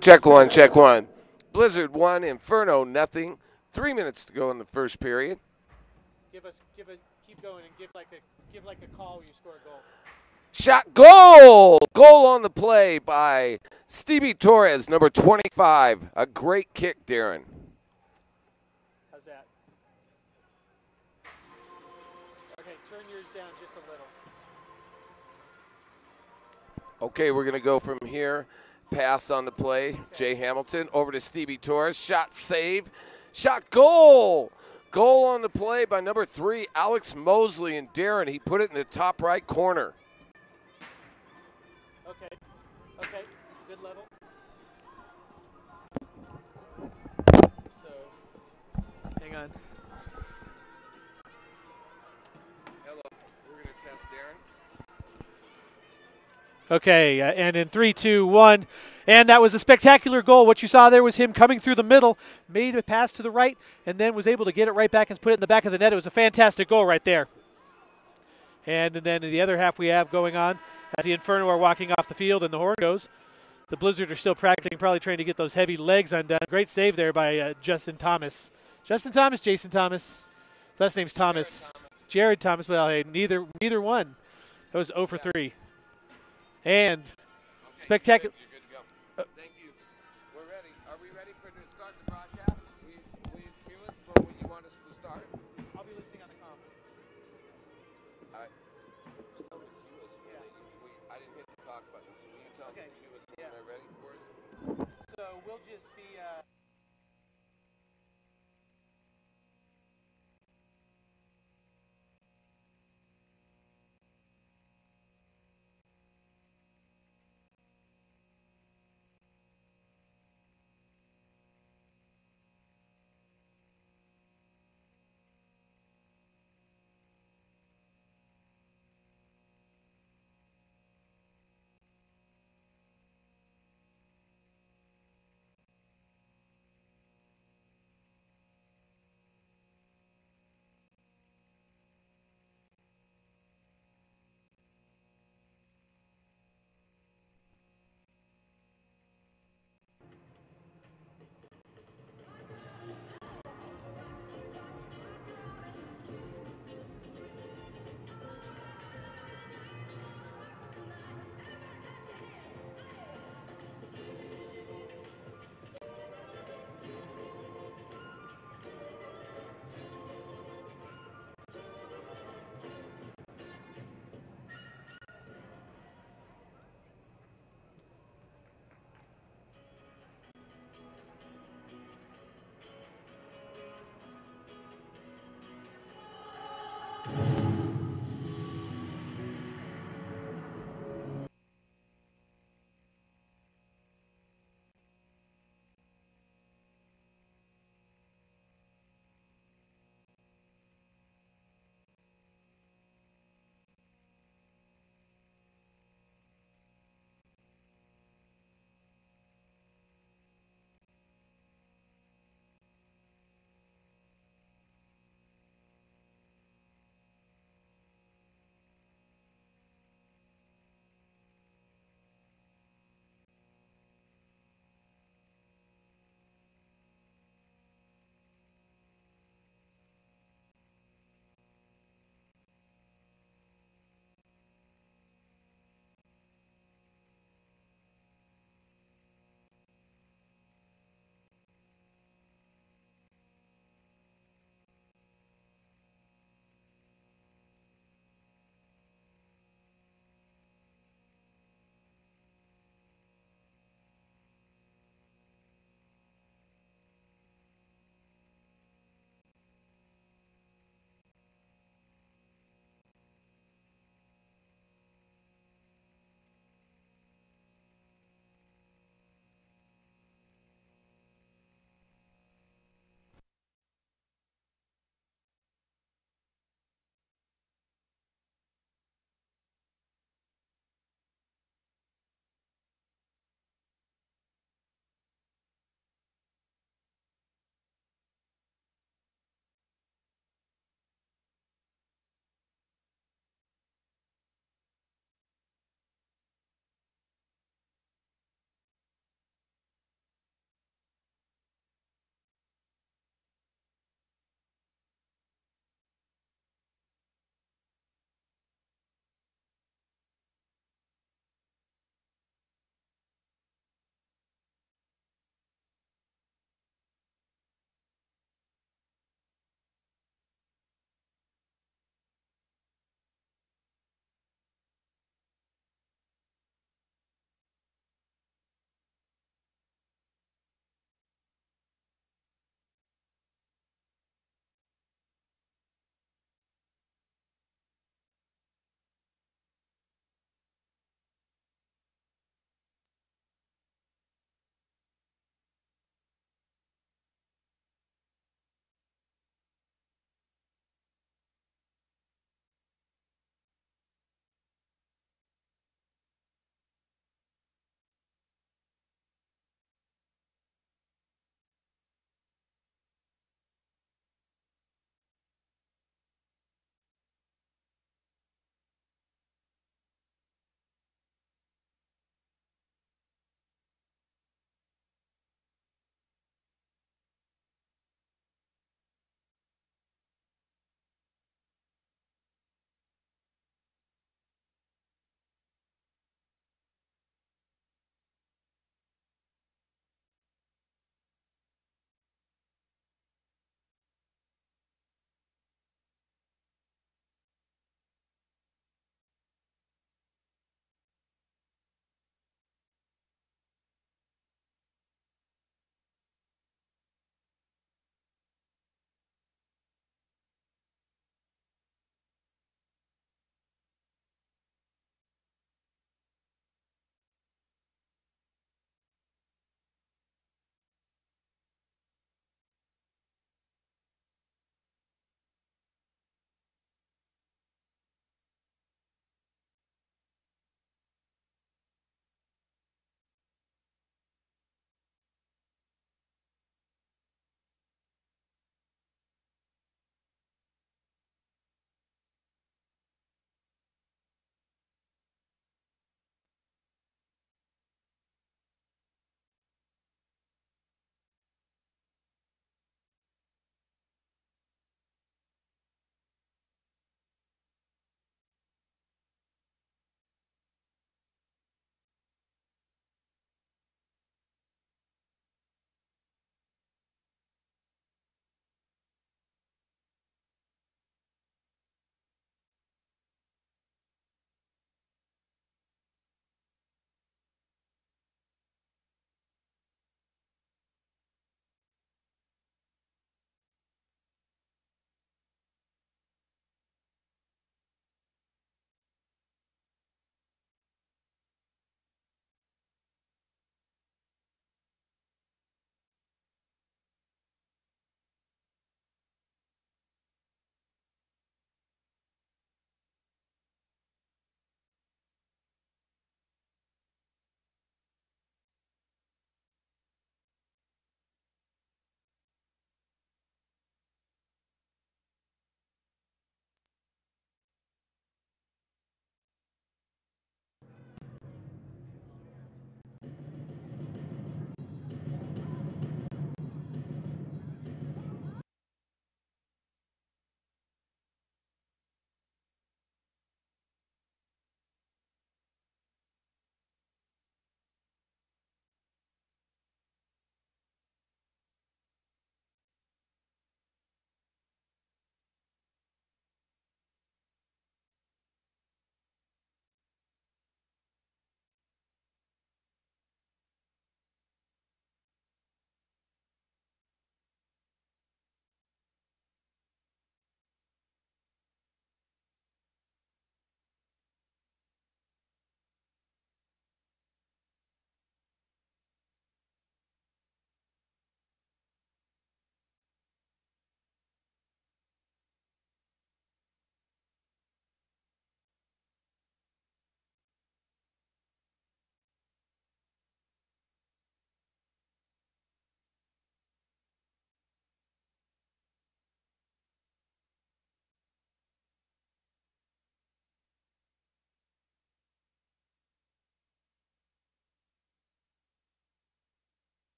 Check one, check one. Blizzard 1, Inferno nothing. 3 minutes to go in the first period. Keep going and give like a call when you score a goal. Shot goal! Goal on the play by Stevie Torres, number 25. A great kick, Darren. How's that? Okay, turn yours down just a little. Okay, we're going to go from here. Pass on the play. Okay. Jay Hamilton over to Stevie Torres. Shot save. Shot goal! Goal on the play by number 3, Alex Mosley. And Darren, he put it in the top right corner. Okay, good level. So, hang on. Hello, we're going to test Darren. Okay, and in 3, 2, 1. And that was a spectacular goal. What you saw there was him coming through the middle, made a pass to the right, and then was able to get it right back and put it in the back of the net. It was a fantastic goal right there. And then in the other half we have going on, as the Inferno are walking off the field and the horn goes, the Blizzard are still practicing, probably trying to get those heavy legs undone. Great save there by Jason Thomas. Jason Thomas. Last name's Thomas. Jared Thomas. Well, hey, neither one. That was 0 for 3. And spectacular. You're good to go. Thank you. We're ready. Are we ready to start the broadcast? Will you cue us when you want us to start? I'll be listening on the comm. All right. Just tell me to cue us. I didn't hit the talk button, so will you tell me to cue us when they're ready for us? So we'll just be...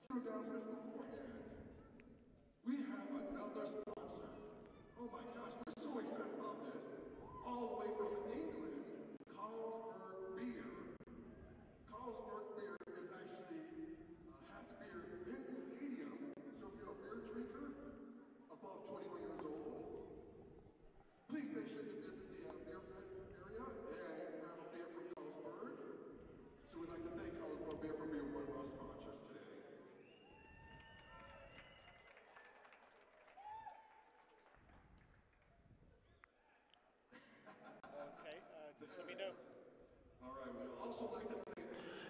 You know, downstairs beforehand, we have another sponsor. Oh my gosh, we're so excited about this. All the way from England, Carlsberg Beer. Carlsberg Beer is actually has to be in the stadium. So if you're a beer drinker above 21 years old, please make sure you visit the beer area and grab a beer from Carlsberg. So we'd like to thank Carlsberg Beer for being one of our sponsors today. Okay, just let me know. All right, we'd also like to thank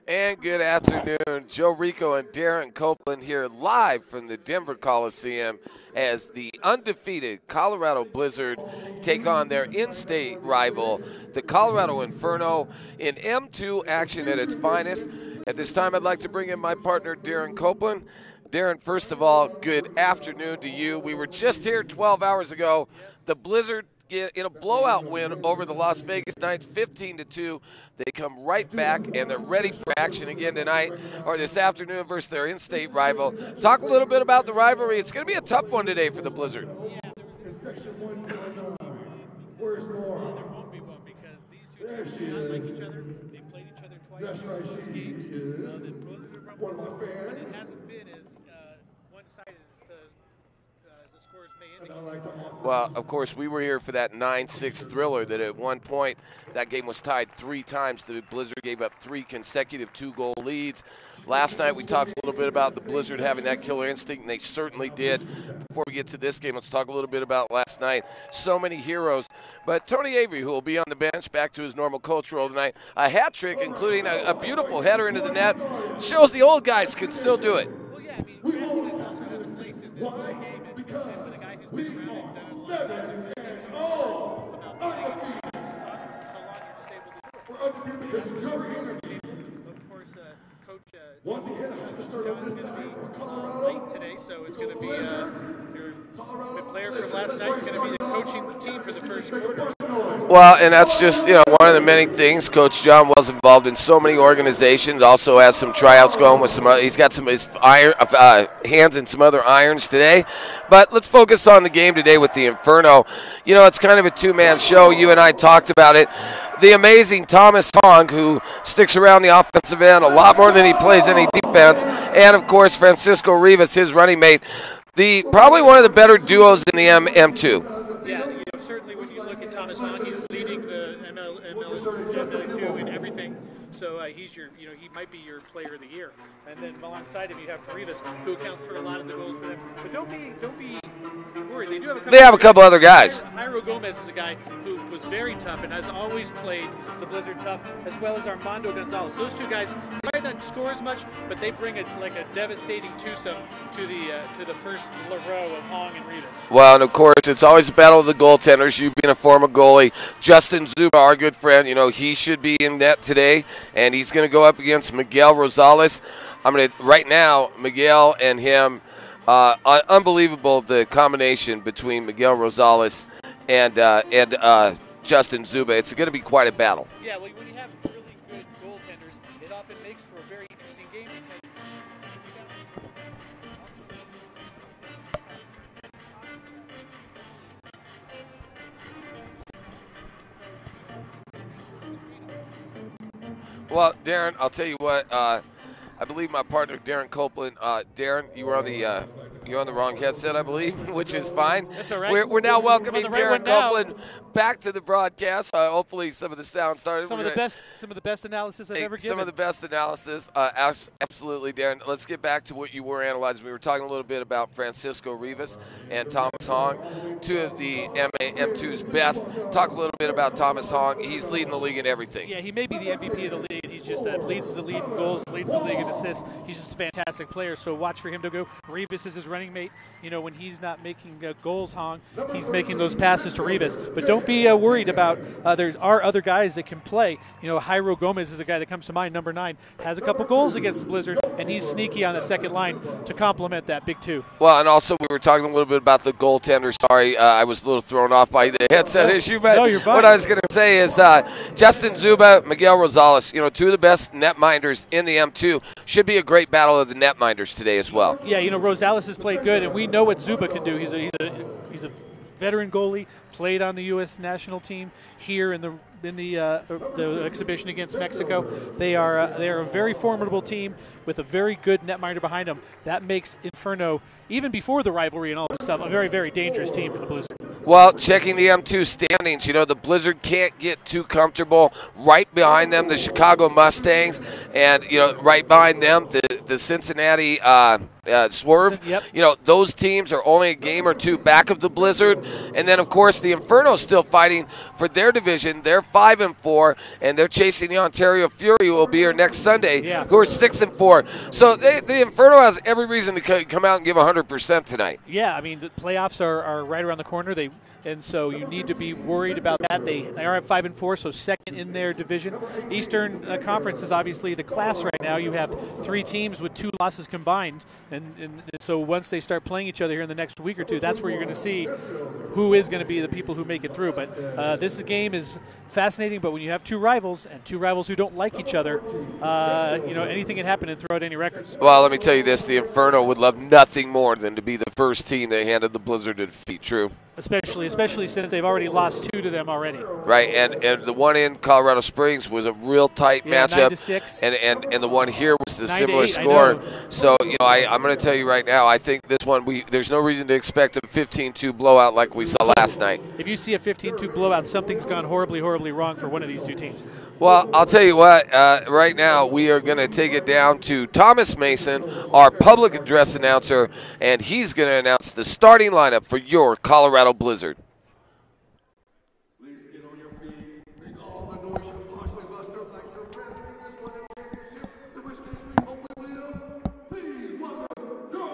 And good afternoon. Joe Rico and Darren Copeland here live from the Denver Coliseum as the undefeated Colorado Blizzard take on their in-state rival, the Colorado Inferno, in M2 action at its finest. At this time, I'd like to bring in my partner, Darren Copeland. Darren, first of all, good afternoon to you. We were just here 12 hours ago. The Blizzard get in a blowout win over the Las Vegas Knights, 15-2. They come right back and they're ready for action again tonight or this afternoon versus their in-state rival. Talk a little bit about the rivalry. It's going to be a tough one today for the Blizzard. in section 109. Where's Laura? There won't be one because these two There teams she do not like is. each other. They played each other twice That's in right, those she games. is The Blizzard have one of my but fans. it hasn't been as one-sided as the scores may And indicate. I like to offer Well, of course, we were here for that 9-6 thriller that at one point that game was tied 3 times. The Blizzard gave up 3 consecutive 2-goal leads. Last night we talked a little bit about the Blizzard having that killer instinct, and they certainly did. Before we get to this game, let's talk a little bit about last night. So many heroes. But Tony Avery, who will be on the bench, back to his normal coach role tonight, a hat trick, including a beautiful header into the net, shows the old guys can still do it. Well, yeah, I mean, Crafton is also has a place in this game, and with a guy who's been around and done it a long time, there's just about playing soccer for so long, you're just able to do it. we're undefeated because of your energy. Of course, Coach Once again, I have to start on John's this going to side be for Colorado. late today, so it's going to be your Colorado player from last night. It's going to be the coaching team for the first quarter. Well, and that's just, one of the many things. Coach John was involved in so many organizations, also has some tryouts going with some other, he's got some of his hands in some other irons today. But let's focus on the game today with the Inferno. It's kind of a two-man show. You and I talked about it. The amazing Thomas Hong, who sticks around the offensive end a lot more than he plays any defense, and, of course, Francisco Rivas, his running mate. Probably one of the better duos in the M2. Yeah, certainly when you look at Thomas Hong, he's leading the ML2 in everything. So he's he might be your player of the year. And then alongside him you have Rivas, who accounts for a lot of the goals for them. But don't be worried. They have a couple other guys. Jairo Gomez is a guy who was very tough and has always played the Blizzard tough, as well as Armando Gonzalez. Those two guys might not score as much, but they bring a devastating twosome to the first row of Hong and Rivas. Well, and of course, it's always a battle of the goaltenders. You being a former goalie, Justin Zuba, our good friend, he should be in net today, and he's going to go up against Miguel Rosales. Right now, Miguel and him, unbelievable the combination between Miguel Rosales and Justin Zuba. It's going to be quite a battle. Yeah, well, when you have really good goaltenders, it often makes for a very interesting game Well, Darren, I'll tell you what. I believe my partner Darren Copeland. Darren, you were on the wrong headset, I believe, which is fine. That's all right. We're now welcoming On the right Darren one now. Copeland back to the broadcast. Hopefully, some of the sound started. Some of the best analysis I've ever given. Some of the best analysis. Absolutely, Darren. Let's get back to what you were analyzing. We were talking a little bit about Francisco Rivas and Thomas Hong, two of the M2's best. Talk a little bit about Thomas Hong. He's leading the league in everything. Yeah, he may be the MVP of the league. He's just leads the league in goals, leads the league in assists. He's just a fantastic player. So watch for him to go. Rivas is his running mate. When he's not making goals, Hong, he's making those passes to Rivas. But don't be worried about there are other guys that can play. Jairo Gomez is a guy that comes to mind, number 9, has a couple goals against the Blizzard, and he's sneaky on the second line to complement that big 2. Well, and also we were talking a little bit about the goaltender. Sorry, I was a little thrown off by the headset issue. But no, you're fine. What I was going to say is Justin Zuba, Miguel Rosales, two of the the best netminders in the M2. Should be a great battle of the netminders today as well. Yeah, Rosales has played good, and we know what Zuba can do. He's a veteran goalie, played on the U.S. national team here in the exhibition against Mexico. They are a very formidable team with a very good netminder behind them. That makes Inferno, even before the rivalry and all this stuff, a very, very dangerous team for the Blizzard. Well, checking the M2 standings, the Blizzard can't get too comfortable. Right behind them, the Chicago Mustangs, and right behind them, the Cincinnati Swerve. Yep. Those teams are only a game or two back of the Blizzard, and then of course the Inferno's still fighting for their division. They're 5-4, and they're chasing the Ontario Fury, who will be here next Sunday, who are 6-4. So the Inferno has every reason to come out and give 100% tonight. Yeah, the playoffs are right around the corner. And so you need to be worried about that. They are at 5-4, so second in their division. Eastern Conference is obviously the class right now. You have 3 teams with 2 losses combined, and so once they start playing each other here in the next week or two, that's where you're going to see who is going to be the people who make it through. But this game is fascinating. But when you have 2 rivals and 2 rivals who don't like each other, anything can happen and throw out any records. Well, let me tell you this: the Inferno would love nothing more than to be the first team they handed the Blizzard to defeat. True. Especially since they've already lost 2 to them already. Right, and the one in Colorado Springs was a real tight matchup. 9-6. And the one here was the similar 9-8, score. So I'm going to tell you right now, I think this one there's no reason to expect a 15-2 blowout like we saw last night. If you see a 15-2 blowout, something's gone horribly, horribly wrong for one of these 2 teams. Well, I'll tell you what. Right now, we are going to take it down to Thomas Mason, our public address announcer, and he's going to announce the starting lineup for your Colorado Blizzard. Please get on your feet. Make all the noise you possibly muster like you're wrestling this one championship. The which case we hope we live. Please welcome your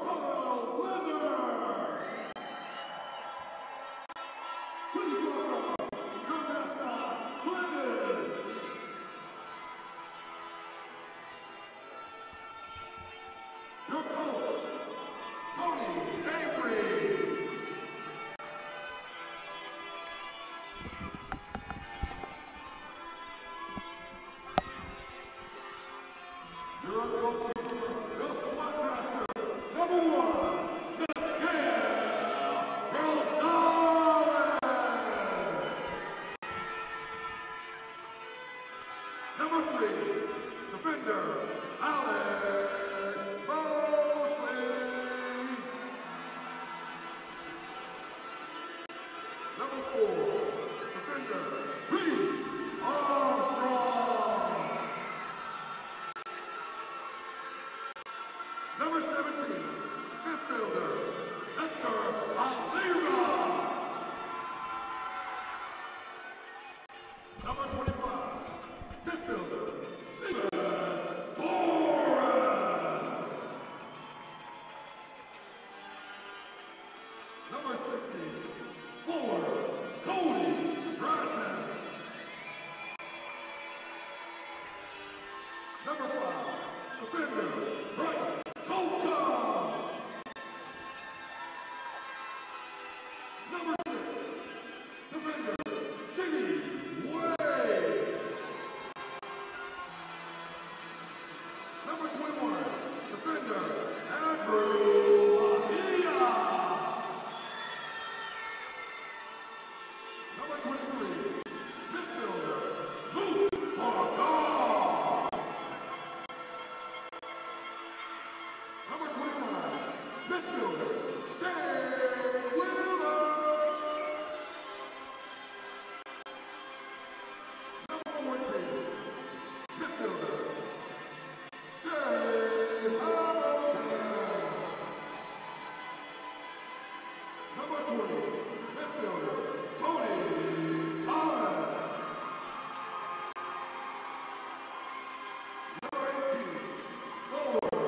Colorado Blizzard. Please welcome your mascot, Blizz. Your coach, Tony Avery. Your goalkeeper, the SWAT master, number 1, Miguel Rosales. Number 3, defender, Alex Mosley. Number 4, defender, Reed Armstrong. Number 17, midfielder, Hector Oliva. Number 25, midfielder, Steven Torres. Number 16, forward, Cody Stratton. Number 5, defender, Bryce Coca. Number 6, defender, Jimmy Way. Number 21, defender, Andrew Lahia. Number 23, midfielder, Luke Morgan. Number 25, midfielder, Shane Wheeler. Number 14, midfielder, Jay Hamilton. Number 20, midfielder, Tony Thomas. Number 18, forward,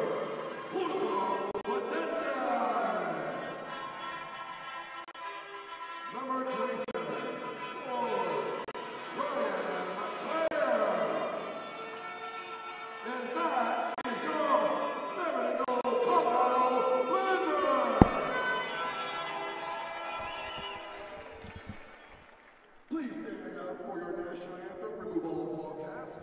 Julio Patenka. Number 27, forward, Ryan McClare. And that is your 7-0 Colorado Blizzard. Please stand up for your national anthem. Remove all ball caps.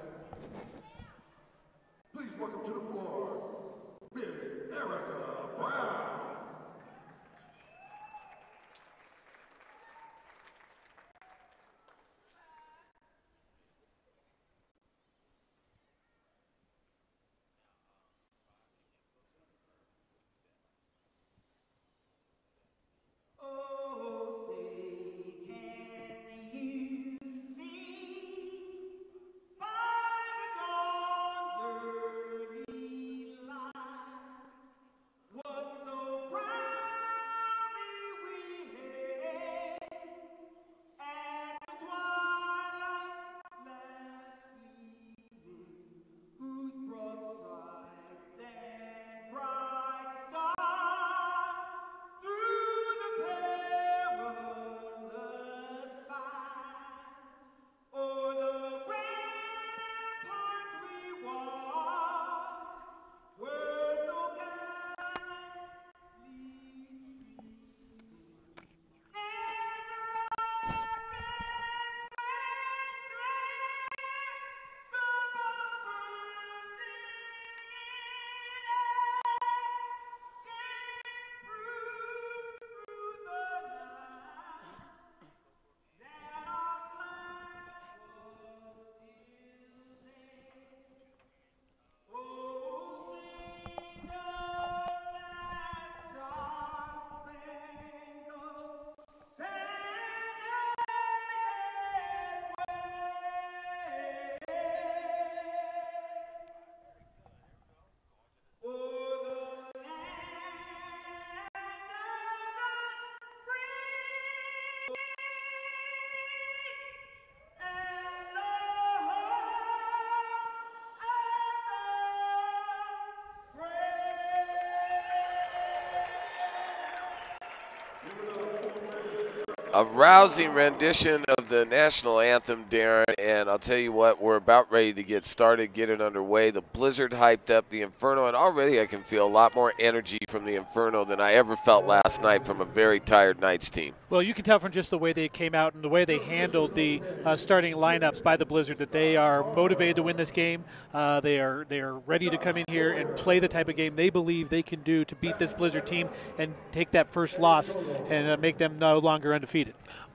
A rousing rendition of the national anthem, Darren, and I'll tell you what, we're about ready to get started, get it underway. The Blizzard hyped up the Inferno, and already I can feel a lot more energy from the Inferno than I ever felt last night from a very tired Knights team. Well, you can tell from just the way they came out and the way they handled the starting lineups by the Blizzard that they are motivated to win this game. They are ready to come in here and play the type of game they believe they can do to beat this Blizzard team and take that first loss and make them no longer undefeated.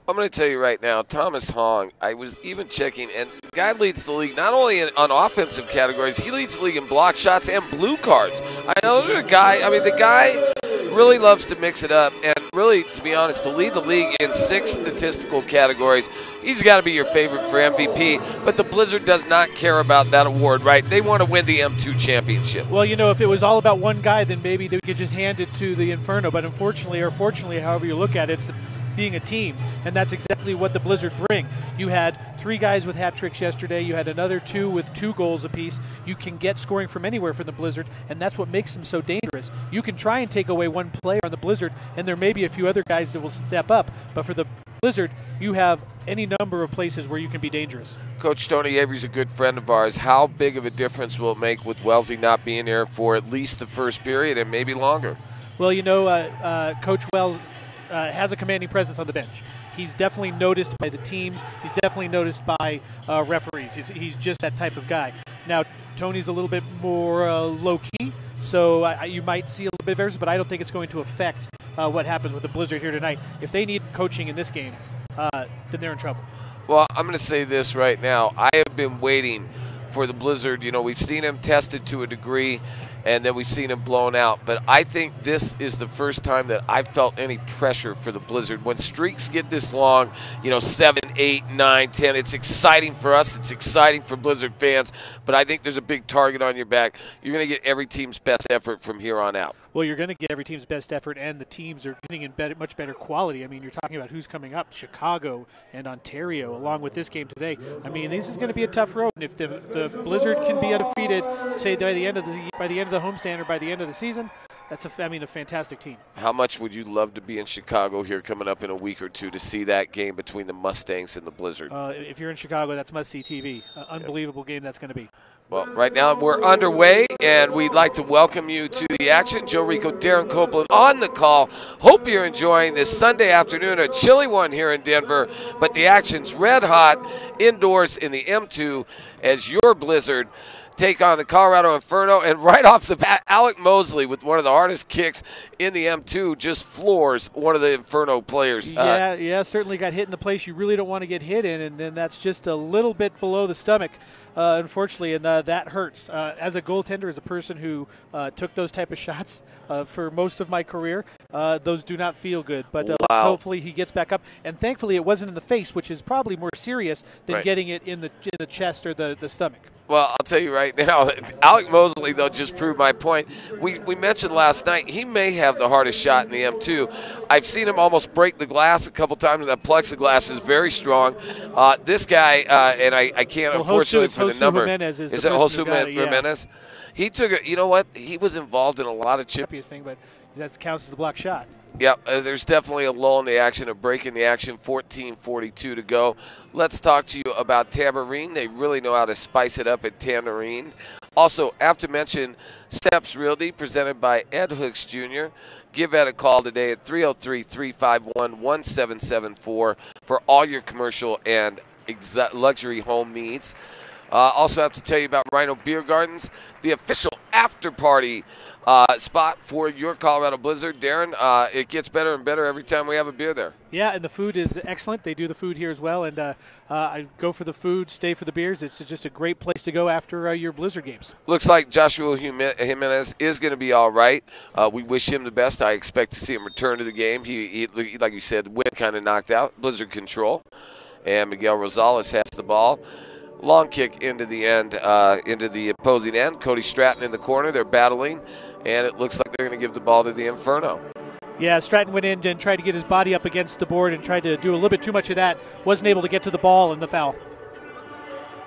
I'm going to tell you right now, Thomas Hong, I was even checking, and the guy leads the league not only on offensive categories, he leads the league in block shots and blue cards. I know the guy really loves to mix it up, and really, to be honest, to lead the league in 6 statistical categories, he's got to be your favorite for MVP, but the Blizzard does not care about that award, right? They want to win the M2 championship. Well, you know, if it was all about one guy, then maybe they could just hand it to the Inferno, but unfortunately, or fortunately, however you look at it, it's being a team, and that's exactly what the Blizzard bring. You had 3 guys with hat tricks yesterday. You had another 2 with 2 goals apiece. You can get scoring from anywhere from the Blizzard, and that's what makes them so dangerous. You can try and take away one player on the Blizzard, and there may be a few other guys that will step up, but for the Blizzard, you have any number of places where you can be dangerous. Coach Tony Avery's a good friend of ours. How big of a difference will it make with Wellesley not being there for at least the first period and maybe longer? Well, you know, Coach Wells has a commanding presence on the bench. He's definitely noticed by the teams. He's definitely noticed by referees. He's just that type of guy. Now, Tony's a little bit more low-key, so you might see a little bit of errors, but I don't think it's going to affect what happens with the Blizzard here tonight. If they need coaching in this game, then they're in trouble. Well, I'm going to say this right now. I have been waiting for the Blizzard. You know, we've seen him tested to a degree, and then we've seen him blown out. But I think this is the first time that I've felt any pressure for the Blizzard. When streaks get this long, you know, 7, 8, 9, 10, it's exciting for us. It's exciting for Blizzard fans. But I think there's a big target on your back. You're going to get every team's best effort from here on out. Well, you're going to get every team's best effort, and the teams are getting in much better quality. I mean, you're talking about who's coming up, Chicago and Ontario, along with this game today. I mean, this is going to be a tough road. And if the Blizzard can be undefeated, say by the end of the homestand or by the end of the season, that's a fantastic team. How much would you love to be in Chicago here coming up in a week or two to see that game between the Mustangs and the Blizzard? If you're in Chicago, that's must-see TV. Unbelievable game that's going to be. Well, right now we're underway, and we'd like to welcome you to the action. Joe Rico, Darren Copeland on the call. Hope you're enjoying this Sunday afternoon, a chilly one here in Denver, but the action's red hot indoors in the M2 as your Blizzard take on the Colorado Inferno, and right off the bat, Alec Mosley with one of the hardest kicks in the M2 just floors one of the Inferno players. Yeah, certainly got hit in the place you really don't want to get hit in, and then that's just a little bit below the stomach, unfortunately, and that hurts. As a goaltender, as a person who took those type of shots for most of my career, those do not feel good, but wow. Let's hopefully he gets back up, and thankfully it wasn't in the face, which is probably more serious than getting it in the chest or the stomach. Well, I'll tell you right now, Alec Mosley, though, just proved my point. We mentioned last night he may have the hardest shot in the M2. I've seen him almost break the glass a couple times. That plexiglass is very strong. This guy, and I can't, unfortunately, for the number. Jimenez is it the Josu Jimenez? Yeah. He took it. You know what? He was involved in a lot of thing, but that counts as a block shot. Yep, there's definitely a lull in the action, a break in the action, 14:42 to go. Let's talk to you about Tamarine. They really know how to spice it up at Tamarine. Also, have to mention Steps Realty, presented by Ed Hooks Jr. Give Ed a call today at 303-351-1774 for all your commercial and luxury home needs. Also have to tell you about Rhino Beer Gardens, the official after-party spot for your Colorado Blizzard. Darren, it gets better and better every time we have a beer there. Yeah, and the food is excellent. They do the food here as well, and I go for the food, stay for the beers. It's just a great place to go after your Blizzard games. Looks like Joshua Jimenez is going to be all right. We wish him the best. I expect to see him return to the game. He like you said, wind kind of knocked out. Blizzard control. And Miguel Rosales has the ball. Long kick into the end, into the opposing end. Cody Stratton in the corner. They're battling, and it looks like they're going to give the ball to the Inferno. Yeah, Stratton went in and tried to get his body up against the board and tried to do a little bit too much of that. Wasn't able to get to the ball and the foul.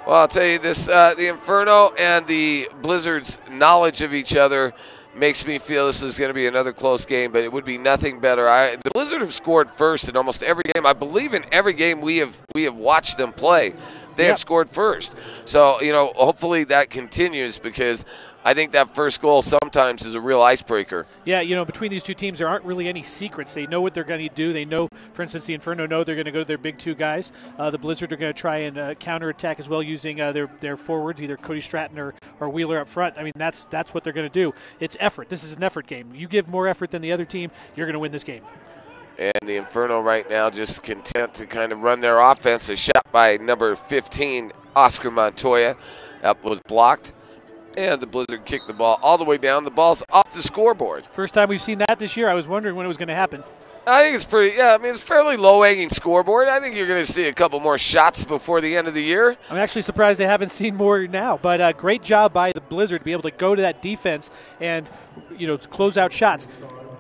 Well, I'll tell you this, the Inferno and the Blizzard's knowledge of each other makes me feel this is going to be another close game, but it would be nothing better. The Blizzard have scored first in almost every game. I believe in every game we have watched them play, they have scored first. So, hopefully that continues, because I think that first goal sometimes is a real icebreaker. Yeah, between these two teams, there aren't really any secrets. They know what they're going to do. They know, for instance, the Inferno know they're going to go to their big two guys. The Blizzard are going to try and counterattack as well using their forwards, either Cody Stratton or Wheeler up front. I mean, that's what they're going to do. It's effort. This is an effort game. You give more effort than the other team, you're going to win this game. And the Inferno right now just content to kind of run their offense. A shot by number 15, Oscar Montoya. That was blocked. And the Blizzard kicked the ball all the way down. The ball's off the scoreboard. First time we've seen that this year. I was wondering when it was going to happen. I think it's it's fairly low-hanging scoreboard. I think you're going to see a couple more shots before the end of the year. I'm actually surprised they haven't seen more now. But great job by the Blizzard to be able to go to that defense and, close out shots.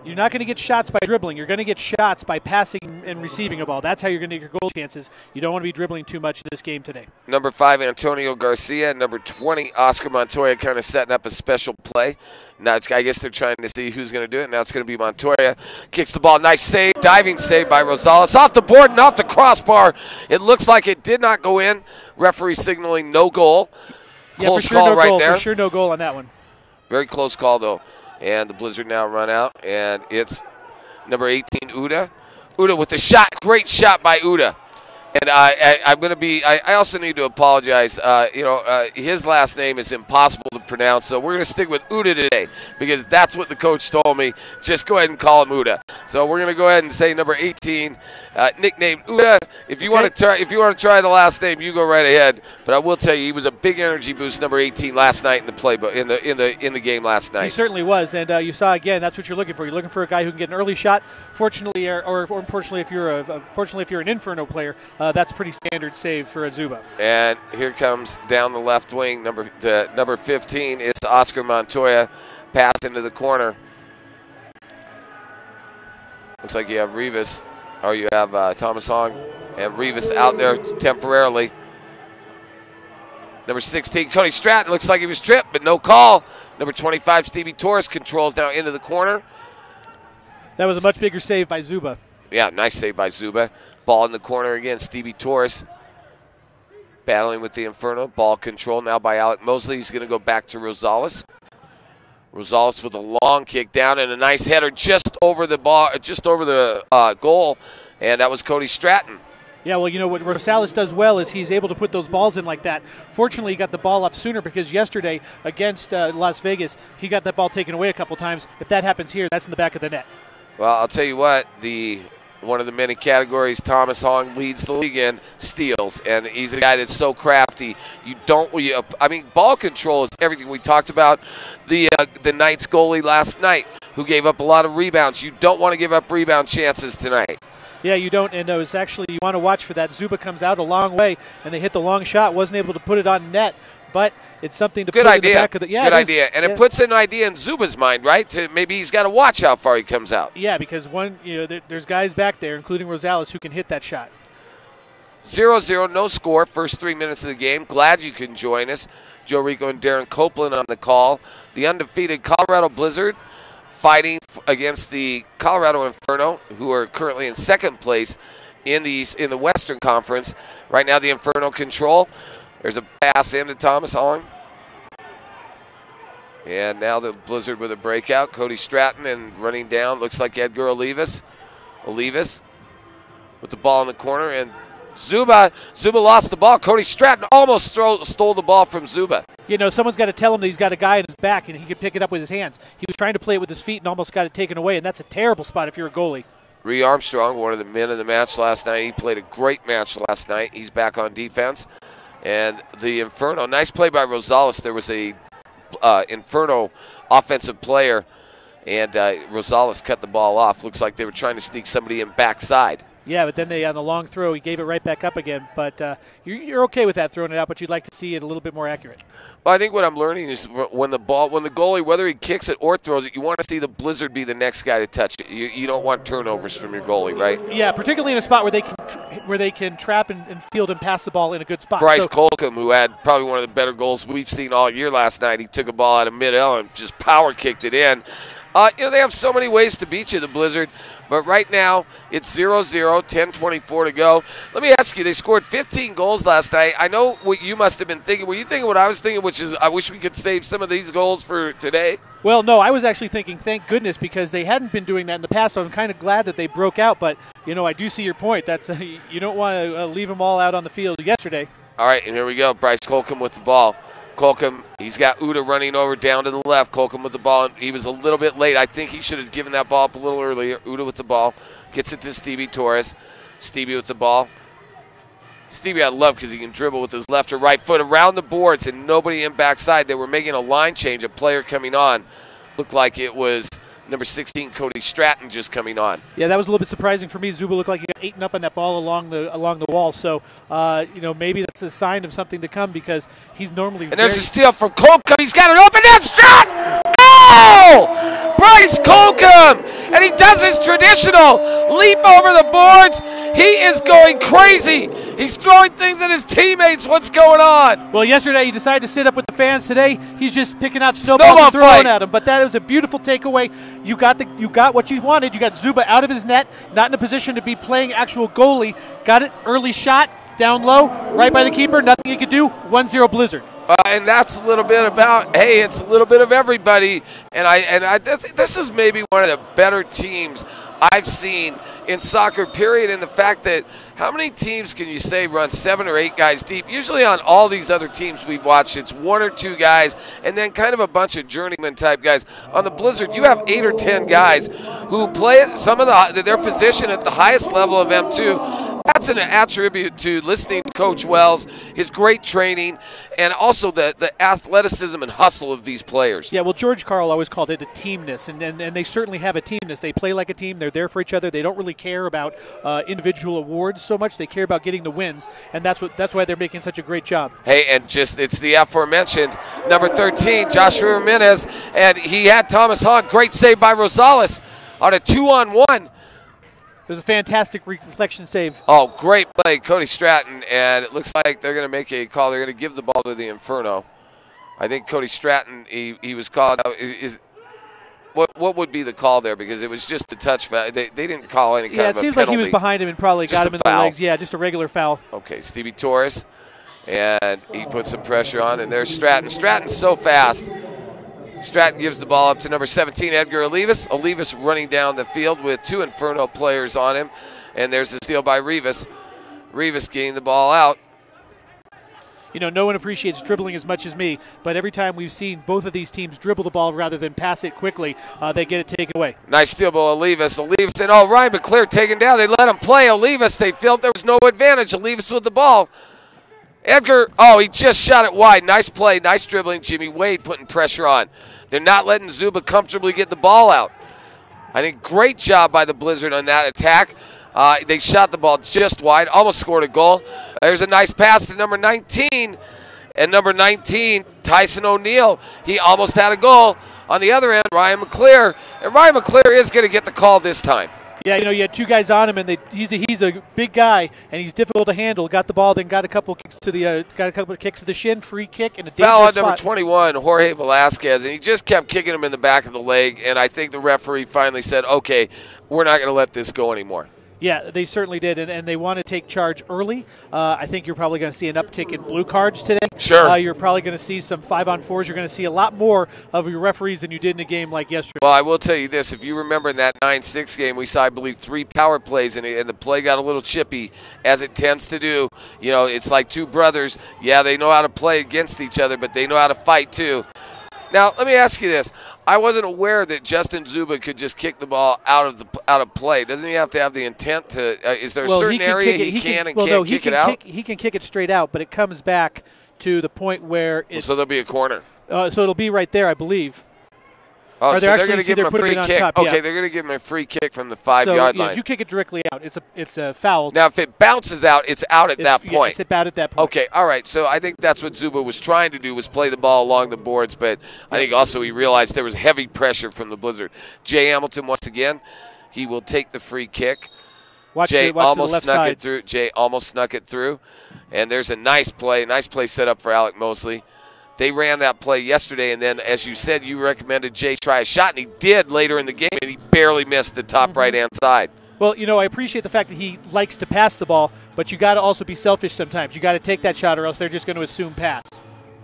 You're not going to get shots by dribbling. You're going to get shots by passing and receiving a ball. That's how you're going to get your goal chances. You don't want to be dribbling too much in this game today. Number 5, Antonio Garcia. Number 20, Oscar Montoya, kind of setting up a special play. Now I guess they're trying to see who's going to do it. Now it's going to be Montoya. Kicks the ball. Nice save. Diving save by Rosales. Off the board and off the crossbar. It looks like it did not go in. Referee signaling no goal. Close call right there. For sure no goal on that one. Very close call, though. And the Blizzard now run out, and it's number 18, Uda. Uda with the shot. Great shot by Uda. And I'm going to be – I also need to apologize. His last name is impossible to pronounce, so we're going to stick with Uda today, because that's what the coach told me. Just go ahead and call him Uda. So we're going to go ahead and say number 18, nicknamed Uda. If you want to try the last name, you go right ahead. But I will tell you, he was a big energy boost, number 18, last night in the playbook in the game last night. He certainly was, and you saw again. That's what you're looking for. You're looking for a guy who can get an early shot. Fortunately, or unfortunately, if you're an Inferno player, that's pretty standard save for a Zuba. And here comes down the left wing, number 15. It's Oscar Montoya, pass into the corner. Looks like you have Rivas, or you have Thomas Hong and Rivas out there temporarily. Number 16, Cody Stratton, looks like he was tripped, but no call. Number 25, Stevie Torres, controls now into the corner. That was a much bigger save by Zuba. Yeah, nice save by Zuba. Ball in the corner again, Stevie Torres battling with the Inferno. Ball control now by Alec Mosley. He's going to go back to Rosales. Rosales with a long kick down and a nice header just over the goal, and that was Cody Stratton. Yeah, well, what Rosales does well is he's able to put those balls in like that. Fortunately, he got the ball up sooner, because yesterday against Las Vegas, he got that ball taken away a couple times. If that happens here, that's in the back of the net. Well, I'll tell you what, one of the many categories Thomas Hong leads the league in, steals, and he's a guy that's so crafty. Ball control is everything. We talked about the Knights goalie last night, who gave up a lot of rebounds. You don't want to give up rebound chances tonight. Yeah, you don't, and it's actually, you want to watch for that. Zuba comes out a long way, and they hit the long shot, wasn't able to put it on net, but it's something to put in the back of the – Good idea. And it puts an idea in Zuba's mind, right? Maybe he's got to watch how far he comes out. Yeah, because there's guys back there, including Rosales, who can hit that shot. 0-0, no score, first 3 minutes of the game. Glad you can join us. Joe Rico and Darren Copeland on the call. The undefeated Colorado Blizzard fighting against the Colorado Inferno, who are currently in second place in the Western Conference. Right now, the Inferno control. There's a pass into Thomas Hong. And now the Blizzard with a breakout. Cody Stratton and running down. Looks like Edgar Olivas. Olivas with the ball in the corner. And Zuba lost the ball. Cody Stratton almost stole the ball from Zuba. Someone's got to tell him that he's got a guy in his back and he can pick it up with his hands. He was trying to play it with his feet and almost got it taken away, and that's a terrible spot if you're a goalie. Ree Armstrong, one of the men of the match last night. He played a great match last night. He's back on defense. And the Inferno, nice play by Rosales. There was a Inferno offensive player, and Rosales cut the ball off. Looks like they were trying to sneak somebody in backside. Yeah, but then on the long throw, he gave it right back up again. But you're okay with that, throwing it out, but you'd like to see it a little bit more accurate. Well, I think what I'm learning is when the goalie, whether he kicks it or throws it, you want to see the Blizzard be the next guy to touch it. You don't want turnovers from your goalie, right? Yeah, particularly in a spot where they can trap and field and pass the ball in a good spot. Bryce Colcom, who had probably one of the better goals we've seen all year last night, he took a ball out of mid-L and just power kicked it in. They have so many ways to beat you, the Blizzard. But right now, it's 0-0, 10:24 to go. Let me ask you, they scored 15 goals last night. I know what you must have been thinking. Were you thinking what I was thinking, which is I wish we could save some of these goals for today? Well, no, I was actually thinking, thank goodness, because they hadn't been doing that in the past, so I'm kind of glad that they broke out. But, I do see your point. That's you don't want to leave them all out on the field yesterday. All right, and here we go. Bryce Colcom with the ball. Colcom, he's got Uda running over down to the left. Colcom with the ball. He was a little bit late. I think he should have given that ball up a little earlier. Uda with the ball. Gets it to Stevie Torres. Stevie with the ball. Stevie I love because he can dribble with his left or right foot around the boards and nobody in backside. They were making a line change, a player coming on. Looked like it was number 16, Cody Stratton, just coming on. Yeah, that was a little bit surprising for me. Zuba looked like he got eaten up on that ball along the wall. So, maybe that's a sign of something to come because he's normally. And there's a steal from Colcom. He's got it open. That shot! Oh! Bryce Colcom! And he does his traditional leap over the boards. He is going crazy. He's throwing things at his teammates. What's going on? Well, yesterday he decided to sit up with the fans. Today he's just picking out snowballs and throwing at them. But that was a beautiful takeaway. You got what you wanted. You got Zuba out of his net, not in a position to be playing actual goalie. Got it, early shot, down low, right by the keeper. Nothing he could do. 1-0 Blizzard. And that's a little bit about, hey, it's a little bit of everybody. And this is maybe one of the better teams I've seen in soccer, period, in the fact that how many teams can you say run 7 or 8 guys deep? Usually on all these other teams we've watched, it's 1 or 2 guys and then kind of a bunch of journeyman type guys. On the Blizzard, you have 8 or 10 guys who play some of their position at the highest level of M2. That's an attribute to listening to Coach Wells, his great training, and also the athleticism and hustle of these players. Yeah, well, George Karl always called it a teamness, and they certainly have a teamness. They play like a team. They're there for each other. They don't really care about individual awards so much. They care about getting the wins, and that's why they're making such a great job. Hey, and it's the aforementioned number 13, Joshua Ramirez, and he had Thomas Hahn. Great save by Rosales on a 2-on-1. It was a fantastic reflection save. Oh, great play, Cody Stratton, and it looks like they're going to make a call. They're going to give the ball to the Inferno. I think Cody Stratton, he was called out. What would be the call there? Because it was just a touch foul. They didn't call any kind of a penalty. Yeah, it seems like he was behind him and probably got him in the legs. Yeah, just a regular foul. Okay, Stevie Torres, and he put some pressure on, and there's Stratton. Stratton's so fast. Stratton gives the ball up to number 17, Edgar Olivas. Olivas running down the field with 2 Inferno players on him. And there's the steal by Rivas. Rivas getting the ball out. No one appreciates dribbling as much as me, but every time we've seen both of these teams dribble the ball rather than pass it quickly, they get it taken away. Nice steal by Olivas. Olivas and Ryan McClure taken down. They let him play. Olivas, they felt there was no advantage. Olivas with the ball. Edgar, he just shot it wide. Nice play, nice dribbling. Jimmy Wade putting pressure on. They're not letting Zuba comfortably get the ball out. I think great job by the Blizzard on that attack. They shot the ball just wide, almost scored a goal. There's a nice pass to number 19. And number 19, Tyson O'Neill, he almost had a goal. On the other end, Ryan McClear. And Ryan McClear is going to get the call this time. Yeah, you had 2 guys on him, and he's a big guy, and he's difficult to handle. Got the ball, then got a couple kicks to the shin, free kick, and a dangerous foul on spot. number 21, Jorge Velasquez, and he just kept kicking him in the back of the leg. And I think the referee finally said, "Okay, we're not going to let this go anymore." Yeah, they certainly did, and they want to take charge early. I think you're probably going to see an uptick in blue cards today. Sure. You're probably going to see some 5-on-4s. You're going to see a lot more of your referees than you did in a game like yesterday. Well, I will tell you this. If you remember in that 9-6 game, we saw, I believe, 3 power plays, and the play got a little chippy, as it tends to do. It's like 2 brothers. Yeah, they know how to play against each other, but they know how to fight too. Now, let me ask you this. I wasn't aware that Justin Zuba could just kick the ball out of play. Doesn't he have to have the intent to? Is there a certain area he can and can't kick it out? He can kick it straight out, but it comes back to the point where so there'll be a corner. So it'll be right there, I believe. Oh, Or so they're going to give him a free kick. Top, okay, yeah. they're going to give him a free kick from the 5-yard line. If you kick it directly out, it's a foul. Now, if it bounces out, it's out at that point. Yeah, it's about at that point. Okay, all right. So I think that's what Zuba was trying to do, was play the ball along the boards, but I think also he realized there was heavy pressure from the Blizzard. Jay Hamilton, once again, he will take the free kick. Jay almost snuck it through. Jay almost snuck it through. And there's a nice play set up for Alec Mosley. They ran that play yesterday, and then, as you said, you recommended Jay try a shot, and he did later in the game, and he barely missed the top right-hand side. Well, I appreciate the fact that he likes to pass the ball, but you got to also be selfish sometimes. You got to take that shot, or else they're just going to assume pass.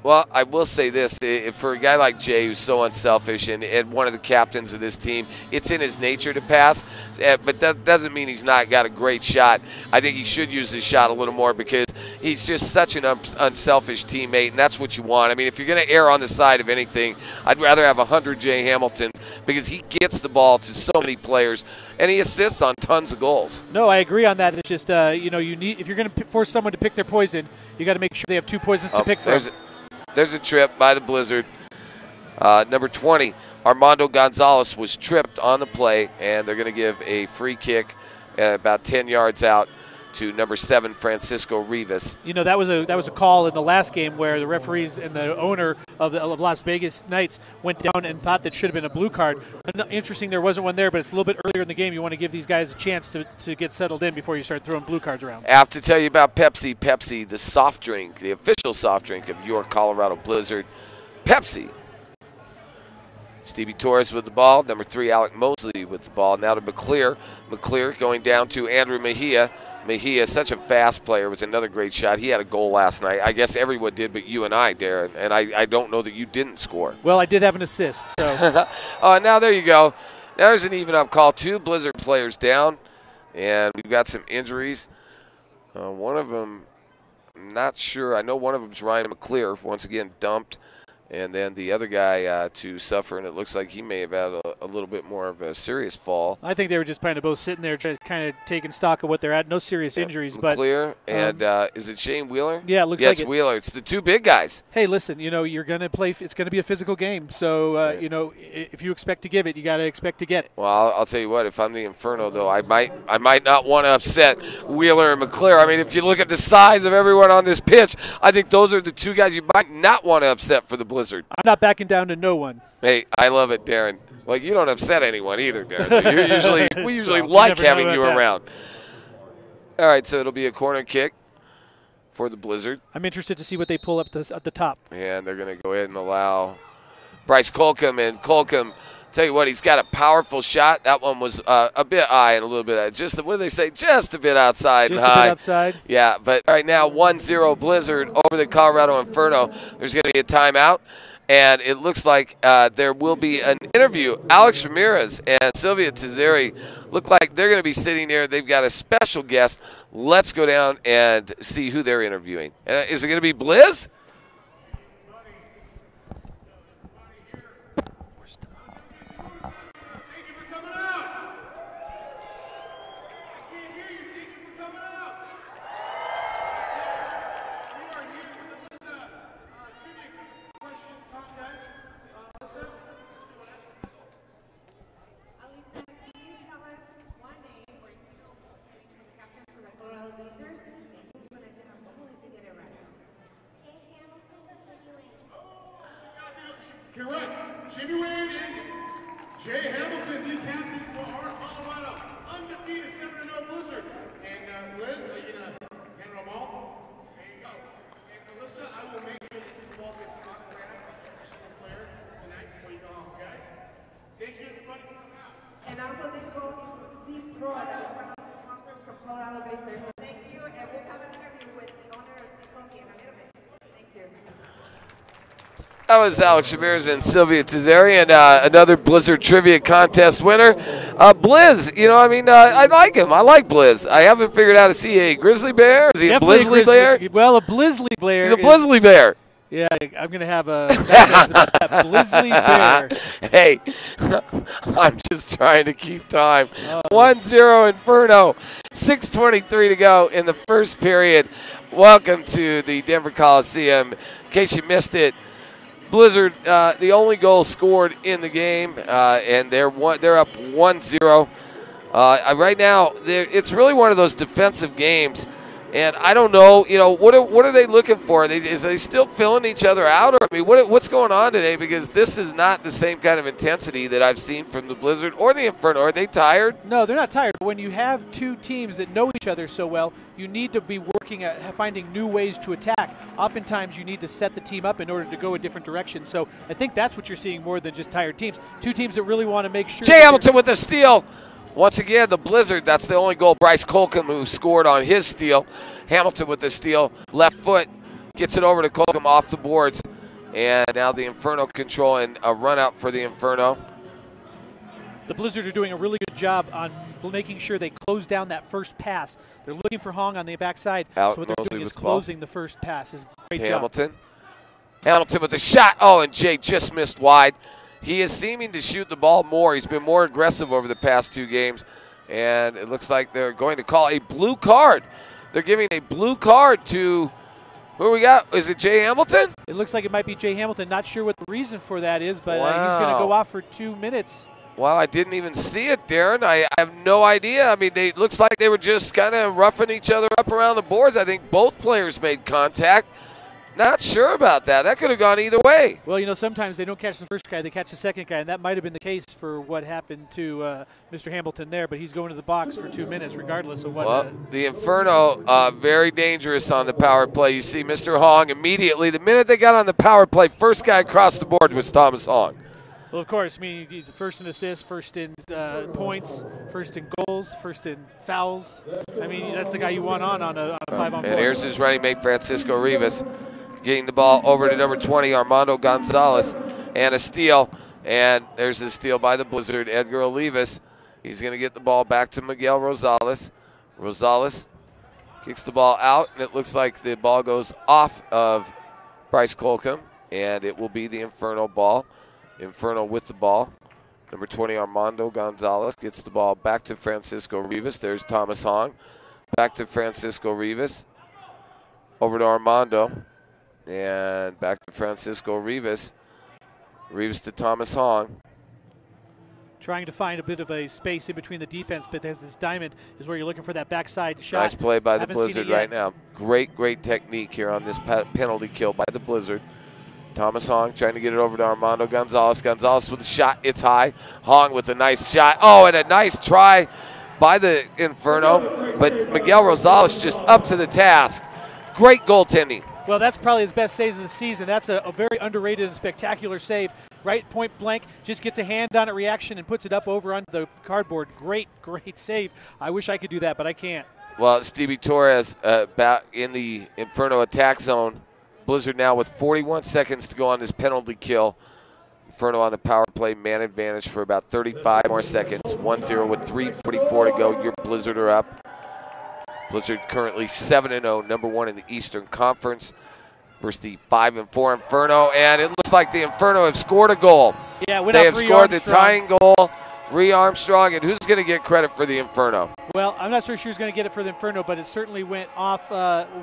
Well, I will say this. For a guy like Jay, who's so unselfish and one of the captains of this team, it's in his nature to pass, but that doesn't mean he's not got a great shot. I think he should use his shot a little more because he's just such an unselfish teammate, and that's what you want. I mean, if you're going to err on the side of anything, I'd rather have 100 Jay Hamiltons because he gets the ball to so many players, and he assists on tons of goals. No, I agree on that. It's just, you need, if you're going to force someone to pick their poison, you got to make sure they have two poisons to pick from. There's a trip by the Blizzard. Number 20, Armando Gonzalez was tripped on the play, and they're going to give a free kick about 10 yards out to number 7, Francisco Rivas. That was a call in the last game where the referees and the owner of Las Vegas Knights went down and thought that should have been a blue card. Interesting, there wasn't one there, but it's a little bit earlier in the game. You want to give these guys a chance to get settled in before you start throwing blue cards around. I have to tell you about Pepsi. Pepsi, the soft drink, the official soft drink of your Colorado Blizzard. Pepsi. Stevie Torres with the ball. Number 3, Alec Mosley with the ball. Now to McClear. McClear going down to Andrew Mejia. Mejia, such a fast player, with another great shot. He had a goal last night. I guess everyone did but you and I, Darren. And I don't know that you didn't score. Well, I did have an assist. So. Now there you go. There's an even-up call. 2 Blizzard players down. And we've got some injuries. One of them, I'm not sure. I know one of them is Ryan McClear, once again dumped. And then the other guy to suffer, and it looks like he may have had a little bit more of a serious fall. I think they were just kind of both sitting there, just kind of taking stock of what they're at. No serious injuries, McClear, but and is it Shane Wheeler? Yeah, it looks like it's Wheeler. It's the 2 big guys. Hey, listen, you're going to play. It's going to be a physical game, so if you expect to give it, you got to expect to get it. Well, I'll tell you what. If I'm the Inferno, though, I might not want to upset Wheeler and McClear. I mean, if you look at the size of everyone on this pitch, I think those are the 2 guys you might not want to upset for the Blizzard. I'm not backing down to no one. Hey, I love it, Darren. Well, you don't upset anyone either, Darren. We usually like having you around. All right, so it'll be a corner kick for the Blizzard. I'm interested to see what they pull up at the top. And they're going to go ahead and allow Bryce Colcom. And Colcom, tell you what, he's got a powerful shot. That one was a bit high and a little bit, what do they say? Just a bit outside and high. Just a bit outside. Yeah, but right now 1-0 Blizzard over the Colorado Inferno. There's going to be a timeout. And it looks like there will be an interview. Alex Ramirez and Sylvia Tizeri look like they're going to be sitting there. They've got a special guest. Let's go down and see who they're interviewing. Is it going to be Blizz? Correct. Genuine Jay Hamilton, the captain for our Colorado undefeated 7-0 Blizzard. And Liz, are you going to hand them all? There you go. And Alyssa, I will make sure that this ball gets autographed by every single player tonight before you go home, okay? Thank you, everybody, for coming out. And also this ball is from Steve Troy, that is one of the sponsors from Colorado Blazers. So thank you, and we'll have an interview with the owner of Seacoki in a little bit. Thank you. That was Alex Ramirez and Sylvia Tizeri, and another Blizzard Trivia Contest winner. Blizz, I like him. I like Blizz. I haven't figured out, is he a grizzly bear? Is he a blizzly bear? Well, a blizzly bear. He's a blizzly bear. Yeah, I'm going to have a blizzly bear. Hey, I'm just trying to keep time. 1-0 Inferno, 6:23 to go in the first period. Welcome to the Denver Coliseum. In case you missed it, Blizzard, the only goal scored in the game, and they're up 1-0. Right now, it's really one of those defensive games, and I don't know. What are they looking for? Is they still filling each other out, or I mean, what's going on today? Because this is not the same kind of intensity that I've seen from the Blizzard or the Inferno. Are they tired? No, they're not tired. When you have two teams that know each other so well, you need to be working at finding new ways to attack. Oftentimes, you need to set the team up in order to go a different direction. So I think that's what you're seeing more than just tired teams. Two teams that really want to make sure. Jay Hamilton with the steal. Once again, the Blizzard, that's the only goal. Bryce Colcom, who scored on his steal. Hamilton with the steal. Left foot gets it over to Colcom off the boards. And now the Inferno control and a run out for the Inferno. The Blizzard are doing a really good job on making sure they close down that first pass. They're looking for Hong on the backside. Out so what they're Mosley doing is with the ball. closing the first pass. Is great job. Hamilton. Hamilton with the shot. Oh, and Jay just missed wide. He is seeming to shoot the ball more. He's been more aggressive over the past 2 games. And it looks like they're going to call a blue card. They're giving a blue card to, who we got? Is it Jay Hamilton? It looks like it might be Jay Hamilton. Not sure what the reason for that is, but he's Wow. going to go off for 2 minutes. Wow, I didn't even see it, Darren. I have no idea. I mean, it looks like they were just kind of roughing each other up around the boards. I think both players made contact. Not sure about that. That could have gone either way. Well, sometimes they don't catch the first guy, they catch the second guy, and that might have been the case for what happened to Mr. Hamilton there, but he's going to the box for 2 minutes regardless of what. Well, the Inferno, very dangerous on the power play. You see Mr. Hong immediately, the minute they got on the power play, first guy across the board was Thomas Hong. Well, of course, I mean, he's first in assists, first in points, first in goals, first in fouls. I mean, that's the guy you want on a 5-on-4. And here's his running mate, Francisco Rivas, getting the ball over to number 20, Armando Gonzalez, and a steal. And there's a steal by the Blizzard, Edgar Olivas. He's going to get the ball back to Miguel Rosales. Rosales kicks the ball out, and it looks like the ball goes off of Bryce Colcom, and it will be the Inferno ball. Inferno with the ball. Number 20, Armando Gonzalez gets the ball back to Francisco Rivas. There's Thomas Hong. Back to Francisco Rivas. Over to Armando. And back to Francisco Rivas. Rivas to Thomas Hong. Trying to find a bit of a space in between the defense, but there's this diamond is where you're looking for that backside shot. Nice play by the Haven't seen it Blizzard yet. right now. Great technique here on this penalty kill by the Blizzard. Thomas Hong trying to get it over to Armando Gonzalez. Gonzalez with a shot. It's high. Hong with a nice shot. Oh, and a nice try by the Inferno. But Miguel Rosales just up to the task. Great goaltending. Well, that's probably his best saves of the season. That's a very underrated and spectacular save. Right point blank, just gets a hand on it, reaction, and puts it up over onto the cardboard. Great save. I wish I could do that, but I can't. Well, Stevie Torres back in the Inferno attack zone. Blizzard now with 41 seconds to go on this penalty kill. Inferno on the power play, man advantage for about 35 more seconds. 1-0 with 3:44 to go. Your Blizzard are up. Blizzard currently 7-0, number 1 in the Eastern Conference versus the 5-4 Inferno. And it looks like the Inferno have scored a goal. Yeah, they have scored the tying goal. Rhea Armstrong, and who's going to get credit for the Inferno? Well, I'm not sure she was going to get it for the Inferno, but it certainly went off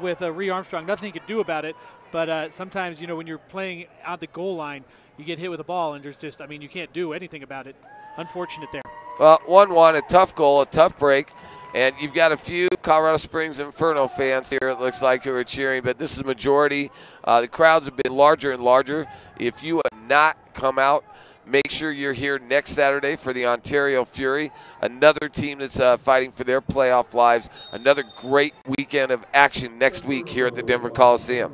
with Rhea Armstrong. Nothing he could do about it. But sometimes, when you're playing at the goal line, you get hit with a ball, and there's just, you can't do anything about it. Unfortunate there. Well, 1-1, a tough goal, a tough break. And you've got a few Colorado Springs Inferno fans here, it looks like, who are cheering, but this is a majority. The crowds have been larger and larger. If you have not come out, make sure you're here next Saturday for the Ontario Fury, another team that's fighting for their playoff lives. Another great weekend of action next week here at the Denver Coliseum.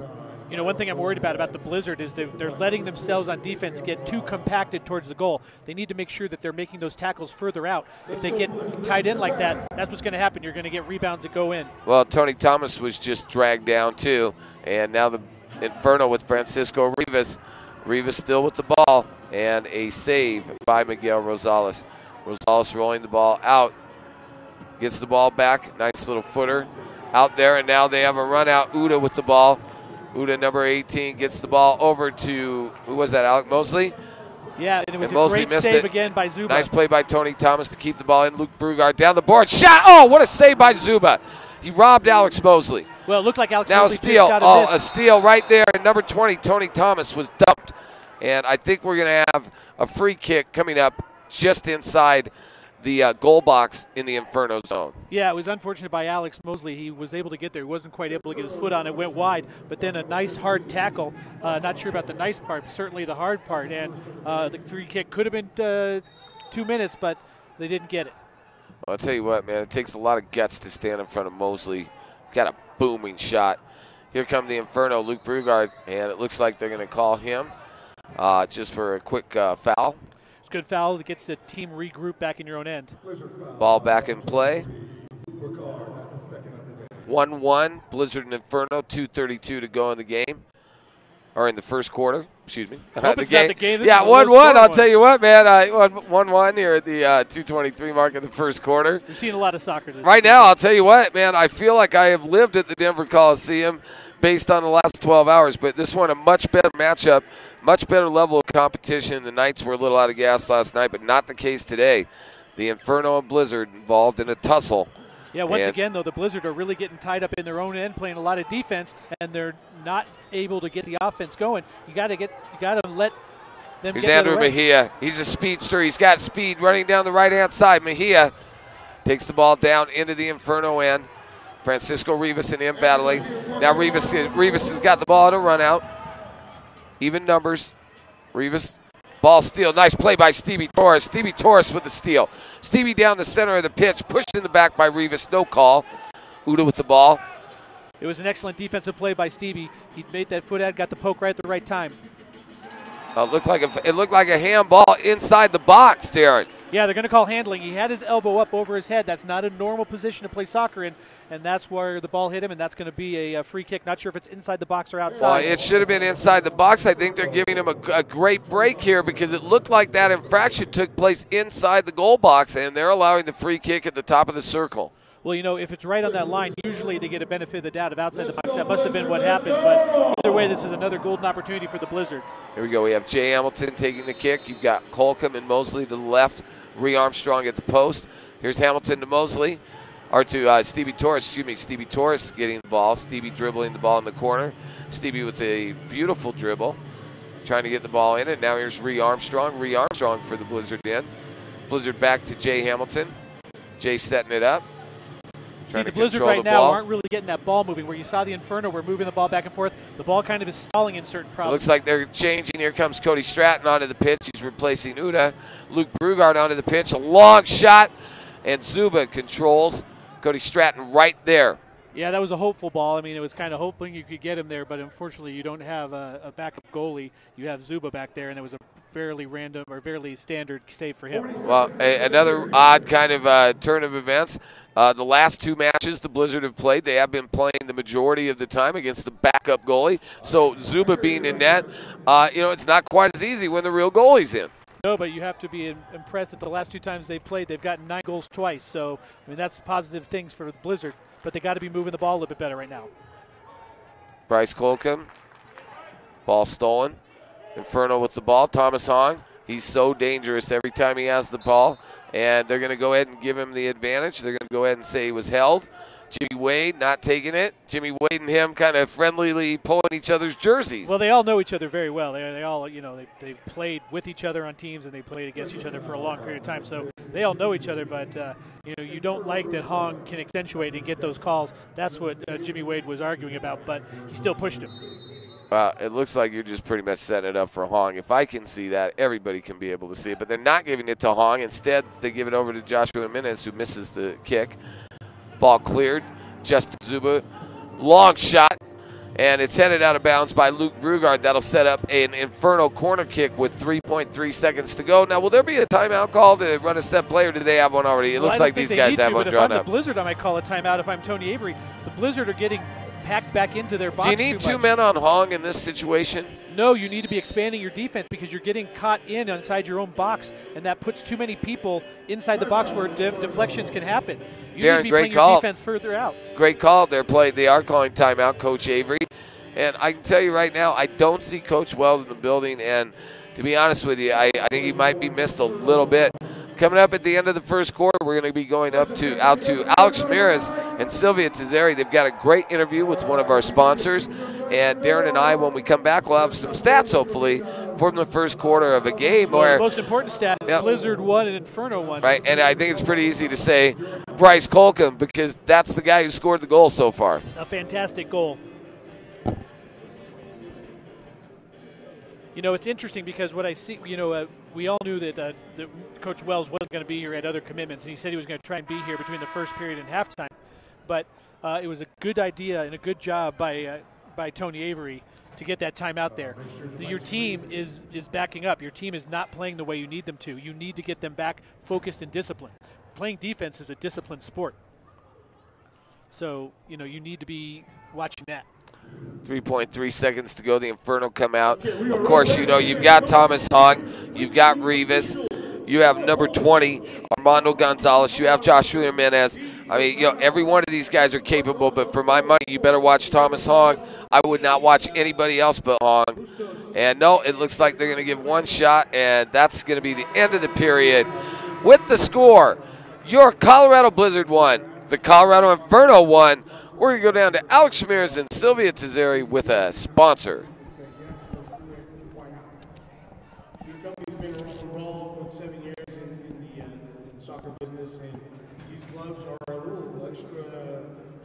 One thing I'm worried about the Blizzard is they're letting themselves on defense get too compacted towards the goal. They need to make sure that they're making those tackles further out. If they get tied in like that, that's what's going to happen. You're going to get rebounds that go in. Well, Tony Thomas was just dragged down too, and now the Inferno with Francisco Rivas. Rivas still with the ball, and a save by Miguel Rosales. Rosales rolling the ball out, gets the ball back, nice little footer out there, and now they have a run out. Uda with the ball. Uda, number 18, gets the ball over to, who was that, Alec Mosley? Yeah, and it was and a Mosley great save again by Zuba. Nice play by Tony Thomas to keep the ball in. Luke Brugard down the board. Shot! Oh, what a save by Zuba. He robbed Alex Mosley. Well, it looked like Alex now Mosley a steal. just got a steal right there. And number 20, Tony Thomas, was dumped And I think we're going to have a free kick coming up just inside the goal box in the Inferno zone. Yeah, it was unfortunate by Alex Mosley. He was able to get there. He wasn't quite able to get his foot on it. Went wide, but then a nice hard tackle. Not sure about the nice part, but certainly the hard part. And the free kick could have been 2 minutes, but they didn't get it. Well, I'll tell you what, man. It takes a lot of guts to stand in front of Mosley. Got a booming shot. Here come the Inferno, Luke Brugard, and it looks like they're going to call him just for a quick foul. Good foul that gets the team regrouped back in your own end. Ball back in play. 1-1, Blizzard and Inferno, 2:32 to go in the game. Or in the first quarter, excuse me. Hope it's not the game. Yeah, 1-1, I'll tell you what, man. 1-1 here at the 2:23 mark of the first quarter. We've seen a lot of soccer this Right now, I'll tell you what, man, I feel like I have lived at the Denver Coliseum based on the last 12 hours, but this one a much better matchup, much better level of competition. The Knights were a little out of gas last night, but not the case today. The Inferno and Blizzard involved in a tussle. Yeah, once again, though, the Blizzard are really getting tied up in their own end, playing a lot of defense, and they're not able to get the offense going. You got to let them Here's get Andrew Mejia. He's a speedster. He's got speed running down the right-hand side. Mejia takes the ball down into the Inferno end. Francisco Rivas and him battling. Now Rivas has got the ball at a run out. Even numbers. Rivas, ball steal. Nice play by Stevie Torres. Stevie Torres with the steal. Stevie down the center of the pitch. Pushed in the back by Rivas. No call. Uda with the ball. It was an excellent defensive play by Stevie. He made that foot out, got the poke right at the right time. It looked like a handball inside the box, Darren. Yeah, they're going to call handling. He had his elbow up over his head. That's not a normal position to play soccer in, and that's where the ball hit him, and that's going to be a free kick. Not sure if it's inside the box or outside. Well, it should have been inside the box. I think they're giving him a great break here because it looked like that infraction took place inside the goal box, and they're allowing the free kick at the top of the circle. Well, you know, if it's right on that line, usually they get a benefit of the doubt of outside the box. That must have been what happened, but either way, this is another golden opportunity for the Blizzard. Here we go. We have Jay Hamilton taking the kick. You've got Colcom and Mosley to the left. Ree Armstrong at the post. Here's Hamilton to Mosley, or to Stevie Torres. Excuse me, Stevie Torres getting the ball. Stevie dribbling the ball in the corner. Stevie with a beautiful dribble, trying to get the ball in. And now here's Ree Armstrong. Ree Armstrong for the Blizzard in. Blizzard back to Jay Hamilton. Jay setting it up. See, the Blizzard right now aren't really getting that ball moving. Where you saw the Inferno were moving the ball back and forth. The ball kind of is stalling in certain problems. Looks like they're changing. Here comes Cody Stratton onto the pitch. He's replacing Uda. Luke Brugard onto the pitch. A long shot, and Zuba controls. Cody Stratton right there. Yeah, that was a hopeful ball. I mean, it was kind of hoping you could get him there, but unfortunately you don't have a backup goalie. You have Zuba back there, and it was a fairly random or fairly standard save for him. Well, another odd kind of turn of events. The last two matches the Blizzard have played, they have been playing the majority of the time against the backup goalie. So Zuba being in net, it's not quite as easy when the real goalie's in. No, but you have to be impressed that the last two times they've played, they've gotten 9 goals twice. So, I mean, that's positive things for the Blizzard. But they got to be moving the ball a little bit better right now. Bryce Colcom, ball stolen. Inferno with the ball. Thomas Hong, he's so dangerous every time he has the ball. And they're going to go ahead and give him the advantage. They're going to go ahead and say he was held. Jimmy Wade not taking it. Jimmy Wade and him kind of friendlily pulling each other's jerseys. Well, they all know each other very well. They all, they've played with each other on teams and they played against each other for a long period of time. So they all know each other, but, you don't like that Hong can accentuate and get those calls. That's what Jimmy Wade was arguing about, but he still pushed him. It looks like you're just pretty much setting it up for Hong. If I can see that, everybody can be able to see it. But they're not giving it to Hong. Instead, they give it over to Joshua Jimenez, who misses the kick. Ball cleared. Justin Zuba, long shot, and it's headed out of bounds by Luke Brugard. That'll set up an Inferno corner kick with 3.3 seconds to go. Now, will there be a timeout call to run a set play, or do they have one already? It looks like these guys have one drawn up. If I'm the Blizzard, I might call a timeout if I'm Tony Avery. The Blizzard are getting packed back into their box. Do you need two men on Hong in this situation? No, you need to be expanding your defense because you're getting caught inside your own box, and that puts too many people inside the box where deflections can happen. You Darren, need to be great playing call. your defense further out. Great call. They are calling timeout, Coach Avery. And I can tell you right now, I don't see Coach Wells in the building, and to be honest with you, I think he might be missed a little bit Coming up at the end of the first quarter, we're going to be going out to Alex Ramirez and Sylvia Tizeri. They've got a great interview with one of our sponsors. And Darren and I, when we come back, we'll have some stats, hopefully, from the first quarter of a game. Well, where the most important stats, yep. Blizzard won and Inferno won. Right, and I think it's pretty easy to say Bryce Colcom because that's the guy who scored the goal so far. A fantastic goal. You know, it's interesting because what I see, you know, we all knew that Coach Wells wasn't going to be here at other commitments, and he said he was going to try and be here between the first period and halftime. But it was a good idea and a good job by Tony Avery to get that time out there. Your team is backing up. Your team is not playing the way you need them to. You need to get them back focused and disciplined. Playing defense is a disciplined sport. So, you know, you need to be watching that. 3.3 seconds to go. The Inferno come out. Of course, you know, you've got Thomas Hogg. You've got Rivas. You have number 20, Armando Gonzalez. You have Joshua Jimenez. I mean, you know, every one of these guys are capable, but for my money, you better watch Thomas Hogg. I would not watch anybody else but Hogg. And no, it looks like they're going to give one shot, and that's going to be the end of the period. With the score, your Colorado Blizzard won. The Colorado Inferno won. We're going to go down to Alex Ramirez and Sylvia Tizeri with a sponsor. Your company's been around for 7 years in the soccer business, and these gloves are a little extra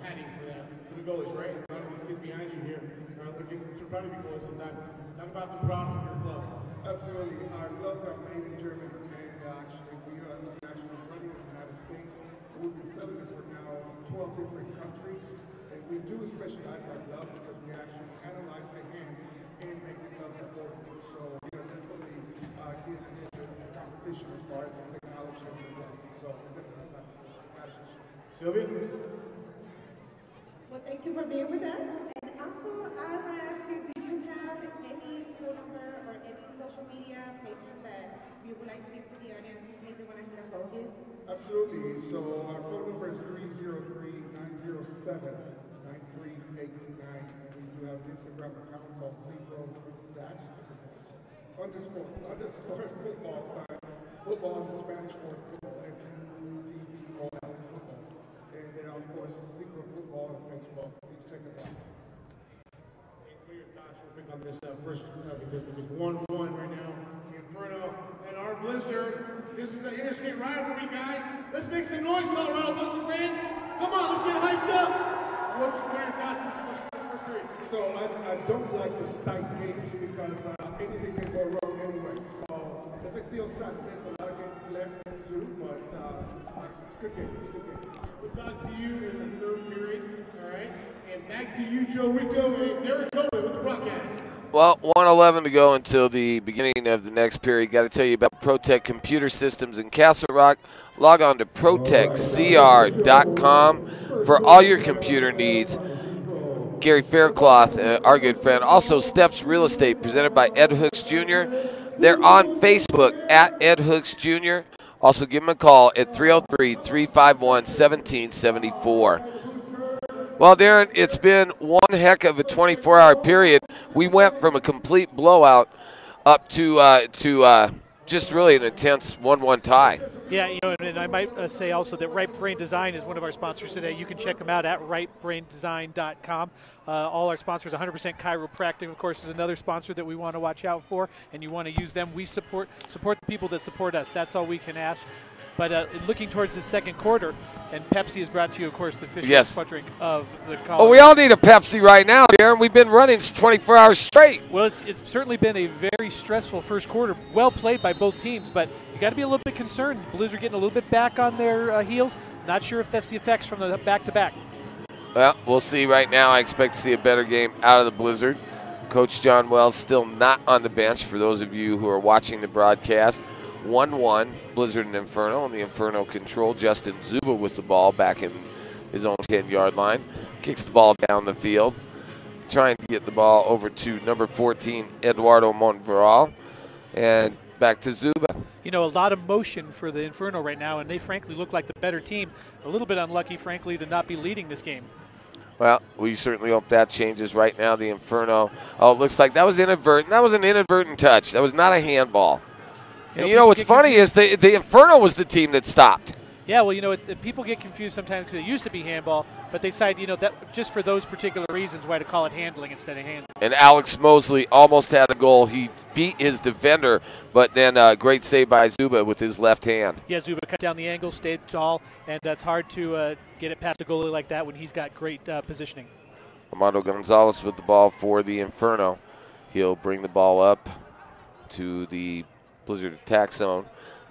padding for the goalies, right? A lot of these kids behind you here are looking in front of you boys sometimes. Talk about the product of your glove. Absolutely. Our gloves are made in Germany, and actually we are actually running in the United States. We've been selling it for now 12 different countries. And we do specialize our gloves because we actually analyze the hand and make the gloves affordable. So we are definitely getting into the competition as far as technology of the gloves. So definitely not. Sylvia? Well, thank you for being with us. And also, I want to ask you, do you have any phone number or any social media pages that you would like to give to the audience in case they want to get a hold of you? Absolutely. So our phone number is 303-907-9389. And we do have an Instagram account called _football sign. Football in the Spanish word football. F-U-T-B-O-L, football. And then, of course, Zebra Football and Facebook. Please check us out. And for your thoughts real quick on this first, because it's 1-1 right now. Inferno and our Blizzard. This is an interstate rivalry, guys. Let's make some noise, Colorado Blizzard fans. Come on, let's get hyped up. What are your thoughts on this first period? So I don't like to start games because anything can go wrong anyway. So as I see on Saturday, there's a lot of games left to do, but it's a good game. It's a good game. We'll talk to you in the third period, all right? And back to you, Joe Rico and Derek Coleman with the broadcast. Well, 1:11 to go until the beginning of the next period. Got to tell you about ProTech Computer Systems in Castle Rock. Log on to protechcr.com for all your computer needs. Gary Faircloth, our good friend. Also, Steps Real Estate, presented by Ed Hooks Jr. They're on Facebook at Ed Hooks Jr. Also, give them a call at 303-351-1774. Well, Darren, it's been one heck of a 24-hour period. We went from a complete blowout up to just really an intense 1-1 tie. Yeah, you know, and I might say also that Right Brain Design is one of our sponsors today. You can check them out at rightbraindesign.com. All our sponsors, 100% Chiropractic, of course, is another sponsor that we want to watch out for, and you want to use them. We support the people that support us. That's all we can ask. But looking towards the second quarter, and Pepsi is brought to you, of course, the official spot drink of the college. Oh, we all need a Pepsi right now, Darren. We've been running 24 hours straight. Well, it's certainly been a very stressful first quarter. Well played by both teams, but you got to be a little bit concerned. Blizzard getting a little bit back on their heels. Not sure if that's the effects from the back-to-back. Well, we'll see right now. I expect to see a better game out of the Blizzard. Coach John Wells still not on the bench for those of you who are watching the broadcast. 1-1, Blizzard and Inferno, and the Inferno control. Justin Zuba with the ball back in his own 10-yard line. Kicks the ball down the field, trying to get the ball over to number 14, Eduardo Monveral, and back to Zuba. You know, a lot of motion for the Inferno right now, and they frankly look like the better team. A little bit unlucky, frankly, to not be leading this game. Well, we certainly hope that changes right now. The Inferno, oh, it looks like that was inadvertent. That was an inadvertent touch. That was not a handball. And you know what's funny is the Inferno was the team that stopped. Yeah, well, people get confused sometimes because it used to be handball, but they decide, that just for those particular reasons why to call it handling instead of handling. And Alex Mosley almost had a goal. He beat his defender, but then great save by Zuba with his left hand. Yeah, Zuba cut down the angle, stayed tall, and it's hard to get it past a goalie like that when he's got great positioning. Armando Gonzalez with the ball for the Inferno. He'll bring the ball up to the Blizzard attack zone.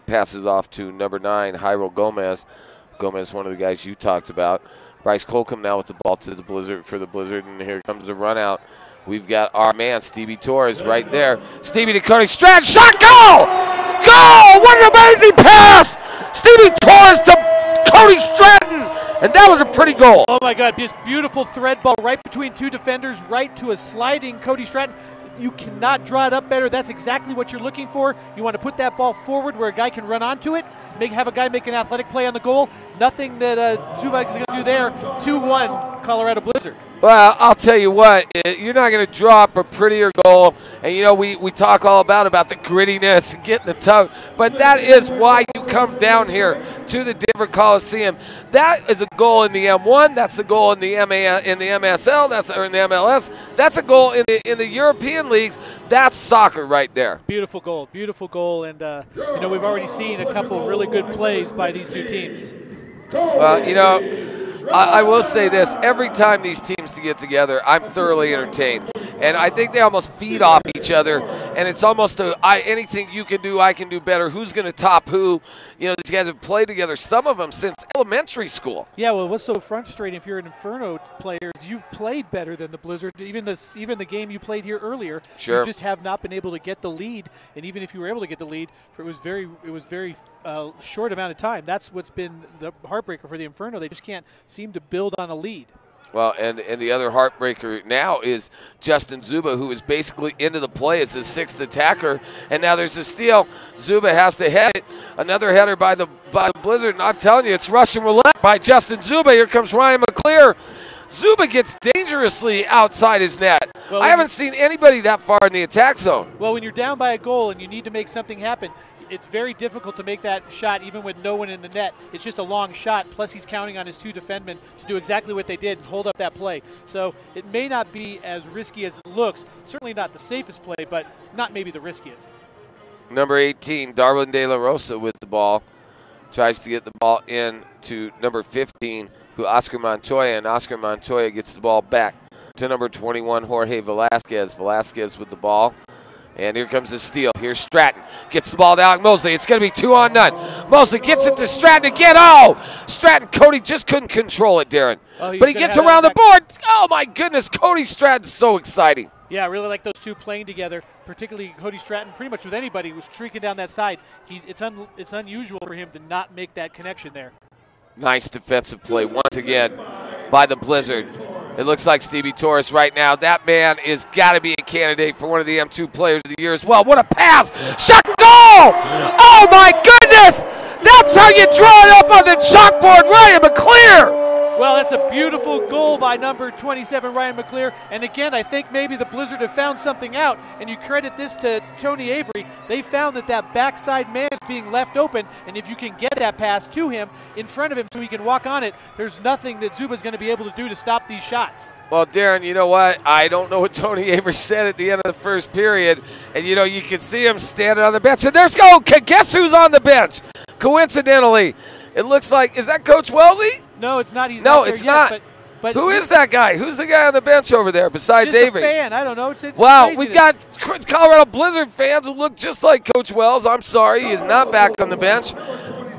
Passes off to number 9, Jairo Gomez. Gomez, one of the guys you talked about. Bryce Colcom now with the ball to the Blizzard for the Blizzard, and here comes the run out. We've got our man, Stevie Torres, right there. Stevie to Cody Stratton, shot, goal! Goal! What an amazing pass! Stevie Torres to Cody Stratton, and that was a pretty goal. Oh my God, just beautiful thread ball right between two defenders, right to a sliding Cody Stratton. You cannot draw it up better. That's exactly what you're looking for. You want to put that ball forward where a guy can run onto it, have a guy make an athletic play on the goal. Nothing that Zubak is going to do there. 2-1 Colorado Blizzard. Well, I'll tell you what, you're not going to draw up a prettier goal. And, we talk all about the grittiness and getting the tough, but that is why you come down here to the Denver Coliseum. That is a goal in the M1. That's a goal in the MSL. Or in the MLS. That's a goal in the European leagues. That's soccer right there. Beautiful goal, and we've already seen a couple really good plays by these two teams. Well, I will say this. Every time these teams get together, I'm thoroughly entertained. And I think they almost feed off each other. And it's almost anything you can do, I can do better. Who's going to top who? These guys have played together, some of them since elementary school. Yeah, well, what's so frustrating if you're an Inferno player is you've played better than the Blizzard. Even the game you played here earlier, sure. You just have not been able to get the lead. And even if you were able to get the lead, it was very short amount of time. That's what's been the heartbreaker for the Inferno. They just can't seem to build on a lead. Well, and the other heartbreaker now is Justin Zuba, who is basically into the play as his 6th attacker. And now there's a steal. Zuba has to head it. Another header by the Blizzard. And I'm telling you, it's Russian roulette by Justin Zuba. Here comes Ryan McClear. Zuba gets dangerously outside his net. Well, I haven't seen anybody that far in the attack zone. Well, when you're down by a goal and you need to make something happen, it's very difficult to make that shot even with no one in the net. It's just a long shot, plus he's counting on his 2 defensemen to do exactly what they did and hold up that play. So it may not be as risky as it looks. Certainly not the safest play, but not maybe the riskiest. Number 18, Darwin De La Rosa with the ball. Tries to get the ball in to number 15, Oscar Montoya, and Oscar Montoya gets the ball back to number 21, Jorge Velasquez. Velasquez with the ball. And here comes the steal. Here's Stratton. Gets the ball to Alec Mosley. It's going to be 2-on-0. Mosley gets it to Stratton again. Oh! Stratton, Cody just couldn't control it, Darren. But he gets around the board. Oh, my goodness. Cody Stratton's so exciting. Yeah, I really like those two playing together, particularly Cody Stratton, pretty much with anybody who's streaking down that side. It's unusual for him to not make that connection there. Nice defensive play once again by the Blizzard. It looks like Stevie Torres right now. That man is got to be a candidate for one of the M2 Players of the Year as well. What a pass! Shot, goal! Oh my goodness! That's how you draw it up on the chalkboard, Ryan McClear! Well, that's a beautiful goal by number 27, Ryan McClear. And again, I think maybe the Blizzard have found something out, and you credit this to Tony Avery. They found that backside man is being left open, and if you can get that pass to him, in front of him so he can walk on it, there's nothing that Zuba's going to be able to do to stop these shots. Well, Darren, you know what? I don't know what Tony Avery said at the end of the first period. And, you can see him standing on the bench. And guess who's on the bench? Coincidentally, it looks like, is that Coach Wellesley? No, it's not. He's no, not there it's yet, not. But who is that guy? Who's the guy on the bench over there besides just Avery? A fan. I don't know. It's wow, craziness. We've got Colorado Blizzard fans who look just like Coach Wells. I'm sorry, he is not back on the bench.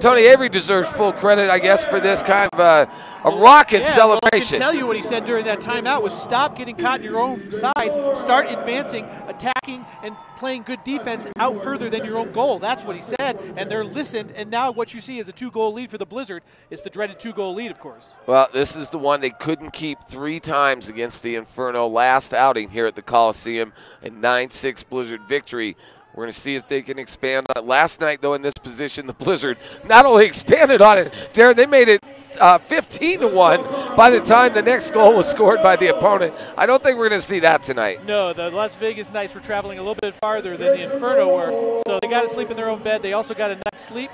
Tony Avery deserves full credit, I guess, for this kind of a raucous celebration. Well, I can tell you what he said during that timeout was stop getting caught in your own side, start advancing, attacking, and playing good defense out further than your own goal. That's what he said, and they're listened, and now what you see is a 2-goal lead for the Blizzard. It's the dreaded 2-goal lead, of course. Well, this is the one they couldn't keep 3 times against the Inferno last outing here at the Coliseum. A 9-6 Blizzard victory We're going to see if they can expand on it. Last night, though, in this position, the Blizzard not only expanded on it, Darren, they made it 15-1 by the time the next goal was scored by the opponent. I don't think we're going to see that tonight. No, the Las Vegas Knights were traveling a little bit farther than the Inferno were, so they got to sleep in their own bed. They also got a night's sleep.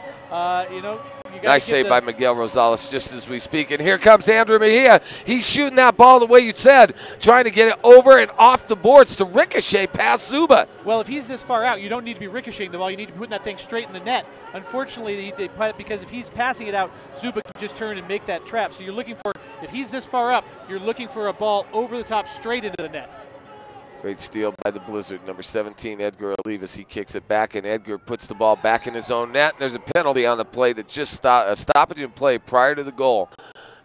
Nice save by Miguel Rosales just as we speak. And here comes Andrew Mejia. He's shooting that ball the way you said, trying to get it over and off the boards to ricochet past Zuba. Well, if he's this far out, you don't need to be ricocheting the ball. You need to be putting that thing straight in the net. Unfortunately, because if he's passing it out, Zuba can just turn and make that trap. So you're looking for, if he's this far up, you're looking for a ball over the top straight into the net. Great steal by the Blizzard. Number 17, Edgar Olivas. He kicks it back, and Edgar puts the ball back in his own net. And there's a penalty on the play that just a stoppage in play prior to the goal.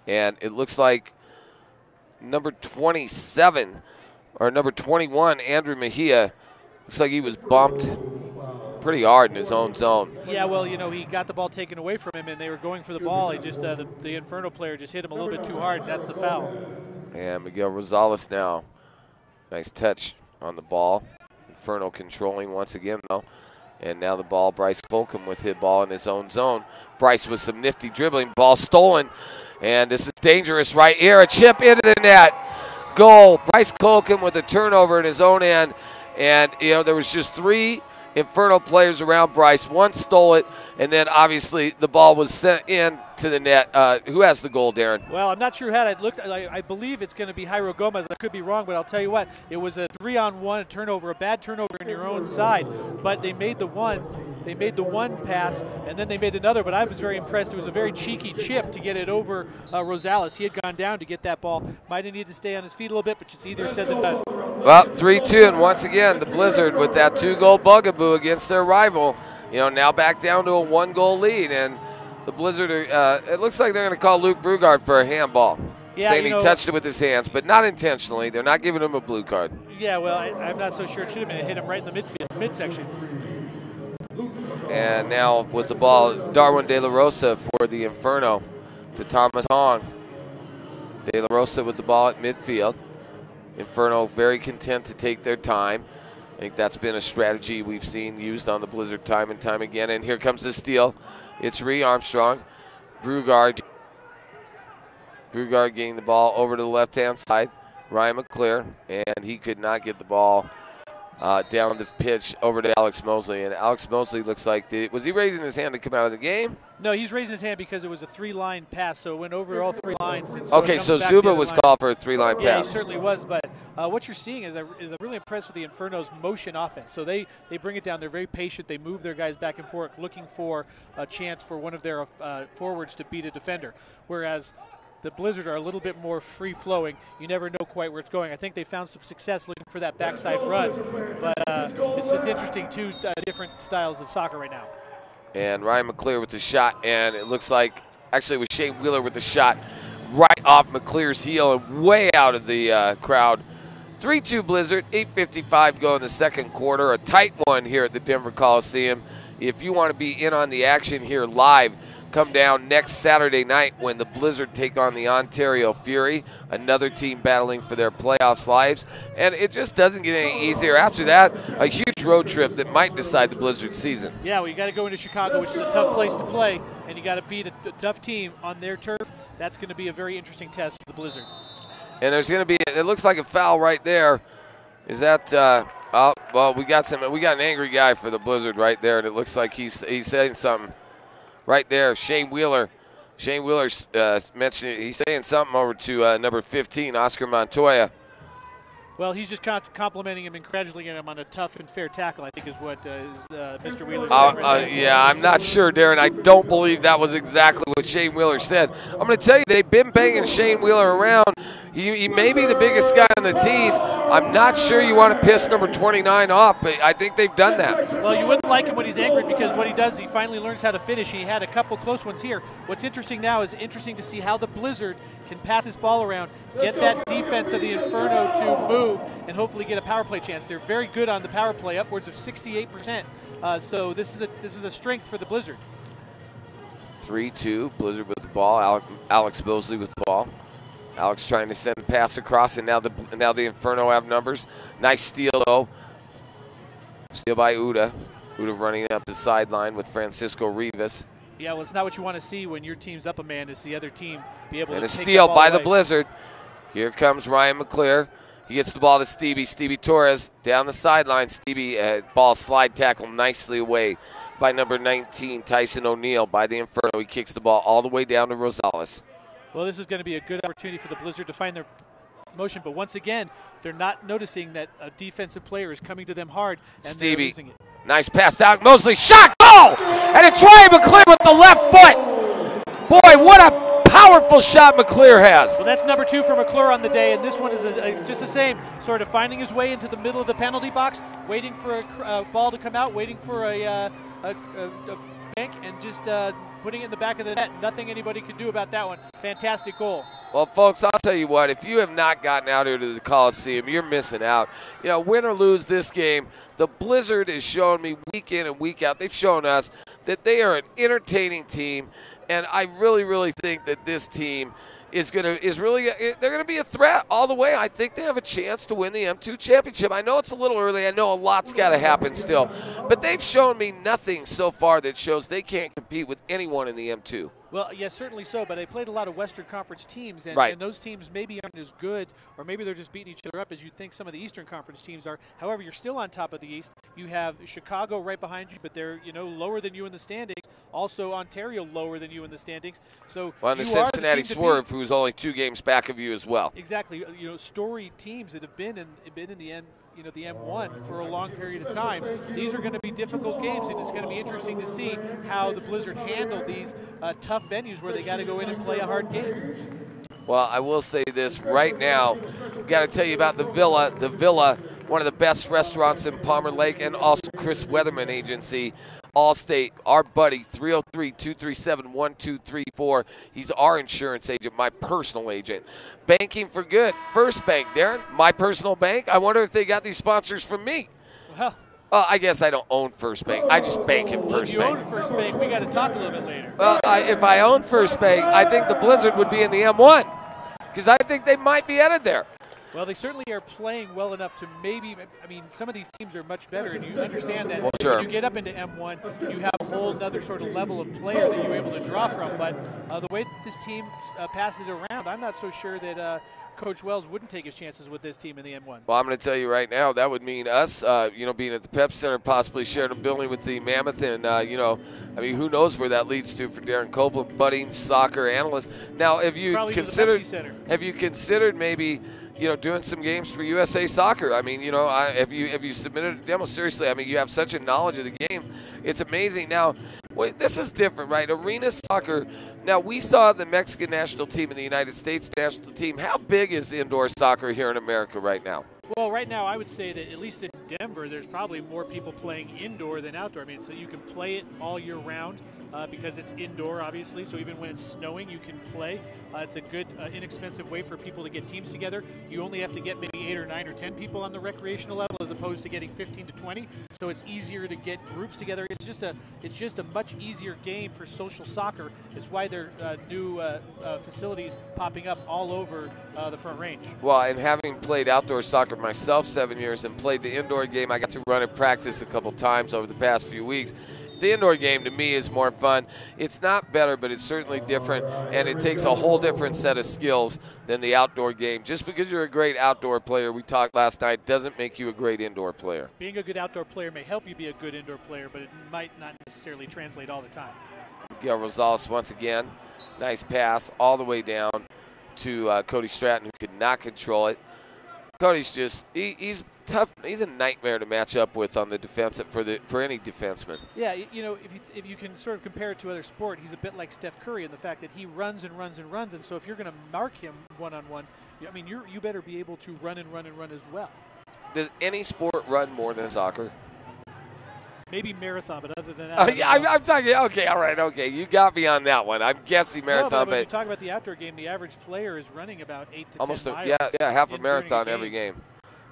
And it looks like number 27 or number 21, Andrew Mejia, looks like he was bumped pretty hard in his own zone. Yeah, well, he got the ball taken away from him, and they were going for the ball. He just the Inferno player just hit him a little bit too hard. That's the foul. And Miguel Rosales now. Nice touch on the ball. Inferno controlling once again, though. And now the ball, Bryce Fulcom with his ball in his own zone. Bryce with some nifty dribbling. Ball stolen. And this is dangerous right here. A chip into the net. Goal. Bryce Fulcom with a turnover in his own end. And, there was just 3 Inferno players around Bryce. One stole it, and then obviously the ball was sent in to the net. Who has the goal, Darren? Well, I'm not sure how. I believe it's going to be Jairo Gomez. I could be wrong, but I'll tell you what. It was a 3-on-1 turnover, a bad turnover in your own side. But they made the one. They made the one pass, and then they made another. But I was very impressed. It was a very cheeky chip to get it over Rosales. He had gone down to get that ball. Might have needed to stay on his feet a little bit, but it's easier said than done. Well, 3-2, and once again, the Blizzard with that 2-goal bugaboo against their rival. Now back down to a 1-goal lead, and the Blizzard, it looks like they're going to call Luke Brugard for a handball. Yeah, saying he touched it with his hands, but not intentionally. They're not giving him a blue card. Yeah, well, I'm not so sure. It should have been hit him right in the midsection. And now with the ball, Darwin De La Rosa for the Inferno to Thomas Hong. De La Rosa with the ball at midfield. Inferno very content to take their time. I think that's been a strategy we've seen used on the Blizzard time and time again. And here comes the steal. It's Ree Armstrong. Brugard getting the ball over to the left-hand side. Ryan McClear, and he could not get the ball down the pitch over to Alex Mosley. And Alex Mosley looks like, was he raising his hand to come out of the game? No, he's raising his hand because it was a 3-line pass, so it went over all 3 lines. And okay, so Zuba was called for a 3-line pass. Yeah, he certainly was, but what you're seeing is I'm really impressed with the Inferno's motion offense. So they bring it down. They're very patient. They move their guys back and forth, looking for a chance for one of their forwards to beat a defender, whereas the Blizzard are a little bit more free-flowing. You never know quite where it's going. I think they found some success looking for that backside run, but it's interesting, 2 different styles of soccer right now. And Ryan McClear with the shot, and it looks like actually it was Shane Wheeler with the shot right off McClear's heel and way out of the crowd. 3-2 Blizzard, 8:55 to go in the second quarter. A tight one here at the Denver Coliseum. If you want to be in on the action here live, come down next Saturday night when the Blizzard take on the Ontario Fury, another team battling for their playoffs lives. And it just doesn't get any easier. After that, a huge road trip that might decide the Blizzard season. Yeah, well, you got to go into Chicago, which is a tough place to play, and you got to beat a tough team on their turf. That's going to be a very interesting test for the Blizzard. And there's going to be, it looks like a foul right there. Is that, well, we got an angry guy for the Blizzard right there, and it looks like he's saying something. Right there, Shane Wheeler. Shane Wheeler mentioned he's saying something over to number 15, Oscar Montoya. Well, he's just complimenting him and congratulating him on a tough and fair tackle, I think is what Mr. Wheeler said. Right yeah, I'm not sure, Darren. I don't believe that was exactly what Shane Wheeler said. I'm going to tell you, they've been banging Shane Wheeler around. He may be the biggest guy on the team. I'm not sure you want to piss number 29 off, but I think they've done that. Well, you wouldn't like him when he's angry because what he does is he finally learns how to finish. He had a couple close ones here. What's interesting now is to see how the Blizzard can pass this ball around, get that defense of the Inferno to move, and hopefully get a power play chance. They're very good on the power play, upwards of 68%. So this is a strength for the Blizzard. 3-2, Blizzard with the ball. Alex Mosley with the ball. Alex trying to send a pass across, and now the Inferno have numbers. Nice steal, though. Steal by Uda. Uda running up the sideline with Francisco Rivas. Yeah, well, it's not what you want to see when your team's up a man, is the other team be able to And a take steal the ball by away. the Blizzard. Here comes Ryan McClear. He gets the ball to Stevie. Stevie Torres down the sideline. Stevie, ball slide tackle nicely away by number 19, Tyson O'Neill, by the Inferno. He kicks the ball all the way down to Rosales. Well, this is going to be a good opportunity for the Blizzard to find their motion, but once again, they're not noticing that a defensive player is coming to them hard, and they're Stevie, losing it. nice pass to Alec Mosley. Shot, goal! And it's Ryan McClear with the left foot. Boy, what a powerful shot McClear has. Well, that's number 2 for McClure on the day, and this one is just the same, sort of finding his way into the middle of the penalty box, waiting for a ball to come out, waiting for a bank, and just putting it in the back of the net. Nothing anybody could do about that one. Fantastic goal. Well, folks, I'll tell you what, if you have not gotten out here to the Coliseum, you're missing out. You know, win or lose this game, the Blizzard is showing me week in and week out. They've shown us that they are an entertaining team, and I really, really think that this team they're going to be a threat all the way. I think they have a chance to win the M2 championship. I know it's a little early. I know a lot's got to happen still, but they've shown me nothing so far that shows they can't compete with anyone in the M2. Well, yes, certainly so, but they played a lot of Western Conference teams, and, Right. and those teams maybe aren't as good, or maybe they're just beating each other up as you think some of the Eastern Conference teams are. However, you're still on top of the East. You have Chicago right behind you, but they're lower than you in the standings. Also, Ontario lower than you in the standings. So Well, and the you are Cincinnati team to Swerve, beat. who's only 2 games back of you as well. Exactly, storied teams that have been in the end. The M1 for a long period of time. These are going to be difficult games, and it's going to be interesting to see how the Blizzard handle these tough venues where they got to go in and play a hard game. Well, I will say this right now. I've got to tell you about the Villa. The Villa, one of the best restaurants in Palmer Lake, and also Chris Weatherman Agency. Allstate, our buddy, 303-237-1234. He's our insurance agent, my personal agent. Banking for good. First Bank, Darren, my personal bank. I wonder if they got these sponsors from me. Well, I guess I don't own First Bank. I just bank at if First you Bank. own First Bank, we got to talk a little bit later. Well, if I own First Bank, I think the Blizzard would be in the M1 because I think they might be headed there. Well, they certainly are playing well enough to some of these teams are much better, and you understand that sure. when you get up into M1, you have a whole other sort of level of player that you're able to draw from. But the way that this team passes around, I'm not so sure that Coach Wells wouldn't take his chances with this team in the M1. Well, I'm going to tell you right now, that would mean us, being at the Pep Center, possibly sharing a building with the Mammoth, and, who knows where that leads to for Darren Copeland, budding soccer analyst. Now, have you Probably to the Pepsi Center. considered maybe, doing some games for USA Soccer? I mean, have you submitted a demo? Seriously, I mean, you have such a knowledge of the game. It's amazing. Now, this is different, right? Arena soccer. Now, we saw the Mexican national team and the United States national team. How big is indoor soccer here in America right now? Well, right now, I would say that at least in Denver, there's probably more people playing indoor than outdoor. I mean, so you can play it all year round because it's indoor, obviously. So even when it's snowing, you can play. It's a good, inexpensive way for people to get teams together. You only have to get maybe 8 or 9 or 10 people on the recreational level as opposed to getting 15 to 20. So it's easier to get groups together. It's just a much easier game for social soccer. It's why there are new facilities popping up all over the Front Range. Well, and having played outdoor soccer myself 7 years and played the indoor game, I got to run and practice a couple times over the past few weeks. The indoor game to me is more fun. It's not better, but it's certainly different, and it takes a whole different set of skills than the outdoor game. Just because you're a great outdoor player, we talked last night, doesn't make you a great indoor player. Being a good outdoor player may help you be a good indoor player, but it might not necessarily translate all the time. Miguel Rosales once again. Nice pass all the way down to Cody Stratton, who could not control it. Cody's he's tough. He's a nightmare to match up with on the defense for any defenseman. Yeah, if you can sort of compare it to other sport, he's a bit like Steph Curry in the fact that he runs and runs and runs, and so if you're going to mark him one-on-one, you better be able to run and run and run as well. Does any sport run more than soccer? Maybe marathon, but other than that, I'm talking. Okay, all right, okay. You got me on that one. I'm guessing marathon, no, but when you but talk about the outdoor game, the average player is running about 8 to 10 almost miles. half a during marathon every game.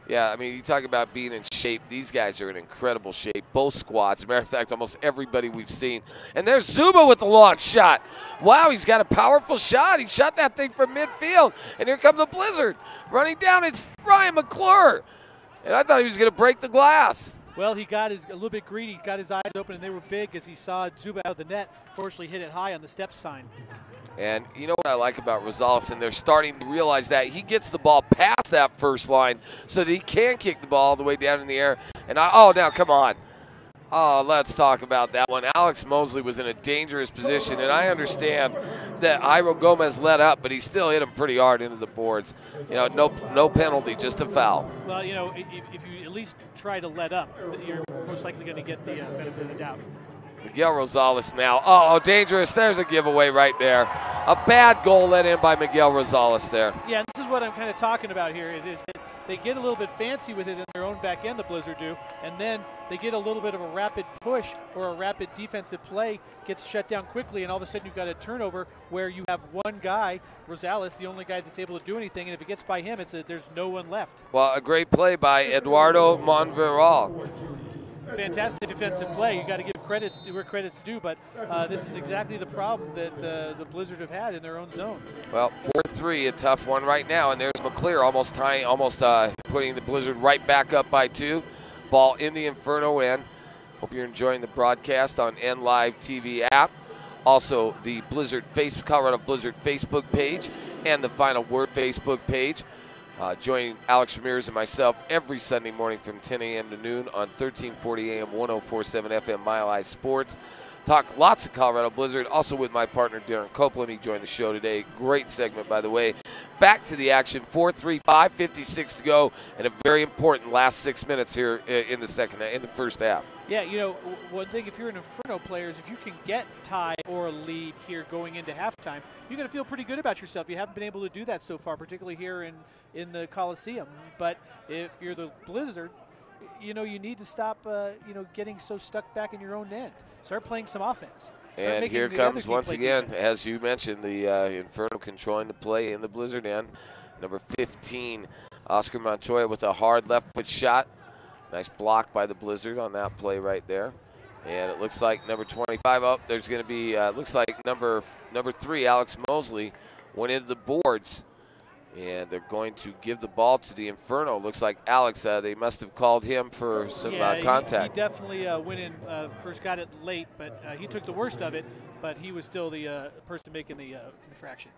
Yeah, I mean, you talk about being in shape. These guys are in incredible shape. Both squads. As a matter of fact, almost everybody we've seen. And there's Zuba with the long shot. Wow, he's got a powerful shot. He shot that thing from midfield. And here comes the Blizzard. Running down, it's Ryan McClure. And I thought he was going to break the glass. Well, he got a little bit greedy, got his eyes open, and they were big as he saw Zuba out of the net. Fortunately, hit it high on the step sign. And you know what I like about Rosales, and they're starting to realize that he gets the ball past that first line so that he can kick the ball all the way down in the air. And now come on. Oh, let's talk about that one. Alex Mosley was in a dangerous position, and I understand that Iro Gomez let up, but he still hit him pretty hard into the boards. You know, no penalty, just a foul. Well, you know, if you at least try to let up, you're most likely going to get the benefit of the doubt. Miguel Rosales now. Oh, dangerous. There's a giveaway right there. A bad goal let in by Miguel Rosales there. Yeah, and this is what I'm kind of talking about here is that they get a little bit fancy with it in their own back end, the Blizzard do, and then they get a little bit of a rapid push or a rapid defensive play, gets shut down quickly, and all of a sudden you've got a turnover where you have one guy, Rosales, the only guy that's able to do anything, and if it gets by him, there's no one left. Well, a great play by Eduardo Monveral. Fantastic defensive play. You got to give credit where credit's due, but this is exactly the problem that the Blizzard have had in their own zone. Well, 4-3, a tough one right now, and there's McClear almost putting the Blizzard right back up by 2. Ball in the Inferno end. Hope you're enjoying the broadcast on NLive TV app. Also, the Colorado Blizzard Facebook page and the Final Word Facebook page. Joining Alex Ramirez and myself every Sunday morning from 10 a.m. to noon on 1340 AM, 104.7 FM Mile High Sports. Talk lots of Colorado Blizzard, also with my partner Darren Copeland. He joined the show today. Great segment, by the way. Back to the action, 4-3, 5:56 to go, and a very important last 6 minutes here in the first half. Yeah, you know, one thing if you're an Inferno player is if you can get tie or a lead here going into halftime, you're going to feel pretty good about yourself. You haven't been able to do that so far, particularly here in the Coliseum. But if you're the Blizzard, you know, you need to stop, getting so stuck back in your own end. Start playing some offense. And here comes, once again, as you mentioned, the Inferno controlling the play in the Blizzard end. Number 15, Oscar Montoya with a hard left foot shot. Nice block by the Blizzard on that play right there. And it looks like number 25 there's going to be, looks like number 3, Alex Mosley, went into the boards. And they're going to give the ball to the Inferno. Looks like Alex, they must have called him for some contact. He definitely went in, first got it late, but he took the worst of it, but he was still the person making the infraction.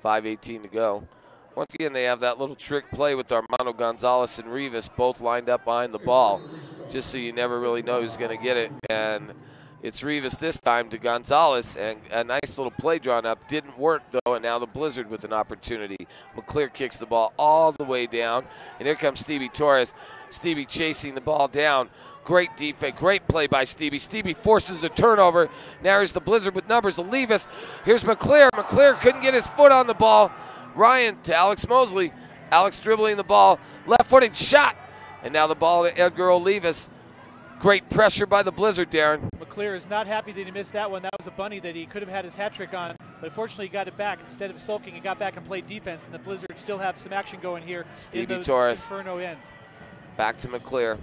5:18 to go. Once again, they have that little trick play with Armando Gonzalez and Rivas both lined up behind the ball, just so you never really know who's going to get it. And it's Rivas this time to Gonzalez, and a nice little play drawn up. Didn't work, though, and now the Blizzard with an opportunity. McClear kicks the ball all the way down, and here comes Stevie Torres. Stevie chasing the ball down. Great defense, great play by Stevie. Stevie forces a turnover. Now here's the Blizzard with numbers to leave us. Here's McClear. McClear couldn't get his foot on the ball. Ryan to Alex Mosley. Alex dribbling the ball. Left-footed shot. And now the ball to Edgar Olivas. Great pressure by the Blizzard, Darren. McClear is not happy that he missed that one. That was a bunny that he could have had his hat trick on, but unfortunately he got it back. Instead of sulking, he got back and played defense, and the Blizzard still have some action going here Stevie in the Torres. Inferno end. Back to McClear.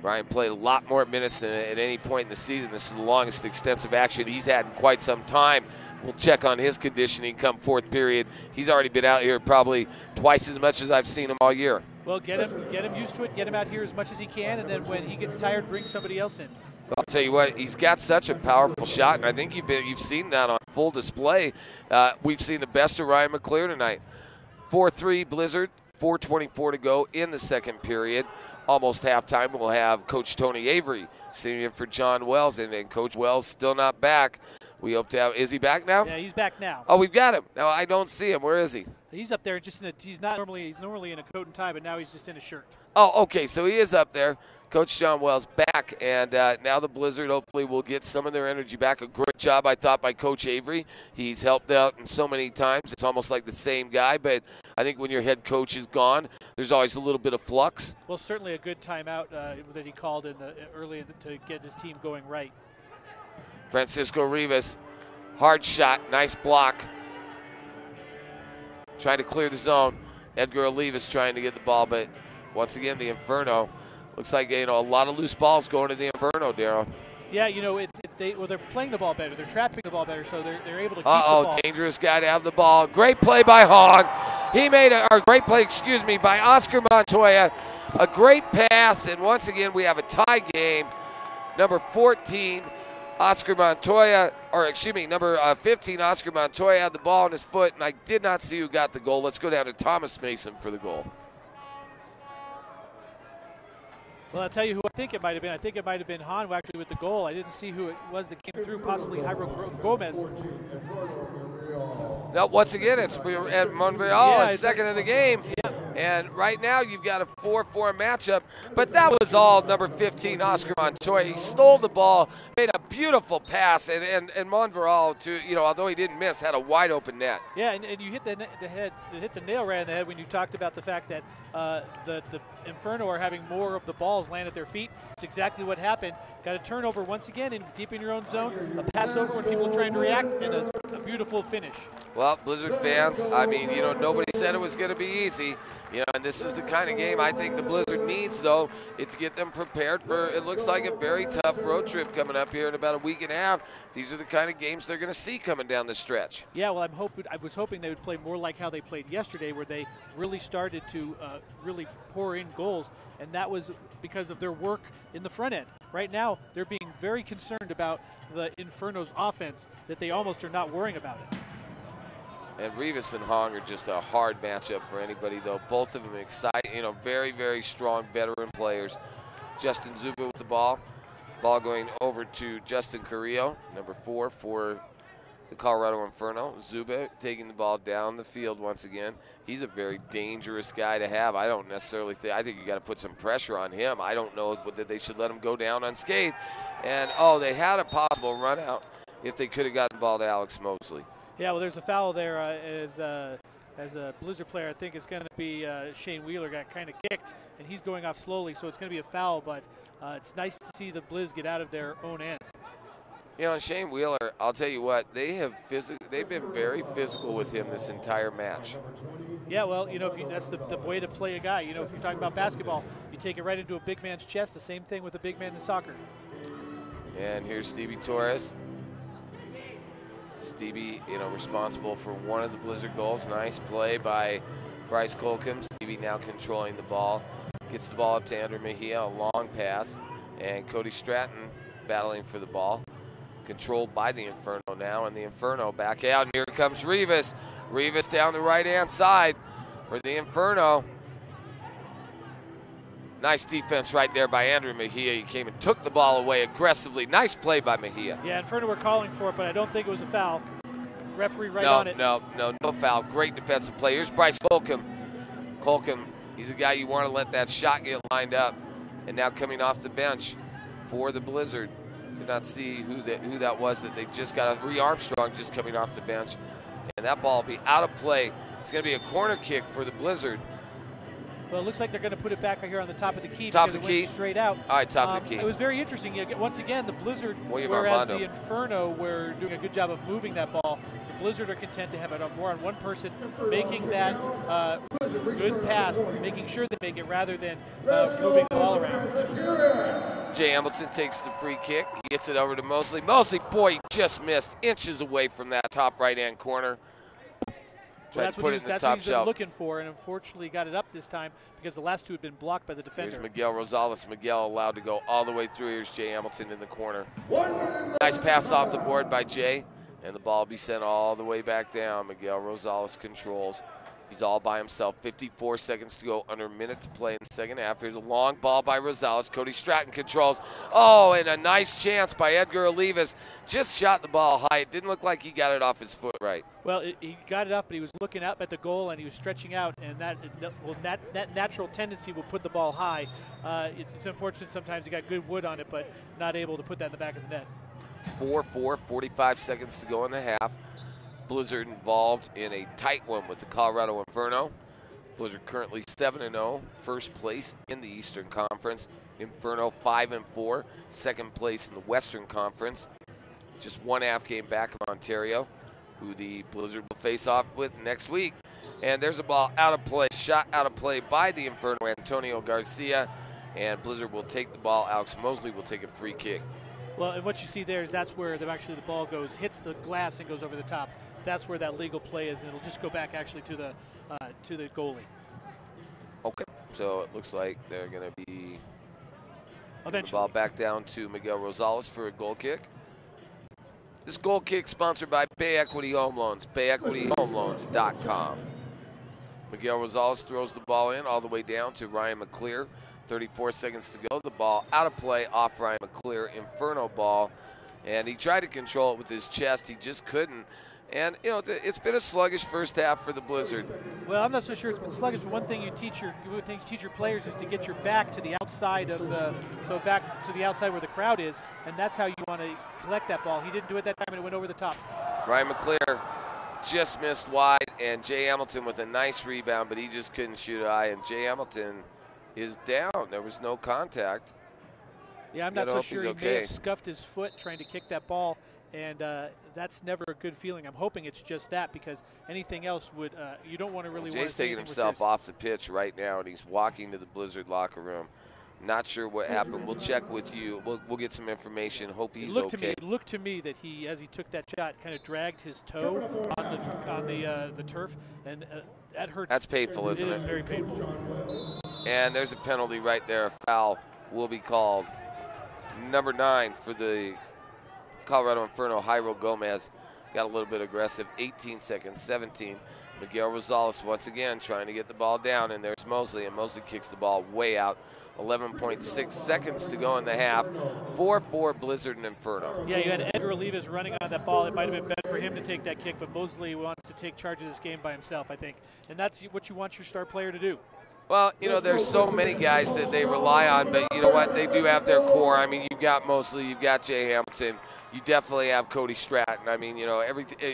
Ryan played a lot more minutes than at any point in the season. This is the longest extensive action he's had in quite some time. We'll check on his conditioning come fourth period. He's already been out here probably twice as much as I've seen him all year. Well, get him used to it. Get him out here as much as he can, and then when he gets tired, bring somebody else in. I'll tell you what, he's got such a powerful shot, and I think you've seen that on full display. We've seen the best of Ryan McClear tonight. 4-3 Blizzard, 4:24 to go in the second period. Almost halftime. We'll have Coach Tony Avery sitting in for John Wells, and then Coach Wells still not back. We hope to have. Is he back now? Yeah, he's back now. Oh, we've got him. No, I don't see him. Where is he? He's up there. He's normally in a coat and tie, but now he's just in a shirt. Oh, okay. So he is up there. Coach John Wells back, and now the Blizzard hopefully will get some of their energy back. A great job, I thought, by Coach Avery. He's helped out in so many times. It's almost like the same guy, but I think when your head coach is gone, there's always a little bit of flux. Well, certainly a good timeout that he called early to get his team going right. Francisco Rivas, hard shot, nice block. Trying to clear the zone. Edgar Olivas trying to get the ball, but once again, the Inferno. Looks like a lot of loose balls going to the Inferno, Darryl. Yeah, they're playing the ball better. They're trapping the ball better, so they're able to keep the ball. Dangerous guy to have the ball. Great play by Hogg. He made a great play, by Oscar Montoya. A great pass, and once again we have a tie game. Number 14, Oscar Montoya, or excuse me, number 15, Oscar Montoya had the ball on his foot, and I did not see who got the goal. Let's go down to Thomas Mason for the goal. Well, I'll tell you who I think it might have been. I think it might have been Hahn actually with the goal. I didn't see who it was that came through, possibly Jairo Gomez. No, once again, it's Ed Monreal, Yeah, second of the game. Yeah. And right now you've got a 4-4 matchup, but that was all number 15, Oscar Montoya. He stole the ball, made a beautiful pass, and Monreal, although he didn't miss, had a wide open net. Yeah, and you hit hit the nail right on the head when you talked about the fact that the Inferno are having more of the balls land at their feet. It's exactly what happened. Got a turnover once again deep in your own zone, a pass over when people are trying to react, and a beautiful finish. Well, Blizzard fans, I mean, nobody said it was going to be easy. And this is the kind of game I think the Blizzard needs, though. It's get them prepared for, it looks like a very tough road trip coming up here in about a week and a half. These are the kind of games they're going to see coming down the stretch. Yeah, well, I was hoping they would play more like how they played yesterday, where they really started to really pour in goals, and that was because of their work in the front end. Right now, they're being very concerned about the Inferno's offense, that they almost are not worrying about it. And Rivas and Hong are just a hard matchup for anybody, though. Both of them exciting, very, very strong veteran players. Justin Zuba with the ball. Ball going over to Justin Carrillo, number 4 for the Colorado Inferno. Zuba taking the ball down the field once again. He's a very dangerous guy to have. I don't necessarily think, I think you got to put some pressure on him. I don't know that they should let him go down unscathed. And, they had a possible run out if they could have gotten the ball to Alex Mosley. Yeah, well, there's a foul there as a Blizzard player. I think it's going to be Shane Wheeler got kind of kicked, and he's going off slowly, so it's going to be a foul, but it's nice to see the Blizz get out of their own end. And Shane Wheeler, I'll tell you what, they've been very physical with him this entire match. Yeah, well, that's the way to play a guy. If you're talking about basketball, you take it right into a big man's chest. The same thing with a big man in soccer. And here's Stevie Torres. Stevie, responsible for one of the Blizzard goals. Nice play by Bryce Colcom. Stevie now controlling the ball. Gets the ball up to Andrew Mejia, a long pass. And Cody Stratton battling for the ball. Controlled by the Inferno now, and the Inferno back out. And here comes Rivas. Rivas down the right-hand side for the Inferno. Nice defense right there by Andrew Mejia. He came and took the ball away aggressively. Nice play by Mejia. Yeah, Inferno were calling for it, but I don't think it was a foul. Referee on it. No foul. Great defensive play. Here's Bryce Colcom. Colcom, he's a guy you want to let that shot get lined up. And now coming off the bench for the Blizzard. Did not see who that was that they just got. Ree Armstrong just coming off the bench. And that ball will be out of play. It's going to be a corner kick for the Blizzard. Well, it looks like they're going to put it back right here on the top of the key. Top of the it key. Went straight out. All right, top of the key. It was very interesting. Once again, the Blizzard, William whereas Armando. the Inferno were doing a good job of moving that ball, the Blizzard are content to have it more on one person, making that good pass, making sure they make it rather than moving the ball around. Jay Hamilton takes the free kick. He gets it over to Mosley. Mosley, boy, he just missed inches away from that top right-hand corner. Well, that's what he's been looking for, and unfortunately got it up this time because the last two had been blocked by the defender. Here's Miguel Rosales. Miguel allowed to go all the way through. Here's Jay Hamilton in the corner. Nice pass off the board by Jay, and the ball will be sent all the way back down. Miguel Rosales controls. He's all by himself. 54 seconds to go, under a minute to play in the second half. Here's a long ball by Rosales. Cody Stratton controls. Oh, and a nice chance by Edgar Olivas. Just shot the ball high. It didn't look like he got it off his foot right. Well, he got it up, but he was looking up at the goal, and he was stretching out, and that natural tendency will put the ball high. It's unfortunate sometimes he got good wood on it, but not able to put that in the back of the net. 4-4, 45 seconds to go in the half. Blizzard involved in a tight one with the Colorado Inferno. Blizzard currently 7-0, first place in the Eastern Conference. Inferno 5-4, second place in the Western Conference. Just one half game back of Ontario, who the Blizzard will face off with next week. And there's a ball out of play, shot out of play by the Inferno, Antonio Garcia. And Blizzard will take the ball. Alex Mosley will take a free kick. Well, and what you see there is that's where the ball goes, hits the glass and goes over the top. That's where that legal play is, and it'll just go back actually to the goalie. Okay. So it looks like they're going to be giving the Eventually. ball back down to Miguel Rosales for a goal kick. This goal kick sponsored by Bay Equity Home Loans, bayequityhomeloans.com. Miguel Rosales throws the ball in all the way down to Ryan McClear. 34 seconds to go. The ball out of play off Ryan McClear. Inferno ball. And he tried to control it with his chest. He just couldn't. And, you know, it's been a sluggish first half for the Blizzard. Well, I'm not so sure it's been sluggish, but one thing you teach your players is to get your back to the outside of the back to the outside where the crowd is, and that's how you want to collect that ball. He didn't do it that time, and it went over the top. Ryan McClear just missed wide, and Jay Hamilton with a nice rebound, but he just couldn't shoot high, and Jay Hamilton is down. There was no contact. Yeah, I'm not so sure. He may have scuffed his foot trying to kick that ball, and that's never a good feeling. I'm hoping it's just that, because anything else would you don't want to really. Jay's taking himself off the pitch right now, and he's walking to the Blizzard locker room. Not sure what happened. We'll check with you. We'll get some information. Hope he's okay. It looked to me that he, as he took that shot, kind of dragged his toe on the turf, and that hurts. That's painful, isn't it? It is very painful. And there's a penalty right there. A foul will be called. Number 9 for the Colorado Inferno, Jairo Gomez, got a little bit aggressive. 18 seconds, 17. Miguel Rosales once again trying to get the ball down, and there's Mosley, and Mosley kicks the ball way out. 11.6 seconds to go in the half. 4-4 Blizzard and Inferno. Yeah, you had Edgar Olivas running on that ball. It might have been better for him to take that kick, but Mosley wants to take charge of this game by himself, I think. And that's what you want your star player to do. Well, you know, there's so many guys that they rely on, but you know what? They do have their core. I mean, you've got Mosley, you've got Jay Hamilton. You definitely have Cody Stratton. I mean, you know,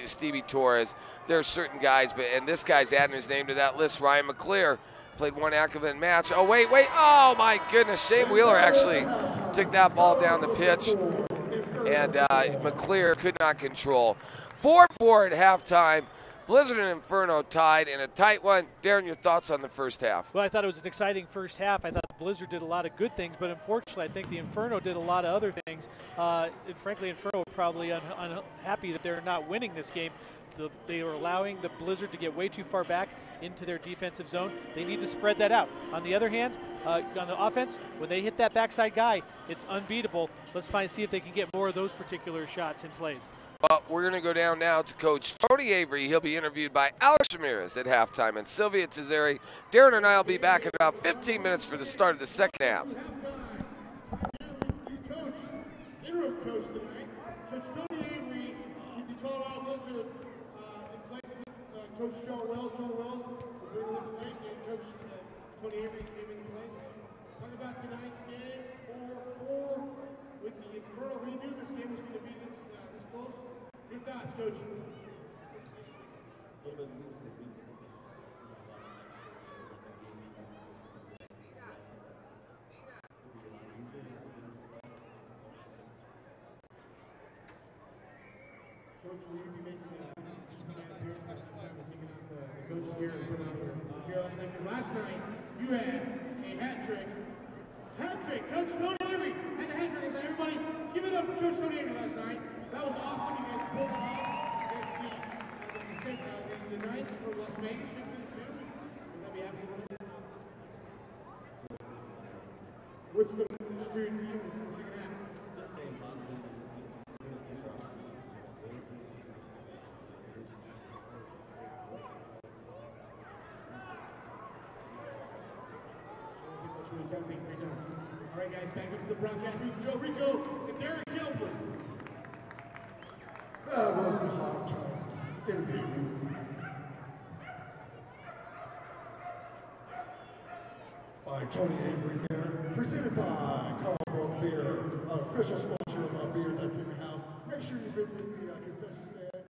Stevie Torres. There are certain guys, and this guy's adding his name to that list. Ryan McClear played one active match. Oh, wait. Oh, my goodness. Shane Wheeler actually took that ball down the pitch, and McClear could not control. 4-4 at halftime. Blizzard and Inferno tied in a tight one. Darren, your thoughts on the first half? Well, I thought it was an exciting first half. I thought Blizzard did a lot of good things, but unfortunately, I think the Inferno did a lot of other things. And frankly, Inferno are probably unhappy that they're not winning this game. They are allowing the Blizzard to get way too far back into their defensive zone. They need to spread that out. On the other hand, on the offense, when they hit that backside guy, it's unbeatable. Let's see if they can get more of those particular shots and plays. Well, we're going to go down now to Coach Tony Avery. He'll be interviewed by Alex Ramirez at halftime, and Sylvia Tizeri. Darren and I will be back in about 15 minutes for the start of the second half. Coach, interim coach tonight, Coach Tony Avery with the Colorado Blizzard in place of Coach Joe Wells. Joe Wells was ready to play, and Coach Tony Avery came into place. Talk about tonight's game, 4-4 with the Inferno. We knew this game was going to be this close. Your thoughts, Coach? Coach, will you be making an appearance this time? We're thinking of the coach here and put out here last night. Because last night you had a hat trick. Coach Tony Avery had a hat trick. I said, everybody, give it up for Coach Tony Avery last night. That was awesome. You guys pulled it off against the Knights for Las Vegas, 15-2. Would that be happy with it? What's the spirit for you in the second half? Just staying positive. All right, guys, back up to the broadcast with Joe Rico and Derek Gilbert. That was the halftime interview. By Tony Avery there, presented by Carlsberg Beer, an official sponsor of our beer that's in the house. Make sure you visit the concession stand.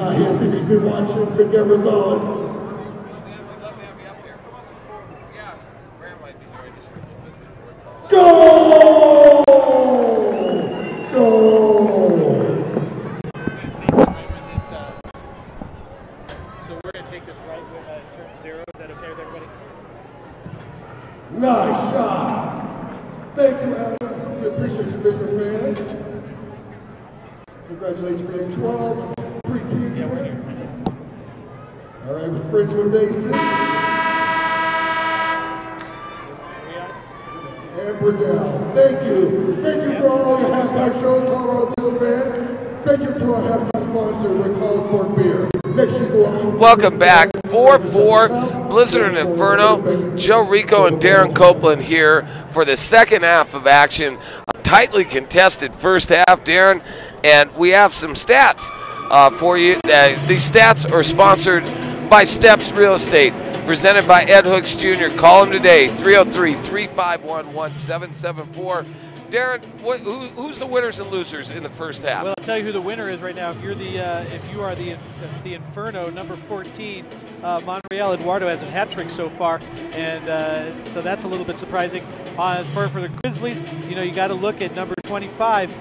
not here. See, he's been watching Miguel Rosales. Go! Go! So we're going to take this right with turn 0. Is that okay with everybody? Nice shot. Thank you, Adam. We appreciate you being a fan. Congratulations for being 12. Pre-team. Yeah, we're here. All right, with Frenchman Mason. And Burdell. Thank you. Thank you for all your halftime shows, Colorado Blizzard fans. Thank you to our halftime sponsor, with College Park Beer. Make sure you go up to Welcome back. 4-4, Blizzard and Inferno. Joe Rico and Darren Copeland here for the second half of action. A tightly contested first half, Darren, and we have some stats for you. These stats are sponsored by Steps Real Estate, presented by Ed Hooks Jr. Call him today, 303-351-1774. Darren, who's the winners and losers in the first half? Well, I'll tell you who the winner is right now. If you're if you are the Inferno, number 14, Monreal Eduardo has a hat trick so far, and so that's a little bit surprising. For the Grizzlies, you got to look at number 25,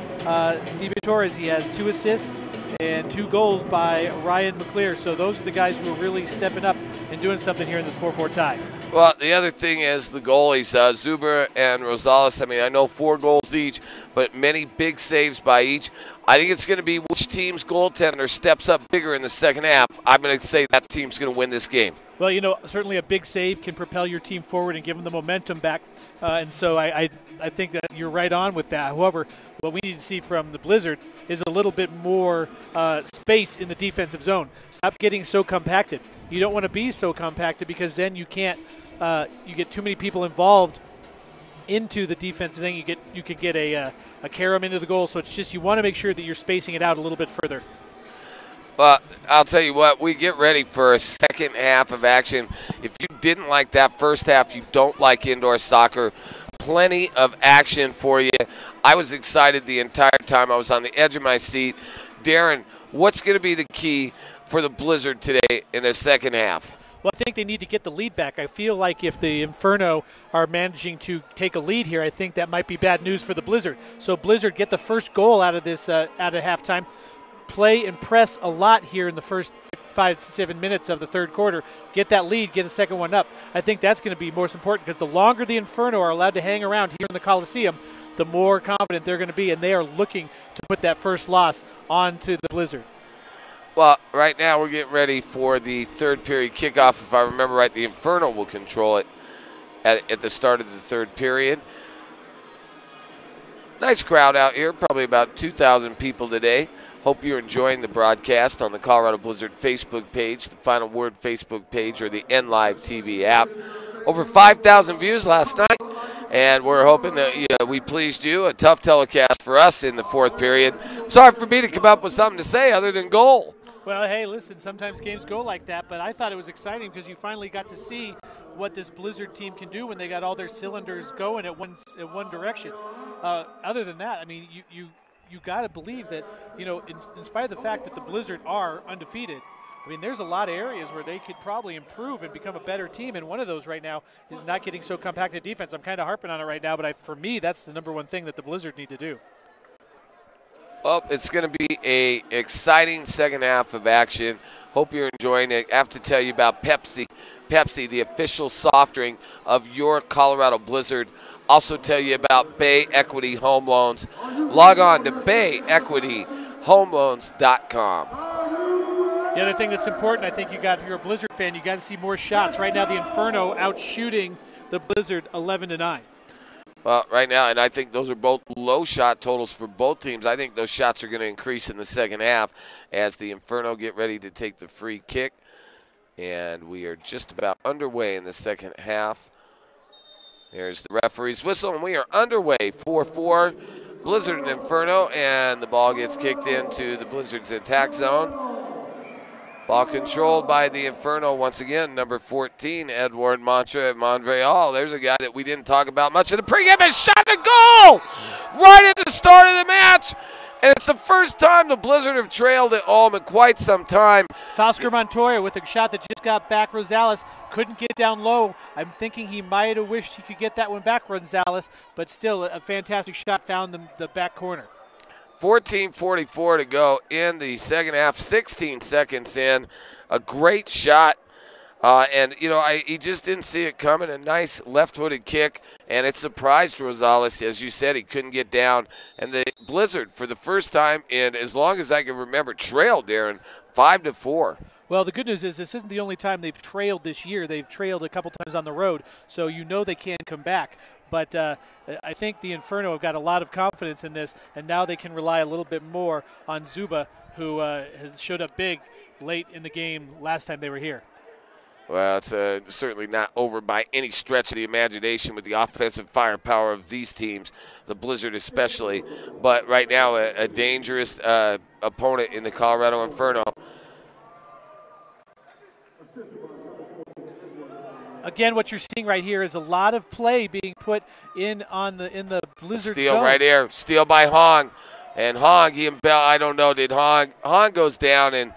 Stevie Torres. He has 2 assists and 2 goals by Ryan McClear. So those are the guys who are really stepping up and doing something here in this 4-4 tie. Well, the other thing is the goalies, Zuber and Rosales. I mean, I know 4 goals each, but many big saves by each. I think it's going to be which team's goaltender steps up bigger in the second half. I'm going to say that team's going to win this game. Well, certainly a big save can propel your team forward and give them the momentum back. And so I think that you're right on with that. However, what we need to see from the Blizzard is a little bit more space in the defensive zone. Stop getting so compacted. You don't want to be so compacted because then you can't. You get too many people involved into the defensive thing. You could get a carom into the goal. So it's just you want to make sure that you're spacing it out a little bit further. But I'll tell you what, we get ready for a second half of action. If you didn't like that first half, you don't like indoor soccer. Plenty of action for you. I was excited the entire time. I was on the edge of my seat. Darren, what's going to be the key for the Blizzard today in the second half? Well, I think they need to get the lead back. I feel like if the Inferno are managing to take a lead here, I think that might be bad news for the Blizzard. So Blizzard, get the first goal out of this out of halftime. Play and press a lot here in the first 5 to 7 minutes of the third quarter. Get that lead, get a second one up. I think that's going to be most important because the longer the Inferno are allowed to hang around here in the Coliseum, the more confident they're going to be, and they are looking to put that first loss onto the Blizzard. Well, right now we're getting ready for the third period kickoff. If I remember right, the Inferno will control it at the start of the third period. Nice crowd out here, probably about 2,000 people today. Hope you're enjoying the broadcast on the Colorado Blizzard Facebook page, the Final Word Facebook page, or the NLive TV app. Over 5,000 views last night, and we're hoping that we pleased you. A tough telecast for us in the fourth period. Sorry for me to come up with something to say other than goal. Well, hey, listen, sometimes games go like that, but I thought it was exciting because you finally got to see what this Blizzard team can do when they got all their cylinders going at one direction. Other than that, I mean, you got to believe that, in spite of the fact that the Blizzard are undefeated, I mean, there's a lot of areas where they could probably improve and become a better team, and one of those right now is not getting so compacted defense. I'm kind of harping on it right now, but for me, that's the number one thing that the Blizzard need to do. Well, it's going to be an exciting second half of action. Hope you're enjoying it. I have to tell you about Pepsi. Pepsi, the official soft drink of your Colorado Blizzard. Also tell you about Bay Equity Home Loans. Log on to bayequityhomeloans.com. The other thing that's important, I think if you're a Blizzard fan, you got to see more shots. Right now, the Inferno out shooting the Blizzard 11-9. Well, right now, and I think those are both low shot totals for both teams. I think those shots are going to increase in the second half as the Inferno get ready to take the free kick. And we are just about underway in the second half. There's the referee's whistle, and we are underway. 4-4, Blizzard and Inferno, and the ball gets kicked into the Blizzard's attack zone. Ball controlled by the Inferno once again, number 14, Edward Montreal. There's a guy that we didn't talk about much in the pregame. A shot to goal right at the start of the match. And it's the first time the Blizzard have trailed at home in quite some time. It's Oscar Montoya with a shot that just got back. Rosales couldn't get down low. I'm thinking he might have wished he could get that one back, Rosales, but still a fantastic shot found the back corner. 14:44 to go in the second half, 16 seconds in. A great shot. And, you know, he just didn't see it coming. A nice left-footed kick, and it surprised Rosales. As you said, he couldn't get down. And the Blizzard, for the first time in as long as I can remember, trailed, Darren, 5-4. Well, the good news is this isn't the only time they've trailed this year. They've trailed a couple times on the road, so you know they can come back. But I think the Inferno have got a lot of confidence in this, and now they can rely a little bit more on Zuba, who has showed up big late in the game last time they were here. Well, it's certainly not over by any stretch of the imagination with the offensive firepower of these teams, the Blizzard especially. But right now, a dangerous opponent in the Colorado Inferno. Again, what you're seeing right here is a lot of play being put in the Blizzard Steal zone. right here. Steal by Hong. And Hong, I don't know, did Hong goes down. And,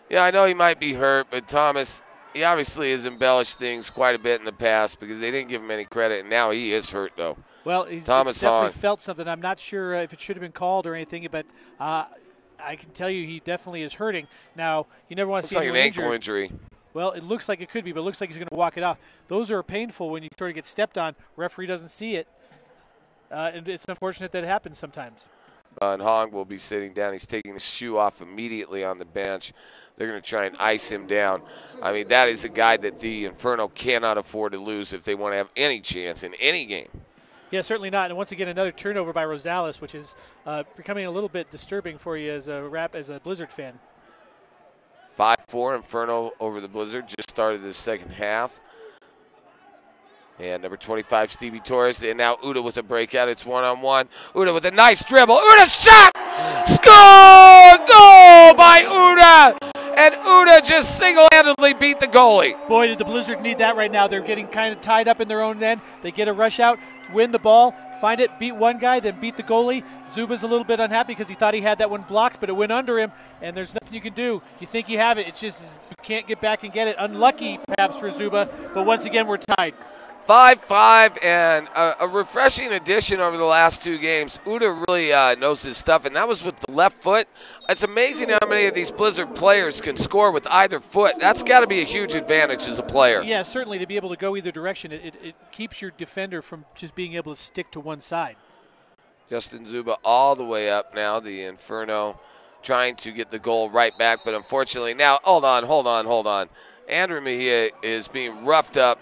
yeah, I know he might be hurt, but Thomas, he obviously has embellished things quite a bit in the past because they didn't give him any credit, and now he is hurt, though. Well, he's Thomas definitely Hong felt something. I'm not sure if it should have been called or anything, but I can tell you he definitely is hurting. Now, you never want to see like an anyone ankle injury. Well, it looks like it could be, but it looks like he's going to walk it off. Those are painful when you sort of get stepped on. Referee doesn't see it, and it's unfortunate that it happens sometimes. And Hong will be sitting down. He's taking his shoe off immediately on the bench. They're going to try and ice him down. I mean, that is a guy that the Inferno cannot afford to lose if they want to have any chance in any game. Yeah, certainly not. And once again, another turnover by Rosales, which is becoming a little bit disturbing for you as a Blizzard fan. 5-4 Inferno over the Blizzard. Just started the second half. And number 25, Stevie Torres. And now Uda with a breakout. It's one-on-one. Uda with a nice dribble. Uda shot! Score! Goal by Uda! And Uda just single-handedly beat the goalie. Boy, did the Blizzard need that right now. They're getting kind of tied up in their own end. They get a rush out, win the ball, find it, beat one guy, then beat the goalie. Zuba's a little bit unhappy because he thought he had that one blocked, but it went under him, and there's nothing you can do. You think you have it. It's just you can't get back and get it. Unlucky, perhaps, for Zuba, but once again, we're tied. 5-5 and a refreshing addition over the last two games. Uda really knows his stuff, and that was with the left foot. It's amazing how many of these Blizzard players can score with either foot. That's got to be a huge advantage as a player. Yeah, certainly to be able to go either direction. It keeps your defender from just being able to stick to one side. Justin Zuba all the way up now. The Inferno trying to get the goal right back, but unfortunately now, hold on. Andrew Mejia is being roughed up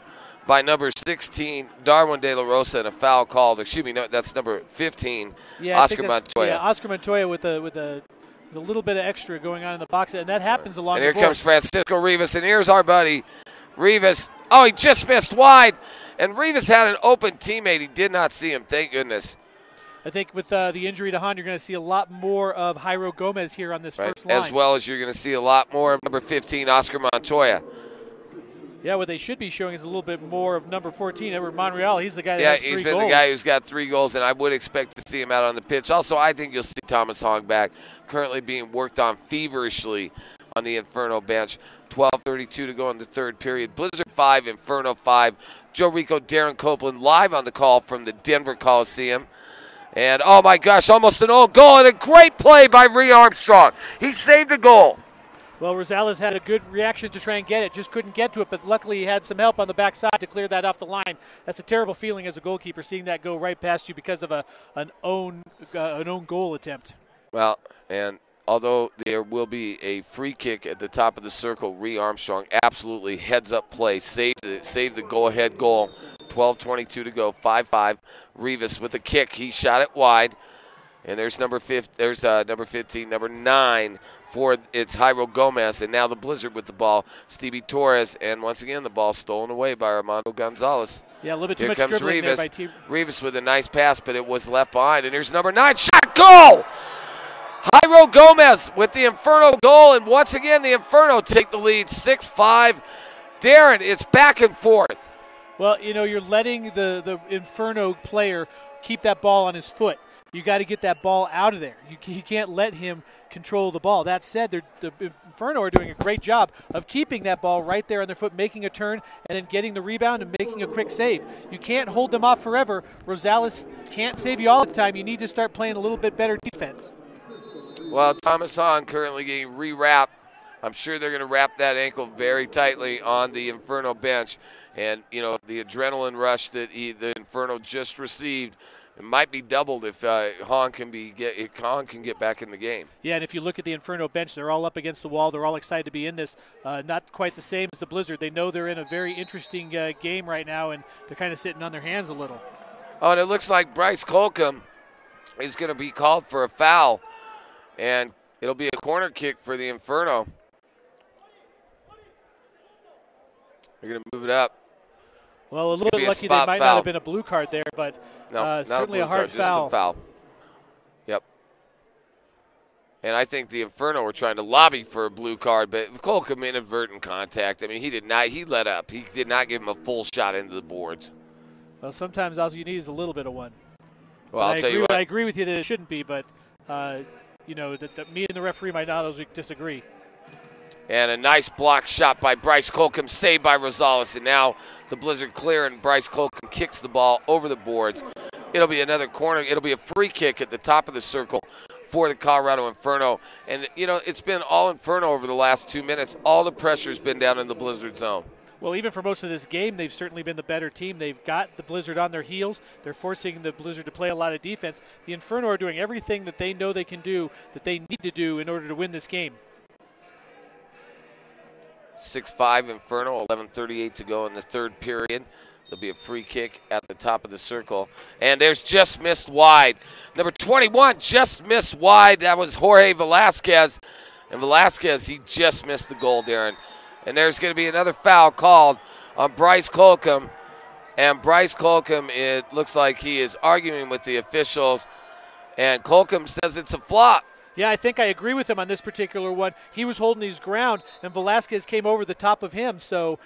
by number 16, Darwin De La Rosa, and a foul called. Excuse me, no, that's number 15, Oscar Montoya. Yeah, Oscar Montoya with a little bit of extra going on in the box, and that happens along the And here board. comes Francisco Rivas, and here's our buddy Rivas. Oh, he just missed wide, and Rivas had an open teammate. He did not see him, thank goodness. I think with the injury to Hahn, you're going to see a lot more of Jairo Gomez here on this first line. As well as you're going to see a lot more of number 15, Oscar Montoya. Yeah, what they should be showing is a little bit more of number 14, Edward Monreal. He's the guy that has 3 goals. Yeah, he's been the guy who's got 3 goals, and I would expect to see him out on the pitch. Also, I think you'll see Thomas Hong back, currently being worked on feverishly on the Inferno bench. 12:32 to go in the third period. Blizzard 5, Inferno 5. Joe Rico, Darren Copeland live on the call from the Denver Coliseum. And, oh, my gosh, almost an own goal, and a great play by Ree Armstrong. He saved a goal. Well, Rosales had a good reaction to try and get it, just couldn't get to it, but luckily he had some help on the backside to clear that off the line. That's a terrible feeling as a goalkeeper, seeing that go right past you because of an own goal attempt. Well, and although there will be a free kick at the top of the circle, Ree Armstrong absolutely heads-up play, saved the go-ahead goal. 12:22 to go, 5-5. Rivas with a kick. He shot it wide. And there's number 15, number 9 for it's Jairo Gomez. And now the Blizzard with the ball, Stevie Torres. And once again, the ball stolen away by Armando Gonzalez. Yeah, a little bit too Here much comes dribbling Rivas. there by T. Rivas with a nice pass, but it was left behind. And here's number 9, shot, goal! Jairo Gomez with the Inferno goal. And once again, the Inferno take the lead, 6-5. Darren, it's back and forth. Well, you know, you're letting the Inferno player keep that ball on his foot. you got to get that ball out of there. You can't let him control the ball. That said, the Inferno are doing a great job of keeping that ball right there on their foot, making a turn, and then getting the rebound and making a quick save. You can't hold them off forever. Rosales can't save you all the time. You need to start playing a little bit better defense. Well, Thomas Hahn currently getting re-wrapped. I'm sure they're going to wrap that ankle very tightly on the Inferno bench. And, you know, the adrenaline rush that the Inferno just received, it might be doubled if Hahn can get back in the game. Yeah, and if you look at the Inferno bench, they're all up against the wall. They're all excited to be in this. Not quite the same as the Blizzard. They know they're in a very interesting game right now, and they're kind of sitting on their hands a little. Oh, and it looks like Bryce Colcom is going to be called for a foul, and it'll be a corner kick for the Inferno. They're going to move it up. Well, a little bit lucky they might not have been a blue card there, but certainly a hard foul. Just a foul. Yep. And I think the Inferno were trying to lobby for a blue card, but Colcom inadvertent contact. I mean, he let up. He did not give him a full shot into the boards. Well, sometimes all you need is a little bit of one. Well, I'll tell you what. I agree with you that it shouldn't be, but, you know, that me and the referee might not disagree. And a nice block shot by Bryce Colcom, saved by Rosales. And now the Blizzard clear, and Bryce Colcom kicks the ball over the boards. It'll be another corner. It'll be a free kick at the top of the circle for the Colorado Inferno. And, you know, it's been all Inferno over the last 2 minutes. All the pressure's been down in the Blizzard zone. Well, even for most of this game, they've certainly been the better team. They've got the Blizzard on their heels. They're forcing the Blizzard to play a lot of defense. The Inferno are doing everything that they know they can do, that they need to do in order to win this game. 6-5 Inferno, 11:38 to go in the third period. There'll be a free kick at the top of the circle. And there's just missed wide. Number 21 just missed wide. That was Jorge Velasquez. And Velasquez, he just missed the goal, Darren. And there's going to be another foul called on Bryce Colcom. And Bryce Colcom, it looks like he is arguing with the officials. And Colcom says it's a flop. Yeah, I think I agree with him on this particular one. He was holding his ground, and Velasquez came over the top of him. So,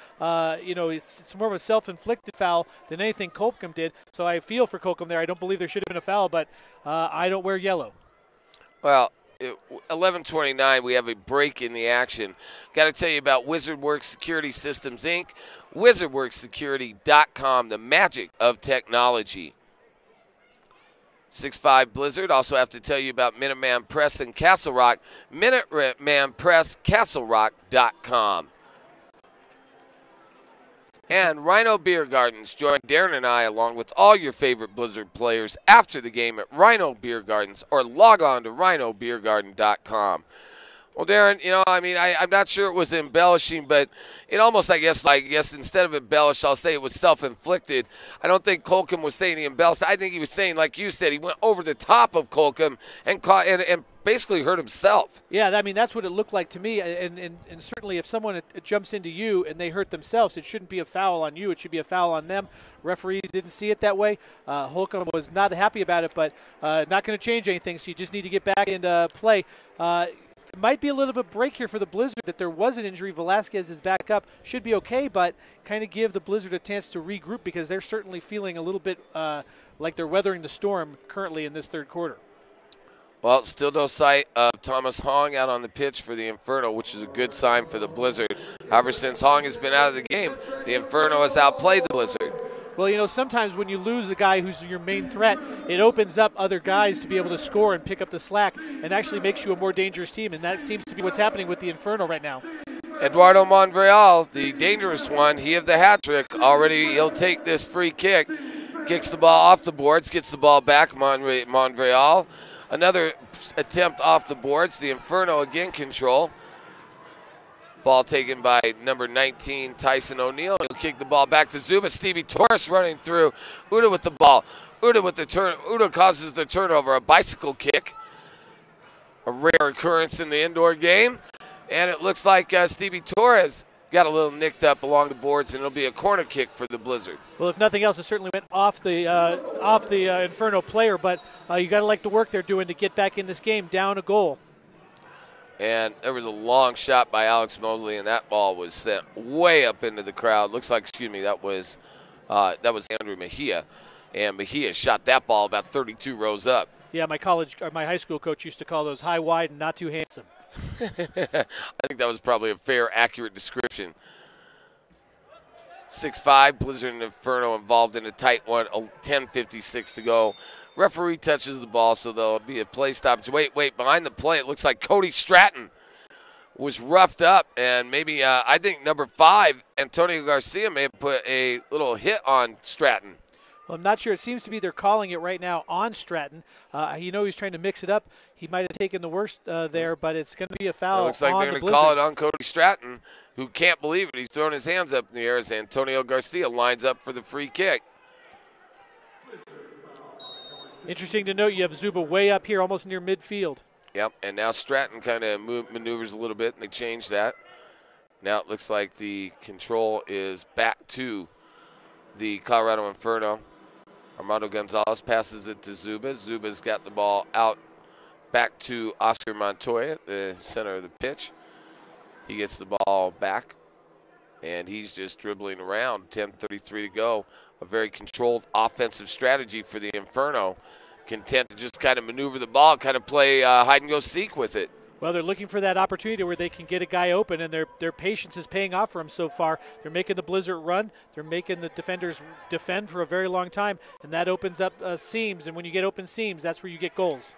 you know, it's more of a self-inflicted foul than anything Colcom did. So I feel for Colcom there. I don't believe there should have been a foul, but I don't wear yellow. Well, 11:29, we have a break in the action. Got to tell you about WizardWorks Security Systems, Inc., WizardWorksSecurity.com, the magic of technology. 6-5 Blizzard. Also have to tell you about Minuteman Press in Castle Rock, Minuteman Press, CastleRock.com. And Rhino Beer Gardens. Join Darren and I along with all your favorite Blizzard players after the game at Rhino Beer Gardens, or log on to rhinobeergarden.com. Well, Darren, you know, I mean, I'm not sure it was embellishing, but it almost, I guess, instead of embellished, I'll say it was self-inflicted. I don't think Colcom was saying he embellished. I think he was saying, like you said, he went over the top of Colcom and basically hurt himself. Yeah, I mean, that's what it looked like to me. And certainly if someone jumps into you and they hurt themselves, it shouldn't be a foul on you. It should be a foul on them. Referees didn't see it that way. Holcomb was not happy about it, but not going to change anything, so you just need to get back into play. It might be a little bit of a break here for the Blizzard that there was an injury. Velasquez is back up. Should be okay, but kind of give the Blizzard a chance to regroup because they're certainly feeling a little bit like they're weathering the storm currently in this third quarter. Well, still no sight of Thomas Hong out on the pitch for the Inferno, which is a good sign for the Blizzard. However, since Hong has been out of the game, the Inferno has outplayed the Blizzard. Well, you know, sometimes when you lose a guy who's your main threat, it opens up other guys to be able to score and pick up the slack and actually makes you a more dangerous team, and that seems to be what's happening with the Inferno right now. Eduardo Monreal, the dangerous one, he of the hat trick, already he'll take this free kick, kicks the ball off the boards, gets the ball back, Monreal. Another attempt off the boards, the Inferno again control. Ball taken by number 19, Tyson O'Neill. He'll kick the ball back to Zuma. Stevie Torres running through. Uda with the ball. Uda with the turn. Uda causes the turnover. A bicycle kick. A rare occurrence in the indoor game. And it looks like Stevie Torres got a little nicked up along the boards, and it'll be a corner kick for the Blizzard. Well, if nothing else, it certainly went off the Inferno player, but you got to like the work they're doing to get back in this game, down a goal. And there was a long shot by Alex Mosley, and that ball was sent way up into the crowd. Looks like, that was Andrew Mejia. And Mejia shot that ball about 32 rows up. Yeah, my high school coach used to call those high, wide, and not too handsome. I think that was probably a fair, accurate description. 6-5, Blizzard and Inferno involved in a tight one, 10:56 to go. Referee touches the ball, so there'll be a play stoppage. Wait, behind the play, it looks like Cody Stratton was roughed up, and maybe I think number 5, Antonio Garcia, may have put a little hit on Stratton. Well, I'm not sure. It seems to be they're calling it right now on Stratton. He's trying to mix it up. He might have taken the worst there, but it's going to be a foul. It looks like they're going to call it on Cody Stratton, who can't believe it. He's throwing his hands up in the air as Antonio Garcia lines up for the free kick. Interesting to note, you have Zuba way up here, almost near midfield. Yep, and now Stratton kind of maneuvers a little bit, and they change that. Now it looks like the control is back to the Colorado Inferno. Armando Gonzalez passes it to Zuba. Zuba's got the ball out back to Oscar Montoya, the center of the pitch. He gets the ball back, and he's just dribbling around. 10:33 to go. A very controlled offensive strategy for the Inferno. Content to just kind of maneuver the ball, kind of play hide-and-go-seek with it. Well, they're looking for that opportunity where they can get a guy open, and their patience is paying off for them so far. They're making the Blizzard run. They're making the defenders defend for a very long time, and that opens up seams. And when you get open seams, that's where you get goals.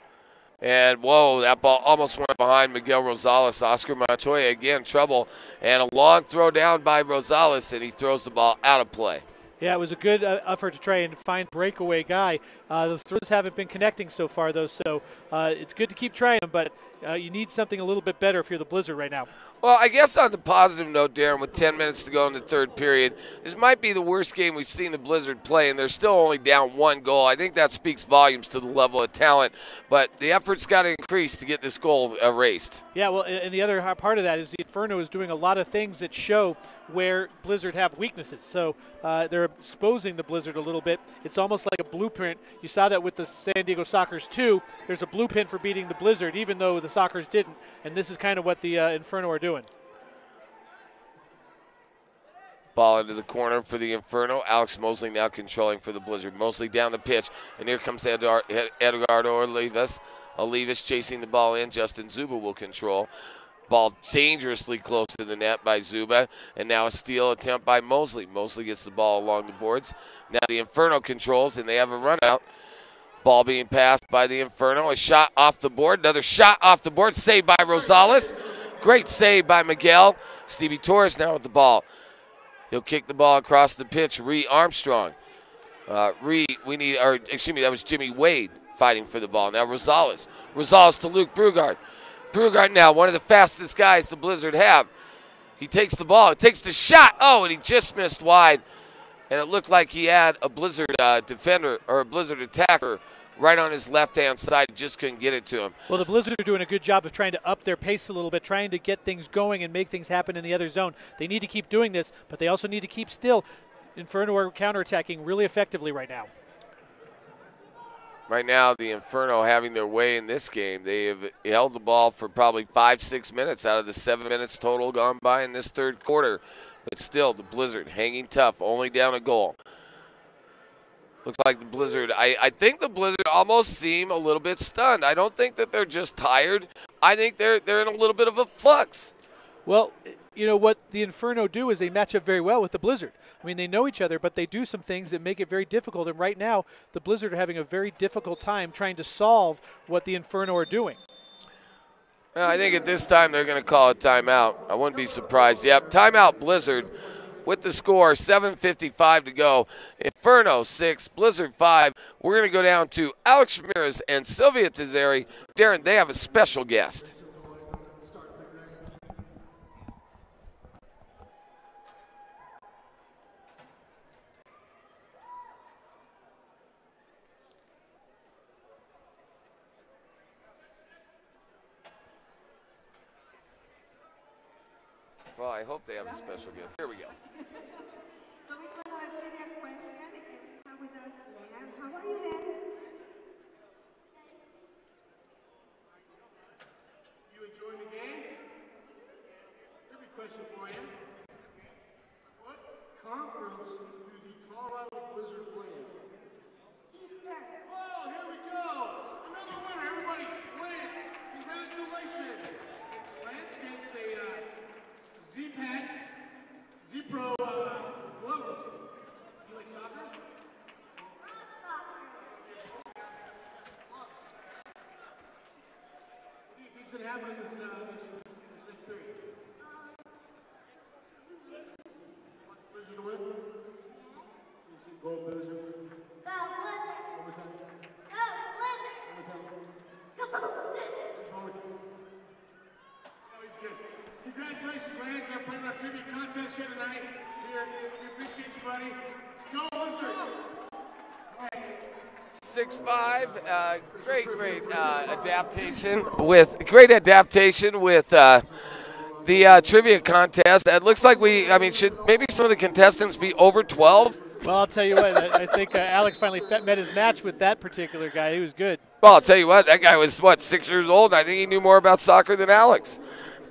And, whoa, that ball almost went behind Miguel Rosales. Oscar Montoya, again, trouble. And a long throw down by Rosales, and he throws the ball out of play. Yeah, it was a good effort to try and find breakaway guy. Those throws haven't been connecting so far, though, so it's good to keep trying them, but you need something a little bit better if you're the Blizzard right now. Well, I guess on the positive note, Darren, with 10 minutes to go in the third period, this might be the worst game we've seen the Blizzard play, and they're still only down 1 goal. I think that speaks volumes to the level of talent, but the effort's got to increase to get this goal erased. Yeah, well, and the other part of that is the Inferno is doing a lot of things that show where Blizzard have weaknesses. So they're exposing the Blizzard a little bit. It's almost like a blueprint. You saw that with the San Diego Sockers, too. There's a blueprint for beating the Blizzard, even though the Sockers didn't. And this is kind of what the Inferno are doing. Ball into the corner for the Inferno. Alex Mosley now controlling for the Blizzard. Mosley down the pitch, and here comes Eduardo Olivas. Olivas chasing the ball in. Justin Zuba will control. Ball dangerously close to the net by Zuba, and now a steal attempt by Mosley. Mosley gets the ball along the boards. Now the Inferno controls, and they have a run out. Ball being passed by the Inferno. A shot off the board. Another shot off the board. Saved by Rosales. Great save by Miguel. Stevie Torres now with the ball. He'll kick the ball across the pitch. Ree Armstrong. That was Jimmy Wade fighting for the ball. Now Rosales. Rosales to Luke Brugard. Brugard now, one of the fastest guys the Blizzard have. He takes the ball. He takes the shot. Oh, and he just missed wide. And it looked like he had a Blizzard defender or a Blizzard attacker right on his left-hand side. Just couldn't get it to him. Well, the Blizzard are doing a good job of trying to up their pace a little bit, trying to get things going and make things happen in the other zone. They need to keep doing this, but they also need to keep still. Inferno are counterattacking really effectively right now. Right now, the Inferno having their way in this game. They have held the ball for probably 5-6 minutes out of the 7 minutes total gone by in this third quarter. But still, the Blizzard hanging tough, only down a goal. Looks like the Blizzard, I think the Blizzard almost seem a little bit stunned. I don't think that they're just tired. I think they're in a little bit of a flux. Well, you know, what the Inferno do is they match up very well with the Blizzard. I mean, they know each other, but they do some things that make it very difficult. And right now, the Blizzard are having a very difficult time trying to solve what the Inferno are doing. I think at this time they're going to call a timeout. I wouldn't be surprised. Yep, timeout Blizzard with the score, 7:55 to go. Inferno 6, Blizzard 5. We're going to go down to Alex Ramirez and Sylvia Tizeri. Darren, they have a special guest. Well, I hope they have a special guest. Here we go. So we have a trivia question. How with us, Lance. How are you, Lance? You enjoying the game? Trivia question for you. What conference do the Colorado Blizzard play in? Easter. Oh, here we go. Another Z-Pack, Z-Pro gloves. You like soccer? What do you think's going to happen in this next period? Blizzard to win? Go Blizzard. Go Blizzard! One more time. Go Blizzard! One more time. Go Blizzard! What's wrong with you? No, he's good. Congratulations, Lance. They're playing our tribute contest here tonight. We appreciate you, buddy. Go Blizzard! All right. 6'5", great adaptation with the trivia contest. It looks like should maybe some of the contestants be over 12? Well, I'll tell you what, I think Alex finally met his match with that particular guy. He was good. Well, I'll tell you what, that guy was, 6 years old? I think he knew more about soccer than Alex.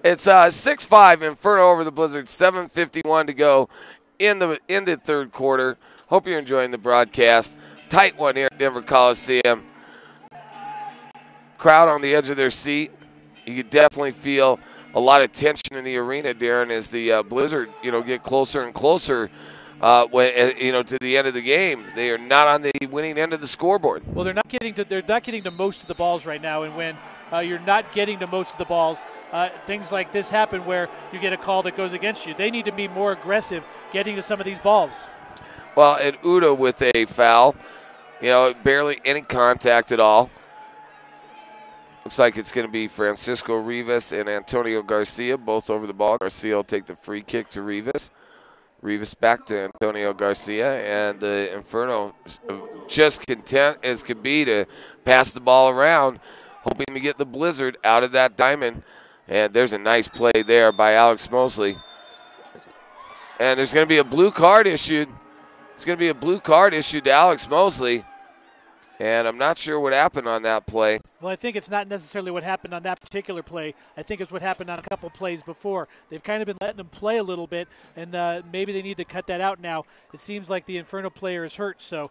It's 6-5 Inferno over the Blizzard, 7:51 to go in the third quarter. Hope you're enjoying the broadcast. Tight one here at Denver Coliseum. Crowd on the edge of their seat. You could definitely feel a lot of tension in the arena, Darren, as the Blizzard, get closer and closer to the end of the game. They are not on the winning end of the scoreboard. Well, they're not getting to most of the balls right now, and when you're not getting to most of the balls, things like this happen where you get a call that goes against you. They need to be more aggressive getting to some of these balls. Well, and Udo with a foul, barely any contact at all. Looks like it's going to be Francisco Rivas and Antonio Garcia, both over the ball. Garcia will take the free kick to Rivas. Rivas back to Antonio Garcia, and the Inferno just content as could be to pass the ball around, hoping to get the Blizzard out of that diamond. And there's a nice play there by Alex Mosley. And there's going to be a blue card issued. It's going to be a blue card issued to Alex Mosley. And I'm not sure what happened on that play. Well, I think it's not necessarily what happened on that particular play. I think it's what happened on a couple plays before. They've kind of been letting them play a little bit, and maybe they need to cut that out now. It seems like the Inferno player is hurt, so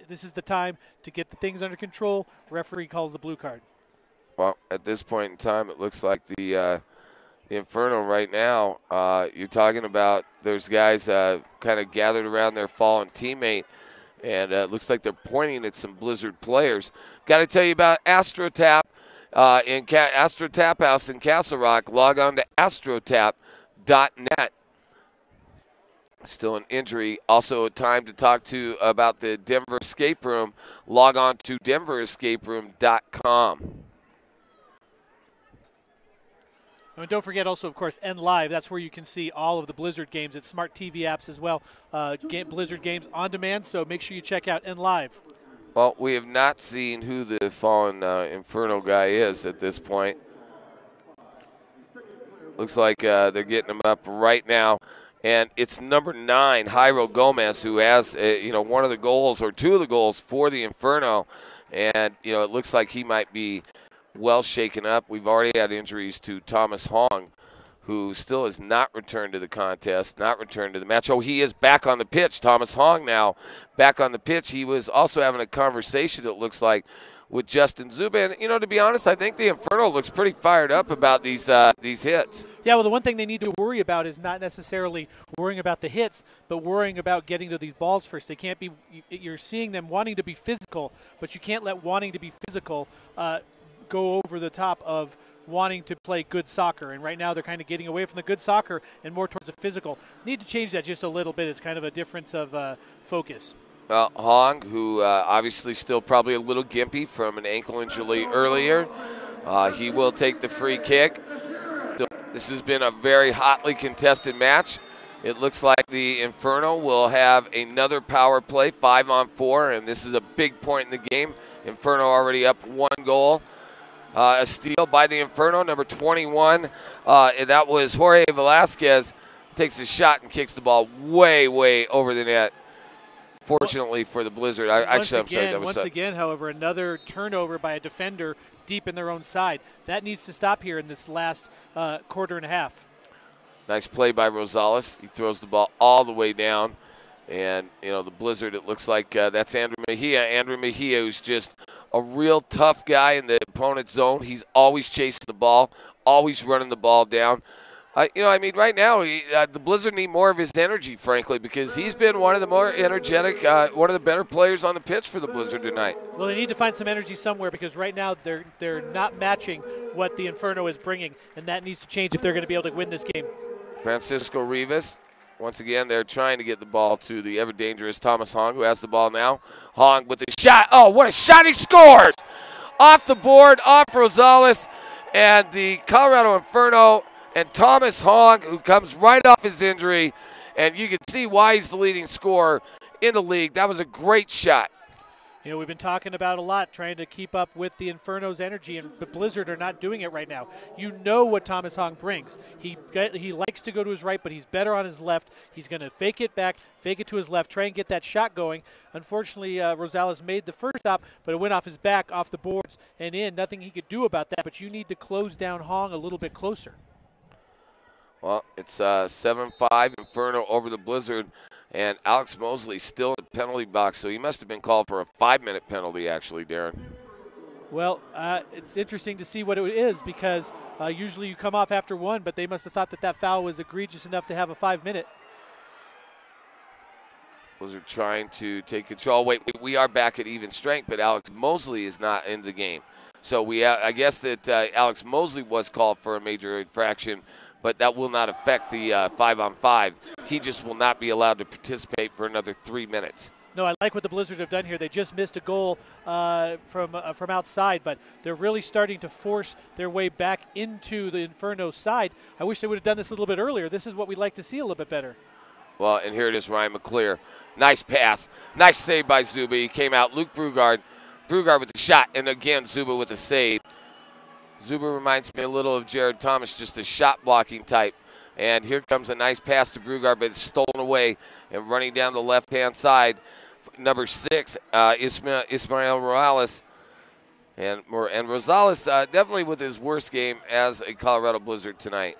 this is the time to get the things under control. Referee calls the blue card. Well, at this point in time, it looks like the Inferno right now, you're talking about there's guys kind of gathered around their fallen teammate. And it looks like they're pointing at some Blizzard players. Got to tell you about AstroTap Astro Tap House in Castle Rock. Log on to astrotap.net. Still an injury. Also a time to talk to about the Denver Escape Room. Log on to denverescaperoom.com. And don't forget also, of course, N Live. That's where you can see all of the Blizzard games. It's smart TV apps as well. Blizzard games on demand, so make sure you check out N Live. Well, we have not seen who the fallen Inferno guy is at this point. Looks like they're getting him up right now. And it's number 9, Jairo Gomez, who has one of the goals or two of the goals for the Inferno. And, it looks like he might be well shaken up. We've already had injuries to Thomas Hong, who still has not returned to the contest, not returned to the match. Oh, he is back on the pitch. Thomas Hong now back on the pitch. He was also having a conversation, it looks like, with Justin Zuba. And, to be honest, I think the Inferno looks pretty fired up about these hits. Yeah, well, the one thing they need to worry about is not necessarily worrying about the hits, but worrying about getting to these balls first. They can't be – you're seeing them wanting to be physical, but you can't let wanting to be physical go over the top of wanting to play good soccer. And right now they're kind of getting away from the good soccer and more towards the physical. Need to change that just a little bit. It's kind of a difference of focus. Well, Hong, who obviously still probably a little gimpy from an ankle injury earlier, he will take the free kick. This has been a very hotly contested match. It looks like the Inferno will have another power play, 5-on-4, and this is a big point in the game. Inferno already up 1 goal. A steal by the Inferno, number 21. And that was Jorge Velasquez. Takes a shot and kicks the ball way, way over the net. Fortunately for the Blizzard. Once again, however, another turnover by a defender deep in their own side. That needs to stop here in this last quarter and a half. Nice play by Rosales. He throws the ball all the way down. And, the Blizzard, it looks like that's Andrew Mejia. Andrew Mejia, who's just a real tough guy in the opponent's zone. He's always chasing the ball, always running the ball down. Right now, the Blizzard need more of his energy, frankly, because he's been one of the more energetic, one of the better players on the pitch for the Blizzard tonight. Well, they need to find some energy somewhere because right now they're not matching what the Inferno is bringing, and that needs to change if they're going to be able to win this game. Francisco Rivas, once again, they're trying to get the ball to the ever-dangerous Thomas Hong, who has the ball now. Hong with the shot. Oh, what a shot. He scores! Off the board, off Rosales, and the Colorado Inferno and Thomas Hong, who comes right off his injury, and you can see why he's the leading scorer in the league. That was a great shot. You know, we've been talking about a lot, trying to keep up with the Inferno's energy, and the Blizzard are not doing it right now. You know what Thomas Hong brings. He likes to go to his right, but he's better on his left. He's going to fake it back, fake it to his left, try and get that shot going. Unfortunately, Rosales made the first stop, but it went off his back, off the boards, and in. Nothing he could do about that, but you need to close down Hong a little bit closer. Well, it's 7-5 Inferno over the Blizzard, and Alex Mosley still in the penalty box, so he must have been called for a 5-minute penalty, actually, Darren. Well, it's interesting to see what it is because usually you come off after one, but they must have thought that foul was egregious enough to have a 5-minute. Blizzard trying to take control. Wait, we are back at even strength, but Alex Mosley is not in the game. So I guess that Alex Mosley was called for a major infraction, but that will not affect the 5-on-5. He just will not be allowed to participate for another 3 minutes. No, I like what the Blizzards have done here. They just missed a goal from outside, but they're really starting to force their way back into the Inferno side. I wish they would have done this a little bit earlier. This is what we'd like to see a little bit better. Well, and here it is, Ryan McClear. Nice pass. Nice save by Zuba. He came out. Luke Brugard with the shot, and again, Zuba with the save. Zuba reminds me a little of Jared Thomas, just a shot-blocking type. And here comes a nice pass to Brugard, but it's stolen away and running down the left-hand side. Number 6, Ismael Morales. And Rosales definitely with his worst game as a Colorado Blizzard tonight.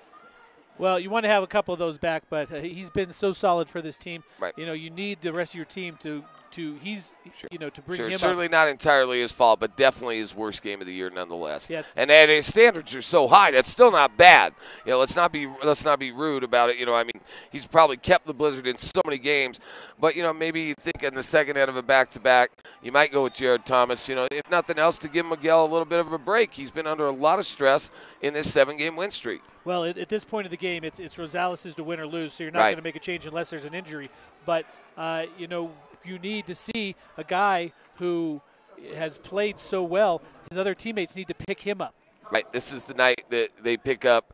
Well, you want to have a couple of those back, but he's been so solid for this team. Right. You know, you need the rest of your team to bring him up. Certainly not entirely his fault, but definitely his worst game of the year nonetheless. Yes. And his standards are so high, that's still not bad. You know, let's not be rude about it. You know, I mean, he's probably kept the Blizzard in so many games, but you know, maybe you think in the second end of a back-to-back, you might go with Jared Thomas. You know, if nothing else, to give Miguel a little bit of a break. He's been under a lot of stress in this 7-game win streak. Well, at this point of the game, it's Rosales to win or lose, so you're not going to make a change unless there's an injury. But you know, you need to see a guy who has played so well. His other teammates need to pick him up. Right. This is the night that they pick up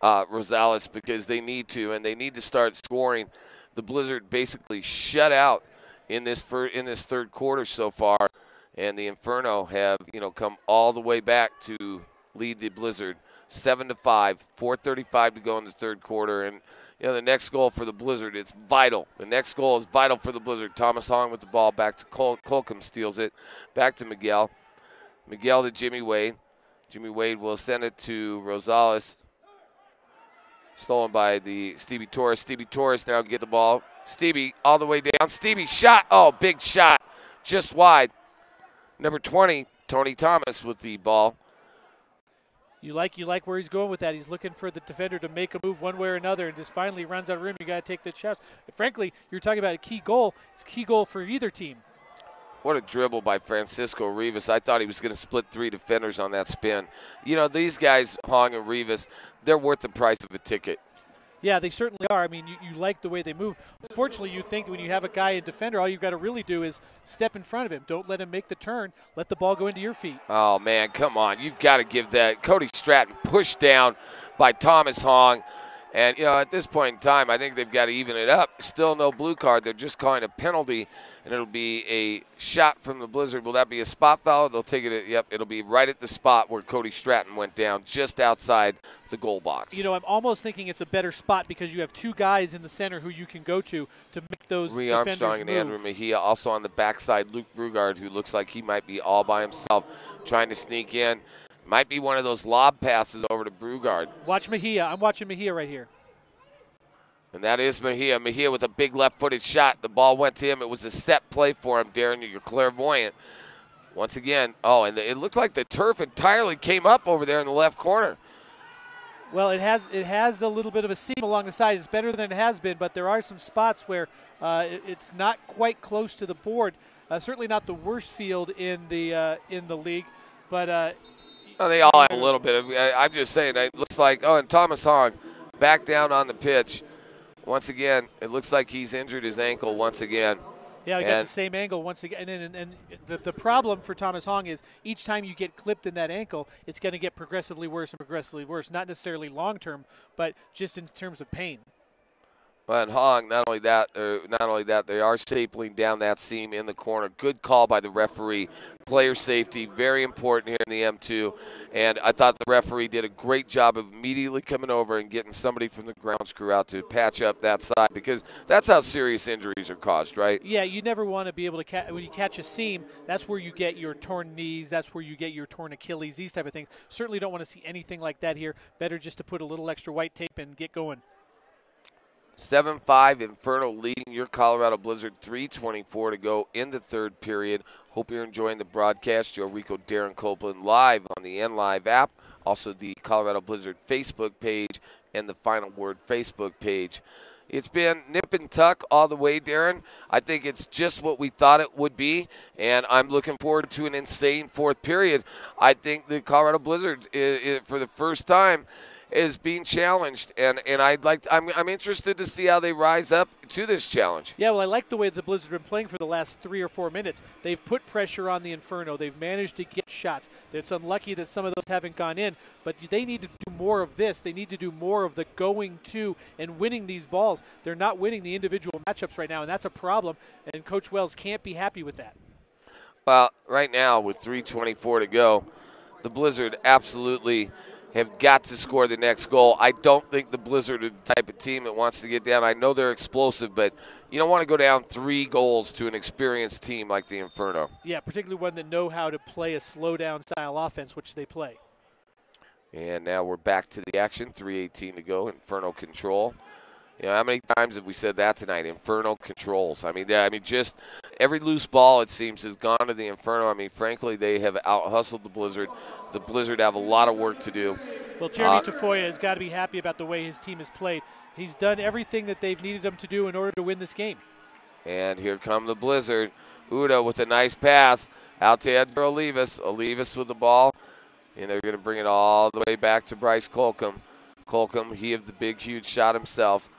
Rosales because they need to, and they need to start scoring. The Blizzard basically shut out in this third quarter so far, and the Inferno have come all the way back to lead the Blizzard 7-5, 4:35 to go in the third quarter, and the next goal for the Blizzard, it's vital. The next goal is vital for the Blizzard. Thomas Hong with the ball back to Colcom, steals it. Back to Miguel. Miguel to Jimmy Wade. Jimmy Wade will send it to Rosales. Stolen by the Stevie Torres. Stevie Torres now get the ball. Stevie all the way down. Stevie shot. Oh, big shot. Just wide. Number 20, Tony Thomas with the ball. You like where he's going with that. He's looking for the defender to make a move one way or another, and just finally runs out of room. You got to take the shot. Frankly, you're talking about a key goal. It's a key goal for either team. What a dribble by Francisco Rivas. I thought he was going to split 3 defenders on that spin. You know, these guys, Hong and Rivas, they're worth the price of a ticket. Yeah, they certainly are. I mean, you like the way they move. Unfortunately, you think when you have a guy in defender, all you've got to really do is step in front of him. Don't let him make the turn. Let the ball go into your feet. Oh, man, come on. You've got to give that. Cody Stratton pushed down by Thomas Hong. And, at this point in time, I think they've got to even it up. Still no blue card. They're just calling a penalty, and it'll be a shot from the Blizzard. Will that be a spot foul? They'll take it. Yep, it'll be right at the spot where Cody Stratton went down, just outside the goal box. I'm almost thinking it's a better spot because you have 2 guys in the center who you can go to make those Ree defenders Armstrong and move. Andrew Mejia. Also on the backside, Luke Brugard, who looks like he might be all by himself, trying to sneak in. Might be one of those lob passes over to Brugard. Watch Mejia. I'm watching Mejia right here. And that is Mejia. Mejia with a big left-footed shot. The ball went to him. It was a set play for him, Darren. You're clairvoyant. Once again, and it looked like the turf entirely came up over there in the left corner. Well, it has a little bit of a seam along the side. It's better than it has been, but there are some spots where it's not quite close to the board. Certainly not the worst field in the league, but Oh, they all have a little bit of. I'm just saying, it looks like. Oh, and Thomas Hong back down on the pitch. Once again, it looks like he's injured his ankle once again. yeah, we got the same angle once again. And the problem for Thomas Hong is each time you get clipped in that ankle, it's going to get progressively worse and progressively worse. Not necessarily long term, but just in terms of pain. But Hong, not only that, they are stapling down that seam in the corner. Good call by the referee. Player safety, very important here in the M2. And I thought the referee did a great job of immediately coming over and getting somebody from the grounds crew out to patch up that side, because that's how serious injuries are caused, right? Yeah, you never want to be able to when you catch a seam, that's where you get your torn knees, that's where you get your torn Achilles, these type of things. Certainly don't want to see anything like that here. Better just to put a little extra white tape and get going. 7-5 Inferno leading your Colorado Blizzard. 3:24 to go in the third period. Hope you're enjoying the broadcast. Joe Rico, Darren Copeland live on the NLive app. Also the Colorado Blizzard Facebook page and the Final Word Facebook page. It's been nip and tuck all the way, Darren. I think it's just what we thought it would be, and I'm looking forward to an insane fourth period. I think the Colorado Blizzard, for the first time, is being challenged, and I'm interested to see how they rise up to this challenge. Yeah, well, I like the way the Blizzard have been playing for the last 3 or 4 minutes. They've put pressure on the Inferno. They've managed to get shots. It's unlucky that some of those haven't gone in, but they need to do more of this. They need to do more of the going to and winning these balls. They're not winning the individual matchups right now, and that's a problem, and Coach Wells can't be happy with that. Well, right now with 3:24 to go, the Blizzard absolutely have got to score the next goal. I don't think the Blizzard are the type of team that wants to get down. I know they're explosive, but you don't want to go down 3 goals to an experienced team like the Inferno. Yeah, particularly one that know how to play a slow-down style offense, which they play. And now we're back to the action. 3:18 to go. Inferno control. You know, how many times have we said that tonight? Inferno controls. Just every loose ball, it seems, has gone to the Inferno. I mean, frankly, they have out-hustled the Blizzard. The Blizzard have a lot of work to do. Well, Jeremy Tafoya has got to be happy about the way his team has played. He's done everything that they've needed him to do in order to win this game. And here come the Blizzard. Uda with a nice pass out to Edgar Olivas. Olivas with the ball. And they're going to bring it all the way back to Bryce Colcom. Colcom, he of the big, huge shot himself.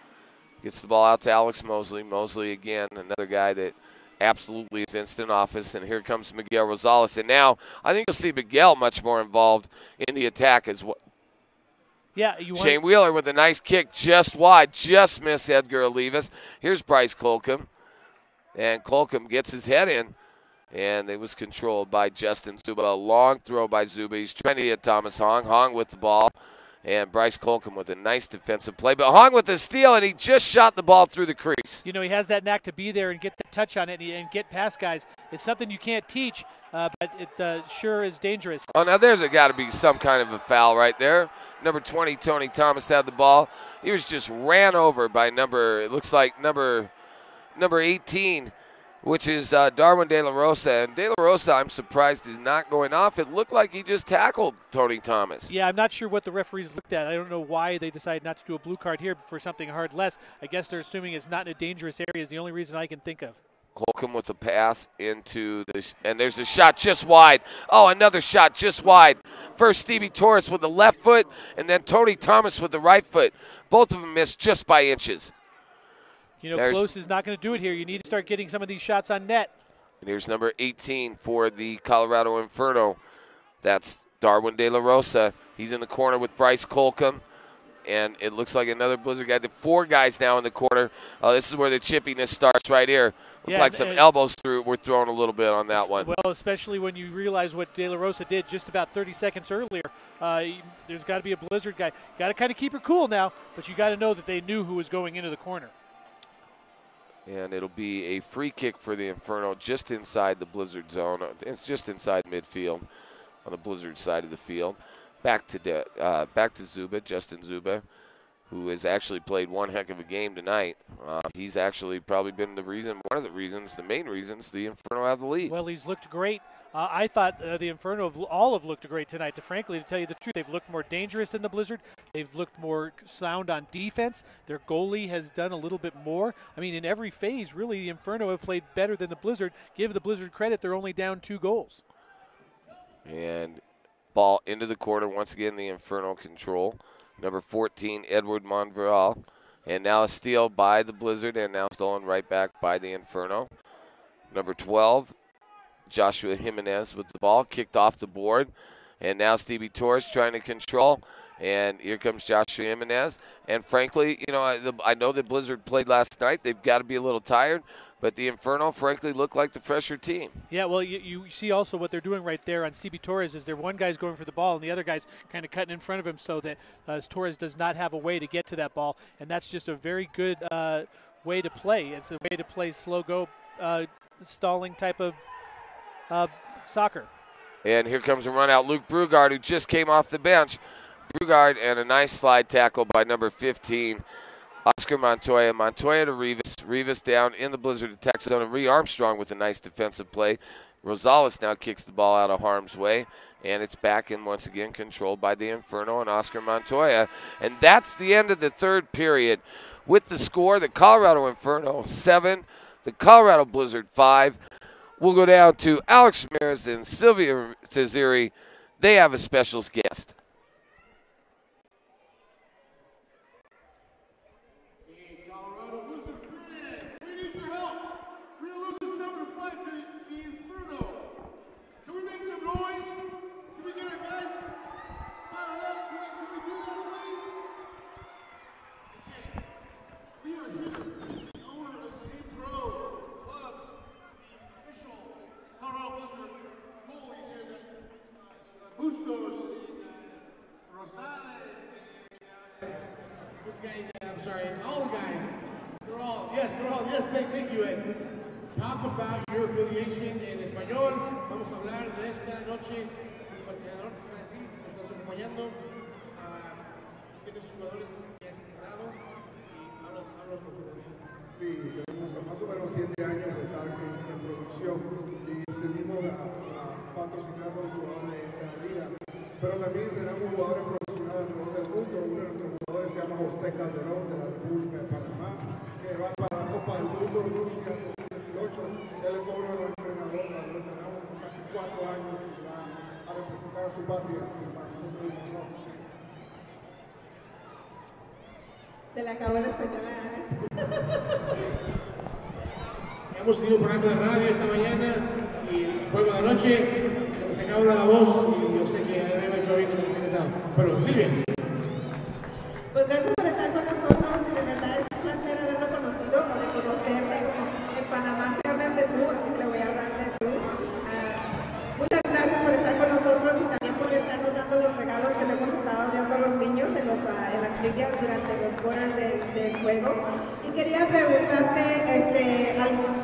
Gets the ball out to Alex Mosley. Mosley again, another guy that absolutely is instant office. And here comes Miguel Rosales. And now I think you'll see Miguel much more involved in the attack as well. Yeah, Shane Wheeler with a nice kick just wide. Just missed Edgar Olivas. Here's Bryce Colcom. And Colcom gets his head in. And it was controlled by Justin Zuba. A long throw by Zuba. He's trying to hit Thomas Hong. Hong with the ball. And Bryce Colcom with a nice defensive play. But Hong with the steal, and he just shot the ball through the crease. You know, he has that knack to be there and get the touch on it and get past guys. It's something you can't teach, but it sure is dangerous. Oh, now there's got to be some kind of a foul right there. Number 20, Tony Thomas, had the ball. He was just ran over by number 18, which is Darwin De La Rosa. And De La Rosa, I'm surprised, is not going off. It looked like he just tackled Tony Thomas. Yeah, I'm not sure what the referees looked at. I don't know why they decided not to do a blue card here for something hard less. I guess they're assuming it's not in a dangerous area is the only reason I can think of. Colcom with a pass into the and there's a shot just wide. Oh, another shot just wide. First Stevie Torres with the left foot, and then Tony Thomas with the right foot. Both of them missed just by inches. You know, close is not going to do it here. You need to start getting some of these shots on net. And here's number 18 for the Colorado Inferno. That's Darwin De La Rosa. He's in the corner with Bryce Colcom. And it looks like another Blizzard guy. The 4 guys now in the corner. This is where the chippiness starts right here. Looks like some elbows were thrown a little bit on that one. Well, especially when you realize what De La Rosa did just about 30 seconds earlier. There's got to be a Blizzard guy. Got to kind of keep her cool now, but you got to know that they knew who was going into the corner. And it'll be a free kick for the Inferno just inside the Blizzard zone. It's just inside midfield on the Blizzard side of the field. Back to Zuba, Justin Zuba. who has actually played one heck of a game tonight. He's actually probably been one of the reasons, the main reasons, the Inferno have the lead. Well, he's looked great. I thought the Inferno all have looked great tonight. To tell you the truth, they've looked more dangerous than the Blizzard. They've looked more sound on defense. Their goalie has done a little bit more. I mean, in every phase, really, the Inferno have played better than the Blizzard. Give the Blizzard credit, they're only down 2 goals. And ball into the corner. Once again, the Inferno control. Number 14, Edward Monreal. And now a steal by the Blizzard, and now stolen right back by the Inferno. Number 12, Joshua Jimenez with the ball, kicked off the board. And now Stevie Torres trying to control. And here comes Joshua Jimenez. And frankly, you know, I know the Blizzard played last night. They've got to be a little tired. But the Inferno, frankly, look like the fresher team. Yeah, well, you see also what they're doing right there on Stevie Torres is one guy's going for the ball and the other guy's kind of cutting in front of him so that Torres does not have a way to get to that ball. And that's just a very good way to play. It's a way to play slow go, stalling type of soccer. And here comes a run out. Luke Brugard, who just came off the bench. Brugard and a nice slide tackle by number 15, Oscar Montoya. Montoya to Rivas. Rivas down in the Blizzard attack zone. And Ree Armstrong with a nice defensive play. Rosales now kicks the ball out of harm's way. And it's back in once again controlled by the Inferno and Oscar Montoya. And that's the end of the third period. With the score, the Colorado Inferno 7, the Colorado Blizzard 5. We'll go down to Alex Ramirez and Sylvia Cesari. They have a special guest. I'm sorry, all the guys, thank you, Ed. Talk about your affiliation en español. Vamos a hablar de esta noche. El patrocinador que está aquí, nos está acompañando. Tienes jugadores que has entrenado y habla portugués. Sí, tenemos más o menos 7 años de estar en producción y decidimos a patrocinar los jugadores de la liga. Pero también entrenamos jugadores profesionales alrededor del mundo. Uno de nuestros jugadores se llama José Calderón de la República de Panamá, que va para la Copa del Mundo Rusia 2018. Él fue uno de los entrenadores, lo entrenamos por casi 4 años y va a representar a su patria y para nosotros es un honor. Se le acabó el español a Alex. Hemos tenido un programa de radio esta mañana y el juego de la noche se acaba de la voz y yo sé que arriba hecho bien con el finalizado. Pero Silvia. Pues gracias por estar con nosotros y de verdad es un placer haberlo conocido o de conocerte. Como en Panamá se hablan de tú, así que le voy a hablar de tú. Muchas gracias por estar con nosotros y también por estarnos dando los regalos que le hemos estado dando a los niños en las trivias durante los quarters del juego. Y quería preguntarte,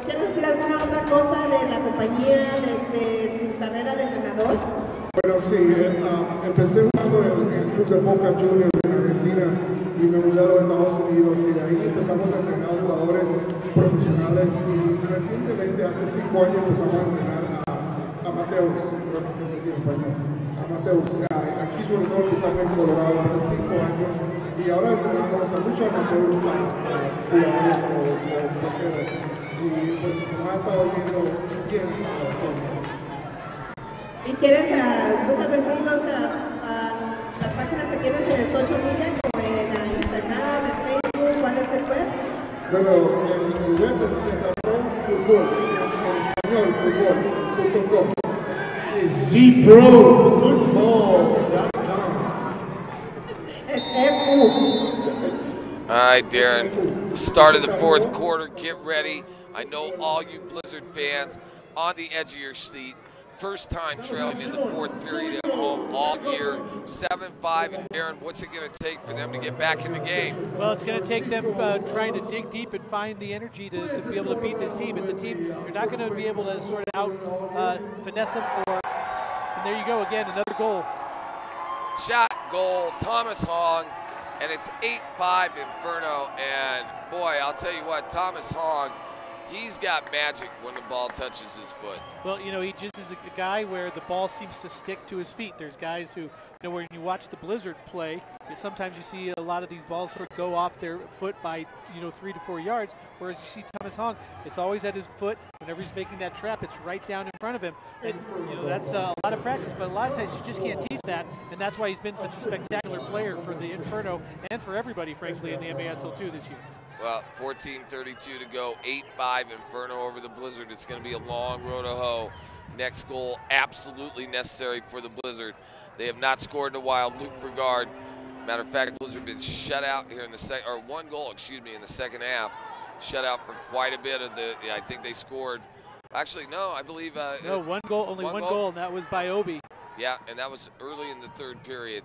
¿quieres decir alguna otra cosa de la compañía, de tu carrera de entrenador? Bueno, sí, empecé jugando en el club de Boca Juniors en Argentina y me mudé a los Estados Unidos y de ahí empezamos a entrenar jugadores profesionales y recientemente, hace 5 años, empezamos a entrenar a amateurs, creo que se dice así en español, amateurs. Aquí sobre todo empezamos en Colorado hace 5 años y ahora entrenamos a muchos amateurs, jugadores o porteros y pues como ha estado viendo bien todo. ¿Y quieres, gustas decirnos las páginas que tienes en el social media, como en Instagram, en Facebook, cuál es el web? Bueno, el web es Fútbol, en español, fútbol.com. zprofootball.com. Es FU. All right, Darren, start of the fourth quarter. Get ready. I know all you Blizzard fans on the edge of your seat. First time trailing in the fourth period at home all year, 7-5. And Darren, what's it going to take for them to get back in the game? Well, it's going to take them trying to dig deep and find the energy to be able to beat this team. It's a team you're not going to be able to sort of out finesse them. And there you go again, another goal. Shot, goal, Thomas Hong. and it's 8-5 Inferno. And boy, I'll tell you what, Thomas Hogg, he's got magic when the ball touches his foot. Well, you know, he just is a guy where the ball seems to stick to his feet. There's guys who, you know, when you watch the Blizzard play, sometimes you see a lot of these balls sort of go off their foot by, you know, 3 to 4 yards, whereas you see Thomas Hogg, it's always at his foot. Whenever he's making that trap, it's right down in front of him. And, you know, that's a lot of practice, but a lot of times you just can't teach that, and that's why he's been such a spectacular player for the Inferno and for everybody, frankly, in the MASL2 this year. Well, 14:32 to go, 8-5 Inferno over the Blizzard. It's going to be a long road to hoe. Next goal, absolutely necessary for the Blizzard. They have not scored in a while. Luke Brigard, matter of fact, Blizzard been shut out here in the second, or 1 goal, excuse me, in the second half. Shut out for quite a bit of the. I think they scored. Actually, no, I believe. No, 1 goal, only one goal, and that was by Obi. Yeah, and that was early in the 3rd period.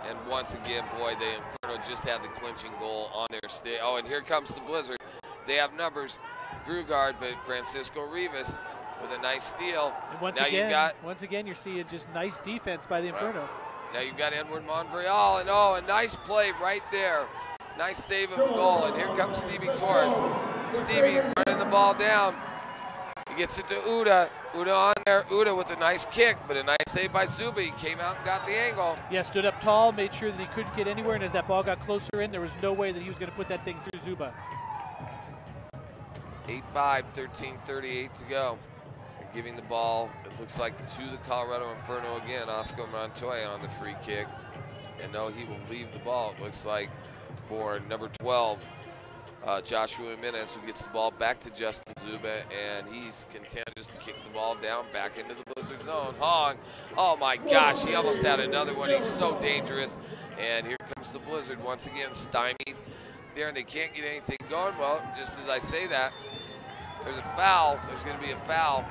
And once again, boy, the Inferno just had the clinching goal on their stay. Oh, and here comes the Blizzard. They have numbers. Grugard, but Francisco Rivas with a nice steal. And once again, you're seeing just nice defense by the Inferno. Now you've got Edward Monreal, and oh, a nice play right there. Nice save of a goal, and here comes Stevie Torres. Stevie running the ball down. He gets it to Uda. Uda on there. Uda with a nice kick, but a nice save by Zuba. He came out and got the angle. Yeah, stood up tall, made sure that he couldn't get anywhere, and as that ball got closer in, there was no way that he was going to put that thing through Zuba. 8-5, 13:38 to go. They're giving the ball, it looks like, to the Colorado Inferno again. Oscar Montoya on the free kick. And no, he will leave the ball, it looks like, for number 12. Joshua Jimenez, who gets the ball back to Justin Zuba, and he's content just to kick the ball down back into the Blizzard zone. Hogg, oh my gosh, he almost had another one. He's so dangerous. And here comes the Blizzard once again, stymied there, and they can't get anything going. Well, just as I say that, there's a foul. There's going to be a foul.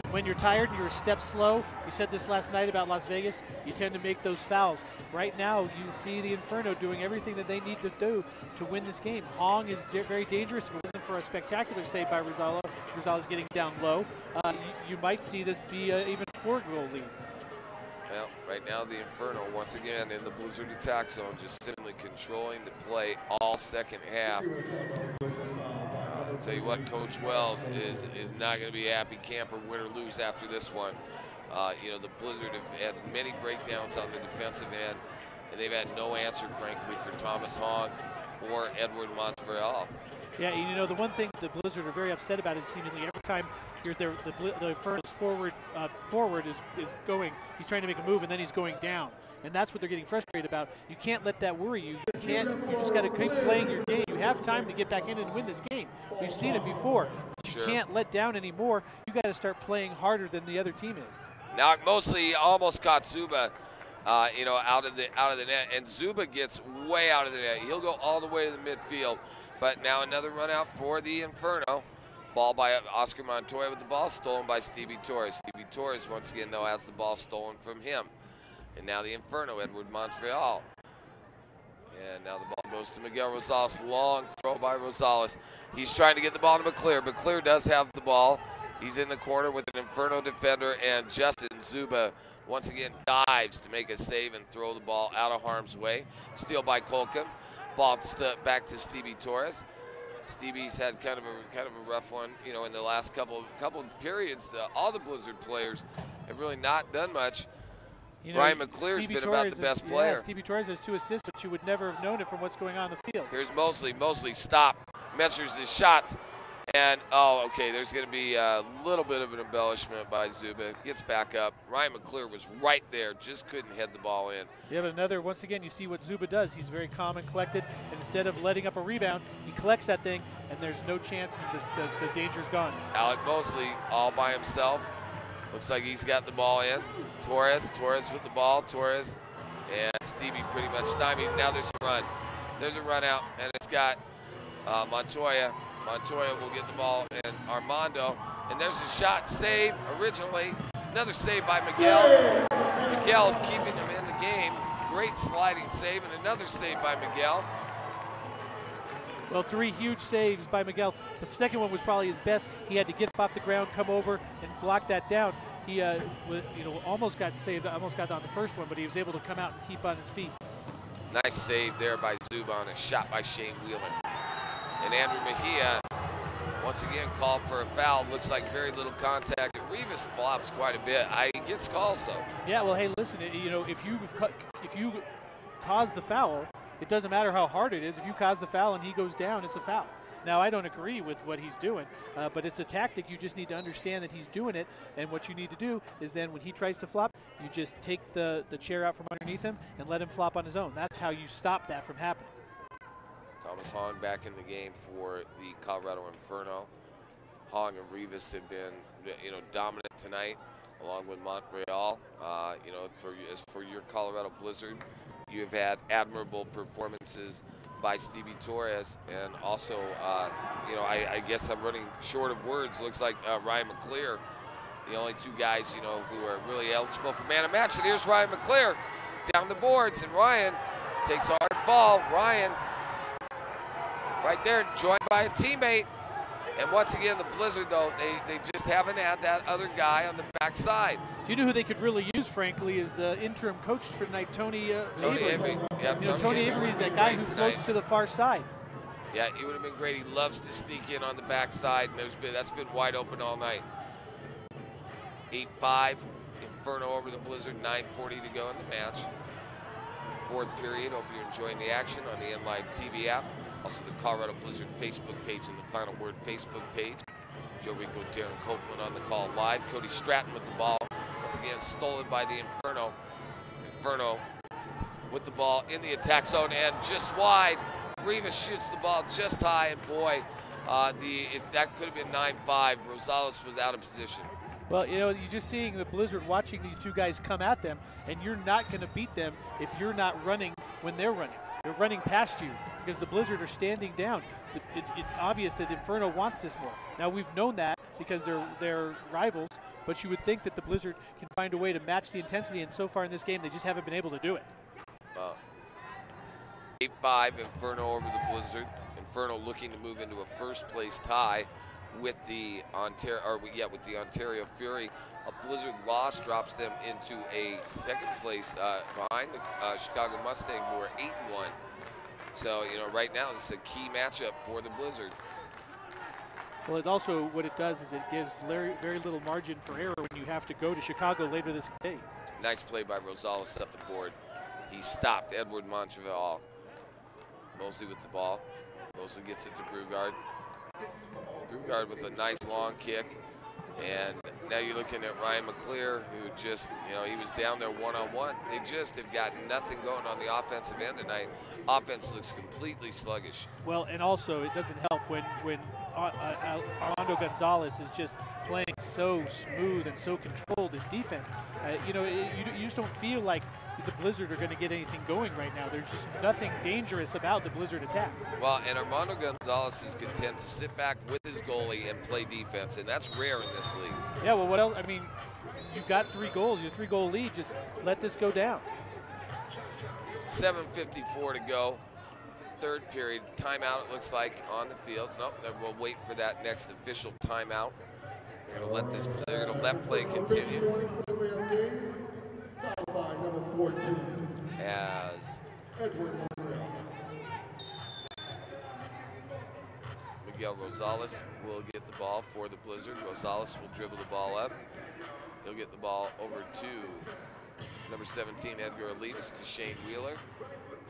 When you're tired, you're a step slow. We said this last night about Las Vegas. You tend to make those fouls. Right now, you see the Inferno doing everything that they need to do to win this game. Hong is very dangerous. If it wasn't for a spectacular save by Rosales, Rosales getting down low, you might see this be an even 4-goal lead. Well, right now the Inferno, once again, in the Blizzard attack zone, just simply controlling the play all second half. I'll tell you what, Coach Wells is not going to be a happy camper, win or lose after this one. You know, the Blizzard have had many breakdowns on the defensive end, and they've had no answer, frankly, for Thomas Hogg or Edward Montreal. Yeah, you know, the one thing the Blizzard are very upset about is seemingly every time you're there, the Inferno's forward is going, he's trying to make a move, and then he's going down. And that's what they're getting frustrated about. You can't let that worry you. You just got to keep playing your game. You have time to get back in and win this game. We've seen it before. But you can't let down anymore. You got to start playing harder than the other team is. Now, mostly almost caught Zuba, you know, out of the net, and Zuba gets way out of the net. He'll go all the way to the midfield. But now another run out for the Inferno. Ball by Oscar Montoya with the ball stolen by Stevie Torres. Stevie Torres, once again, though, has the ball stolen from him. And now the Inferno, Edward Montreal. And now the ball goes to Miguel Rosales. Long throw by Rosales. He's trying to get the ball to McClear. McClear does have the ball. He's in the corner with an Inferno defender, and Justin Zuba once again dives to make a save and throw the ball out of harm's way. Steal by Colcom. Ball back to Stevie Torres. Stevie's had kind of a rough one, you know, in the last couple periods. All the Blizzard players have really not done much. You know, Ryan McClear's been about the best player. Yeah, Stevie Torres has 2 assists, but you would never have known it from what's going on in the field. Here's Mosley stop, measures his shots, and oh, okay, there's going to be a little bit of an embellishment by Zuba. Gets back up. Ryan McClear was right there, just couldn't head the ball in. Yeah, but once again, you see what Zuba does. He's very calm and collected, and instead of letting up a rebound, he collects that thing, and there's no chance the danger's gone. Alec Mosley all by himself. Looks like he's got the ball in. Torres with the ball. Torres and Stevie pretty much stymied. Now there's a run. There's a run out, and it's got Montoya. Montoya will get the ball, and Armando. And there's a shot, save originally. Another save by Miguel. Miguel is keeping him in the game. Great sliding save, and another save by Miguel. Well, 3 huge saves by Miguel. The second one was probably his best. He had to get up off the ground, come over, and block that down. He, almost got saved, almost got on the first one, but he was able to come out and keep on his feet. Nice save there by Zuba on a shot by Shane Wheeler. And Andrew Mejia, once again, called for a foul. Looks like very little contact. Rivas flops quite a bit. He gets calls, though. Yeah, well, hey, listen, if you cause the foul, it doesn't matter how hard it is. If you cause the foul and he goes down, it's a foul. Now, I don't agree with what he's doing, but it's a tactic. You just need to understand that he's doing it, and what you need to do is then when he tries to flop, you just take the chair out from underneath him and let him flop on his own. That's how you stop that from happening. Thomas Hong back in the game for the Colorado Inferno. Hong and Rivas have been, dominant tonight, along with Montreal. As for your Colorado Blizzard, you have had admirable performances by Stevie Torres, and also, I guess I'm running short of words. Looks like Ryan McClear, the only two guys, who are really eligible for man of match. And here's Ryan McClear down the boards, and Ryan takes a hard fall. Ryan, right there, joined by a teammate. And once again, the Blizzard, though, they just haven't had that other guy on the backside. Do you know who they could really use, frankly, is the interim coach for tonight, Tony Avery. Yeah, Tony Avery is that guy who floats to the far side. Yeah, he would have been great. He loves to sneak in on the backside, and that's been wide open all night. 8-5, Inferno over the Blizzard, 9:40 to go in the match. Fourth period, hope you're enjoying the action on the NLive TV app. Also the Colorado Blizzard Facebook page and the Final Word Facebook page. Joe Rico, Darren Copeland on the call live. Cody Stratton with the ball. Once again, stolen by the Inferno. Inferno with the ball in the attack zone and just wide. Rivas shoots the ball just high, and boy, that could have been 9-5. Rosales was out of position. Well, you're just seeing the Blizzard watching these two guys come at them, and you're not going to beat them if you're not running when they're running. They're running past you because the Blizzard are standing down. It's obvious that Inferno wants this more. Now, we've known that because they're rivals, but you would think that the Blizzard can find a way to match the intensity, and so far in this game, they just haven't been able to do it. 8-5, Inferno over the Blizzard. Inferno looking to move into a first-place tie with the Ontario Fury. A Blizzard loss drops them into a second place behind the Chicago Mustang, who are 8-1. So, right now it's a key matchup for the Blizzard. Well, it also, what it does is it gives very, very little margin for error when you have to go to Chicago later this day. Nice play by Rosales up the board. He stopped Edward Montreal. Mosley with the ball. Mosley gets it to Brugard. Brugard with a nice long kick. And now you're looking at Ryan McClear, who just, he was down there one-on-one. They just have got nothing going on the offensive end tonight. Offense looks completely sluggish. Well, and also it doesn't help when Armando Gonzalez is just playing so smooth and so controlled in defense. You just don't feel like the Blizzard are going to get anything going right now. There's just nothing dangerous about the Blizzard attack. Well, and Armando Gonzalez is content to sit back with his goalie and play defense, and that's rare in this league. Yeah, well, what else? I mean, you've got 3 goals. Your 3-goal lead. Just let this go down. 7:54 to go. Third period. Timeout, it looks like, on the field. Nope, we'll wait for that next official timeout. They're going to let play continue. As Miguel Rosales will get the ball for the Blizzard. Rosales will dribble the ball up. He'll get the ball over to number 17, Edgar Elias, to Shane Wheeler.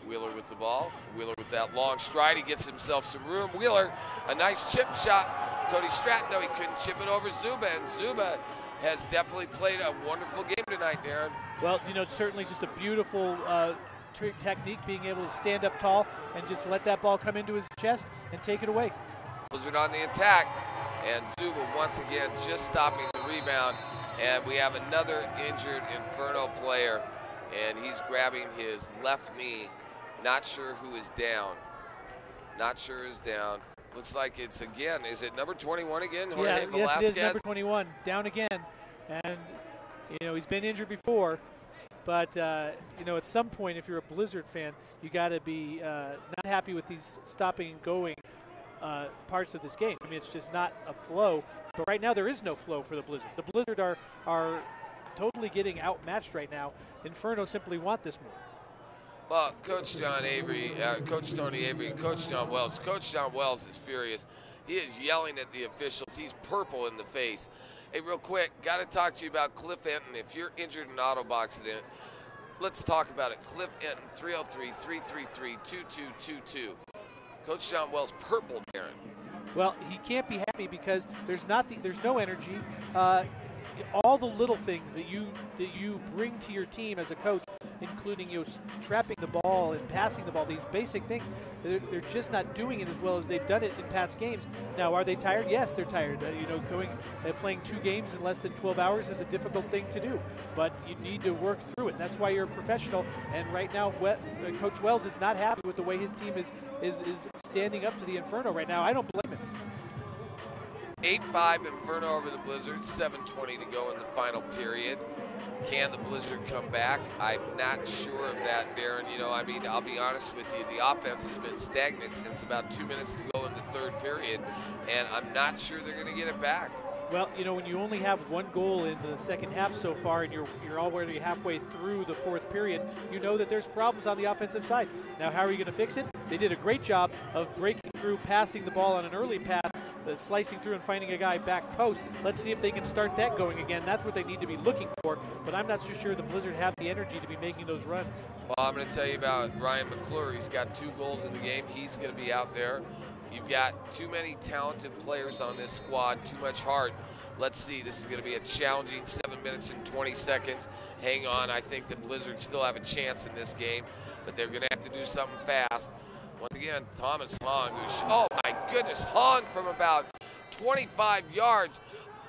Wheeler with the ball. Wheeler with that long stride. He gets himself some room. Wheeler, a nice chip shot. Cody Stratton, though, he couldn't chip it over Zuba, and Zuba has definitely played a wonderful game tonight, Darren. Well, it's certainly just a beautiful technique, being able to stand up tall and just let that ball come into his chest and take it away. Blizzard on the attack, and Zuba once again just stopping the rebound, and we have another injured Inferno player, and he's grabbing his left knee. Not sure who is down. Not sure who's down. Looks like it's again. Is it number 21 again? Jorge Velasquez? Yes, it is number 21. Down again. And, he's been injured before. But, at some point, if you're a Blizzard fan, you got to be not happy with these stopping and going parts of this game. I mean, it's just not a flow. But right now, there is no flow for the Blizzard. The Blizzard are totally getting outmatched right now. Inferno simply want this more. Well, Coach John Avery, Coach Tony Avery, and Coach John Wells. Coach John Wells is furious. He is yelling at the officials. He's purple in the face. Hey, real quick, got to talk to you about Cliff Enton. If you're injured in an auto accident, let's talk about it. Cliff Enton, 303-333-2222. Coach John Wells, purple, Darren. Well, he can't be happy because there's no energy. All the little things that you bring to your team as a coach, including trapping the ball and passing the ball, these basic things, they're just not doing it as well as they've done it in past games. Now, are they tired? Yes, they're tired. Playing 2 games in less than 12 hours is a difficult thing to do, but you need to work through it. That's why you're a professional. And right now, Coach Wells is not happy with the way his team is standing up to the Inferno right now. I don't blame him. 8-5 Inferno over the Blizzard, 7:20 to go in the final period. Can the Blizzard come back? I'm not sure of that, Darren. I'll be honest with you. The offense has been stagnant since about 2 minutes to go in the third period, and I'm not sure they're going to get it back. Well, when you only have 1 goal in the second half so far and you're already halfway through the fourth period, you know that there's problems on the offensive side. Now, how are you going to fix it? They did a great job of breaking through, passing the ball on an early pass, slicing through and finding a guy back post. Let's see if they can start that going again. That's what they need to be looking for, but I'm not so sure the Blizzard have the energy to be making those runs. Well, I'm going to tell you about Ryan McClure. He's got 2 goals in the game. He's going to be out there. You've got too many talented players on this squad, too much heart. Let's see, this is going to be a challenging 7 minutes and 20 seconds. Hang on, I think the Blizzard still have a chance in this game, but they're going to have to do something fast. Once again, Thomas Hong, oh my goodness, Hong from about 25 yards.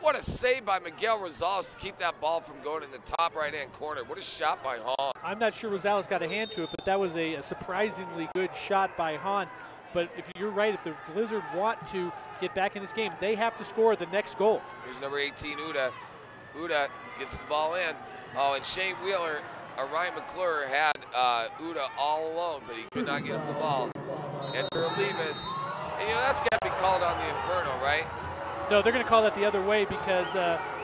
What a save by Miguel Rosales to keep that ball from going in the top right-hand corner. What a shot by Hong. I'm not sure Rosales got a hand to it, but that was a surprisingly good shot by Hahn. But if you're right, if the Blizzard want to get back in this game, they have to score the next goal. Here's number 18, Uda. Uda gets the ball in. Oh, and Shane Wheeler, Ryan McClure had Uda all alone, but he could not get him the ball. Edgar Olivas, and that's got to be called on the Inferno, right? No, they're going to call that the other way because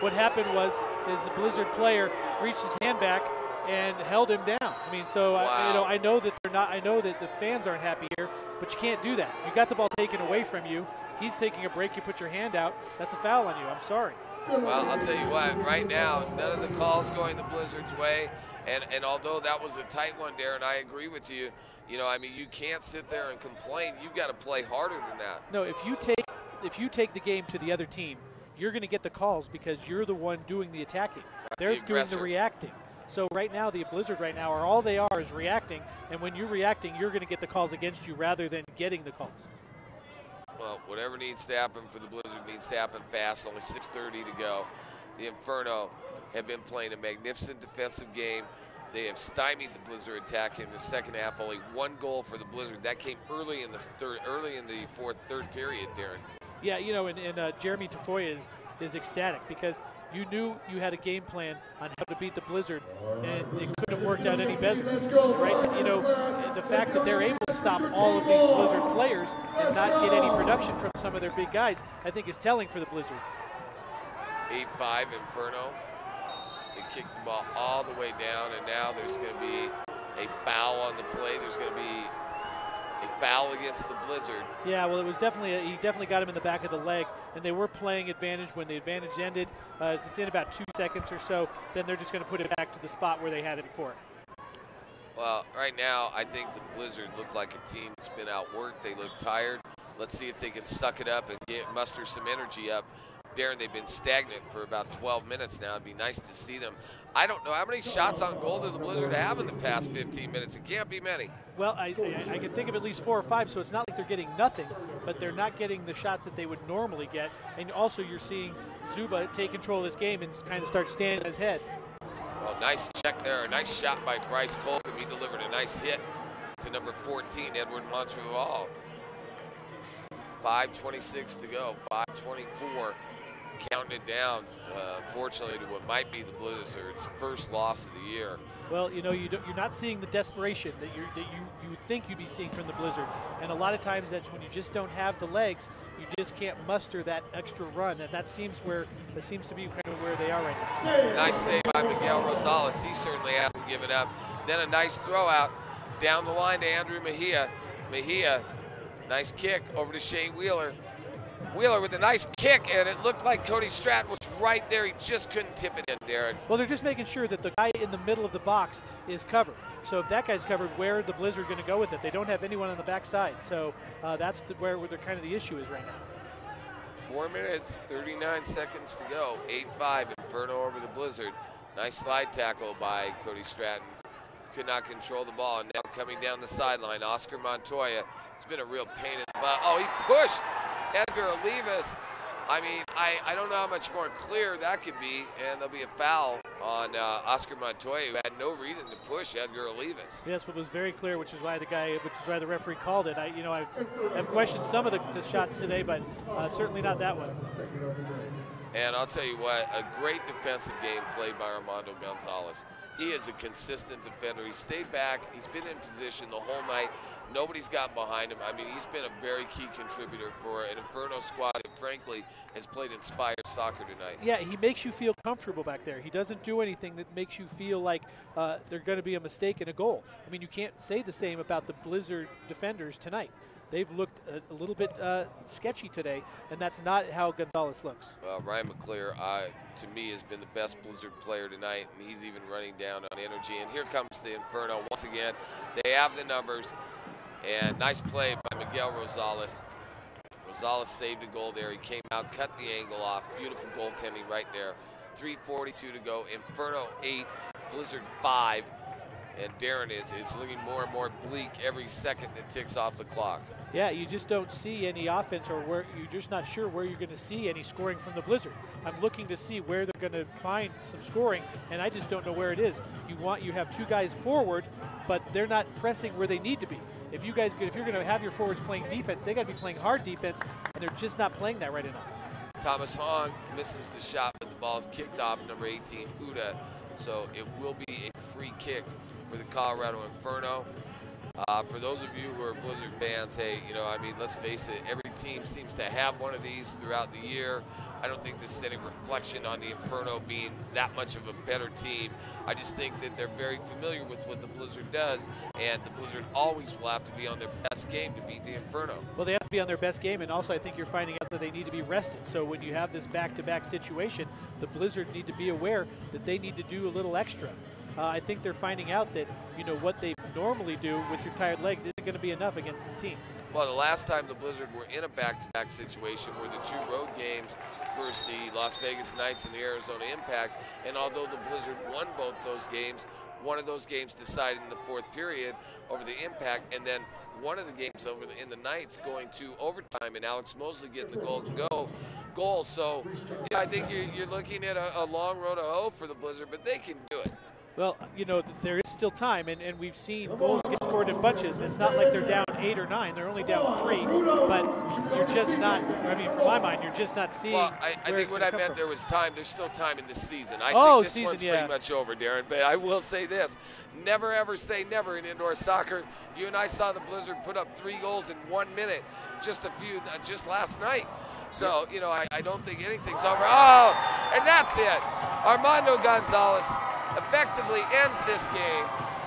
what happened was the Blizzard player reached his hand back and held him down. I mean, so wow. I know that they're not. I know that the fans aren't happy here, but you can't do that. You got the ball taken away from you. He's taking a break. You put your hand out. That's a foul on you. I'm sorry. Well, I'll tell you what. Right now, none of the calls going the Blizzard's way, and although that was a tight one, Darren, I agree with you. You can't sit there and complain. You've got to play harder than that. No, if you take the game to the other team, you're going to get the calls because you're the one doing the attacking. They're doing the reacting. So right now, the Blizzard all they are is reacting, and when you're reacting, you're going to get the calls against you rather than getting the calls. Well, whatever needs to happen for the Blizzard needs to happen fast. Only 6:30 to go. The Inferno have been playing a magnificent defensive game. They have stymied the Blizzard attack in the second half. Only 1 goal for the Blizzard. That came early in the third period, Darren. Yeah, and Jeremy Tafoya is ecstatic because you knew you had a game plan on how to beat the Blizzard, and it couldn't have worked out any better, right? The fact that they're able to stop all of these Blizzard players and not get any production from some of their big guys, I think is telling for the Blizzard. 8-5 Inferno. They kicked the ball all the way down, and now there's going to be a foul on the play. There's going to be a foul against the Blizzard. Yeah, well, it was he definitely got him in the back of the leg, and they were playing advantage when the advantage ended. It's in about 2 seconds or so. Then they're just going to put it back to the spot where they had it before. Well, right now, I think the Blizzard look like a team that's been outworked. They look tired. Let's see if they can suck it up and muster some energy up. Darren, they've been stagnant for about 12 minutes now. It'd be nice to see them. I don't know how many shots on goal did the Blizzard have in the past 15 minutes. It can't be many. Well, I can think of at least 4 or 5, so it's not like they're getting nothing, but they're not getting the shots that they would normally get. And also you're seeing Zuba take control of this game and kind of start standing on his head. Oh, nice check there. A nice shot by Bryce Colcom. He delivered a nice hit to number 14, Edward Montreval. 5:26 to go, 5:24. Counting it down, unfortunately, to what might be the Blizzard's first loss of the year. Well, you're not seeing the desperation that you would think you'd be seeing from the Blizzard. And a lot of times that's when you just don't have the legs, you just can't muster that extra run. And that seems to be kind of where they are right now. Nice save by Miguel Rosales. He certainly hasn't given up. Then a nice throw out. down the line to Andrew Mejia. Mejia, nice kick over to Shane Wheeler. Wheeler with a nice kick, and it looked like Cody Stratton was right there. He just couldn't tip it in, Darren. Well, they're just making sure that the guy in the middle of the box is covered. So if that guy's covered, where the Blizzard going to go with it? They don't have anyone on the backside. So that's where they're kind of the issue is right now. 4 minutes, 39 seconds to go. 8-5, Inferno over the Blizzard. Nice slide tackle by Cody Stratton. Could not control the ball, and now coming down the sideline, Oscar Montoya. It's been a real pain in the butt. Oh, he pushed Edgar Olivas. I mean, I don't know how much more clear that could be, and there'll be a foul on Oscar Montoya, who had no reason to push Edgar Olivas. Yes, what was very clear, which is why the referee called it. I've questioned some of the shots today, but certainly not that one. And I'll tell you what, a great defensive game played by Armando Gonzalez. He is a consistent defender. He stayed back. He's been in position the whole night. Nobody's got behind him. I mean, he's been a very key contributor for an Inferno squad that, frankly, has played inspired soccer tonight. Yeah, he makes you feel comfortable back there. He doesn't do anything that makes you feel like there's going to be a mistake in a goal. I mean, you can't say the same about the Blizzard defenders tonight. They've looked a little bit sketchy today, and that's not how Gonzalez looks. Ryan McClear, to me, has been the best Blizzard player tonight, and he's even running down on energy. And here comes the Inferno once again. They have the numbers, and nice play by Miguel Rosales. Rosales saved a goal there. He came out, cut the angle off. Beautiful goaltending right there. 3:42 to go. Inferno 8, Blizzard 5. And Darren, it's looking more and more bleak every second that ticks off the clock. Yeah, you just don't see any offense, or you're just not sure where you're going to see any scoring from the Blizzard. I'm looking to see where they're going to find some scoring, and I just don't know where it is. You have two guys forward, but they're not pressing where they need to be. If you're going to have your forwards playing defense, they got to be playing hard defense, and they're just not playing that right enough. Thomas Hong misses the shot, but the ball's kicked off, number 18, Uda. So it will be a free kick for the Colorado Inferno. For those of you who are Blizzard fans, hey, let's face it, every team seems to have one of these throughout the year. I don't think this is any reflection on the Inferno being that much of a better team. I just think that they're very familiar with what the Blizzard does, and the Blizzard always will have to be on their best game to beat the Inferno. Well, they have to be on their best game, and also I think you're finding out that they need to be rested. So when you have this back-to-back situation, the Blizzard need to be aware that they need to do a little extra. I think they're finding out that, what they normally do with your tired legs isn't going to be enough against this team. Well, the last time the Blizzard were in a back-to-back situation were the 2 road games versus the Las Vegas Knights and the Arizona Impact. And although the Blizzard won both those games, one of those games decided in the 4th period over the Impact, and then one of the games in the Knights going to overtime, and Alex Mosley getting the goal. So I think you're looking at a long road to hoe for the Blizzard, but they can do it. Well, there is still time, and we've seen goals get scored in bunches. And it's not like they're down 8 or 9. They're only down 3. But you're just not, from my mind, you're just not seeing. Well, I think what I meant, there was time. There's still time in this season. I think this one's pretty much over, Darren. But I will say this. Never, ever say never in indoor soccer. You and I saw the Blizzard put up 3 goals in 1 minute just last night. So, I don't think anything's over. Oh, and that's it. Armando Gonzalez effectively ends this game.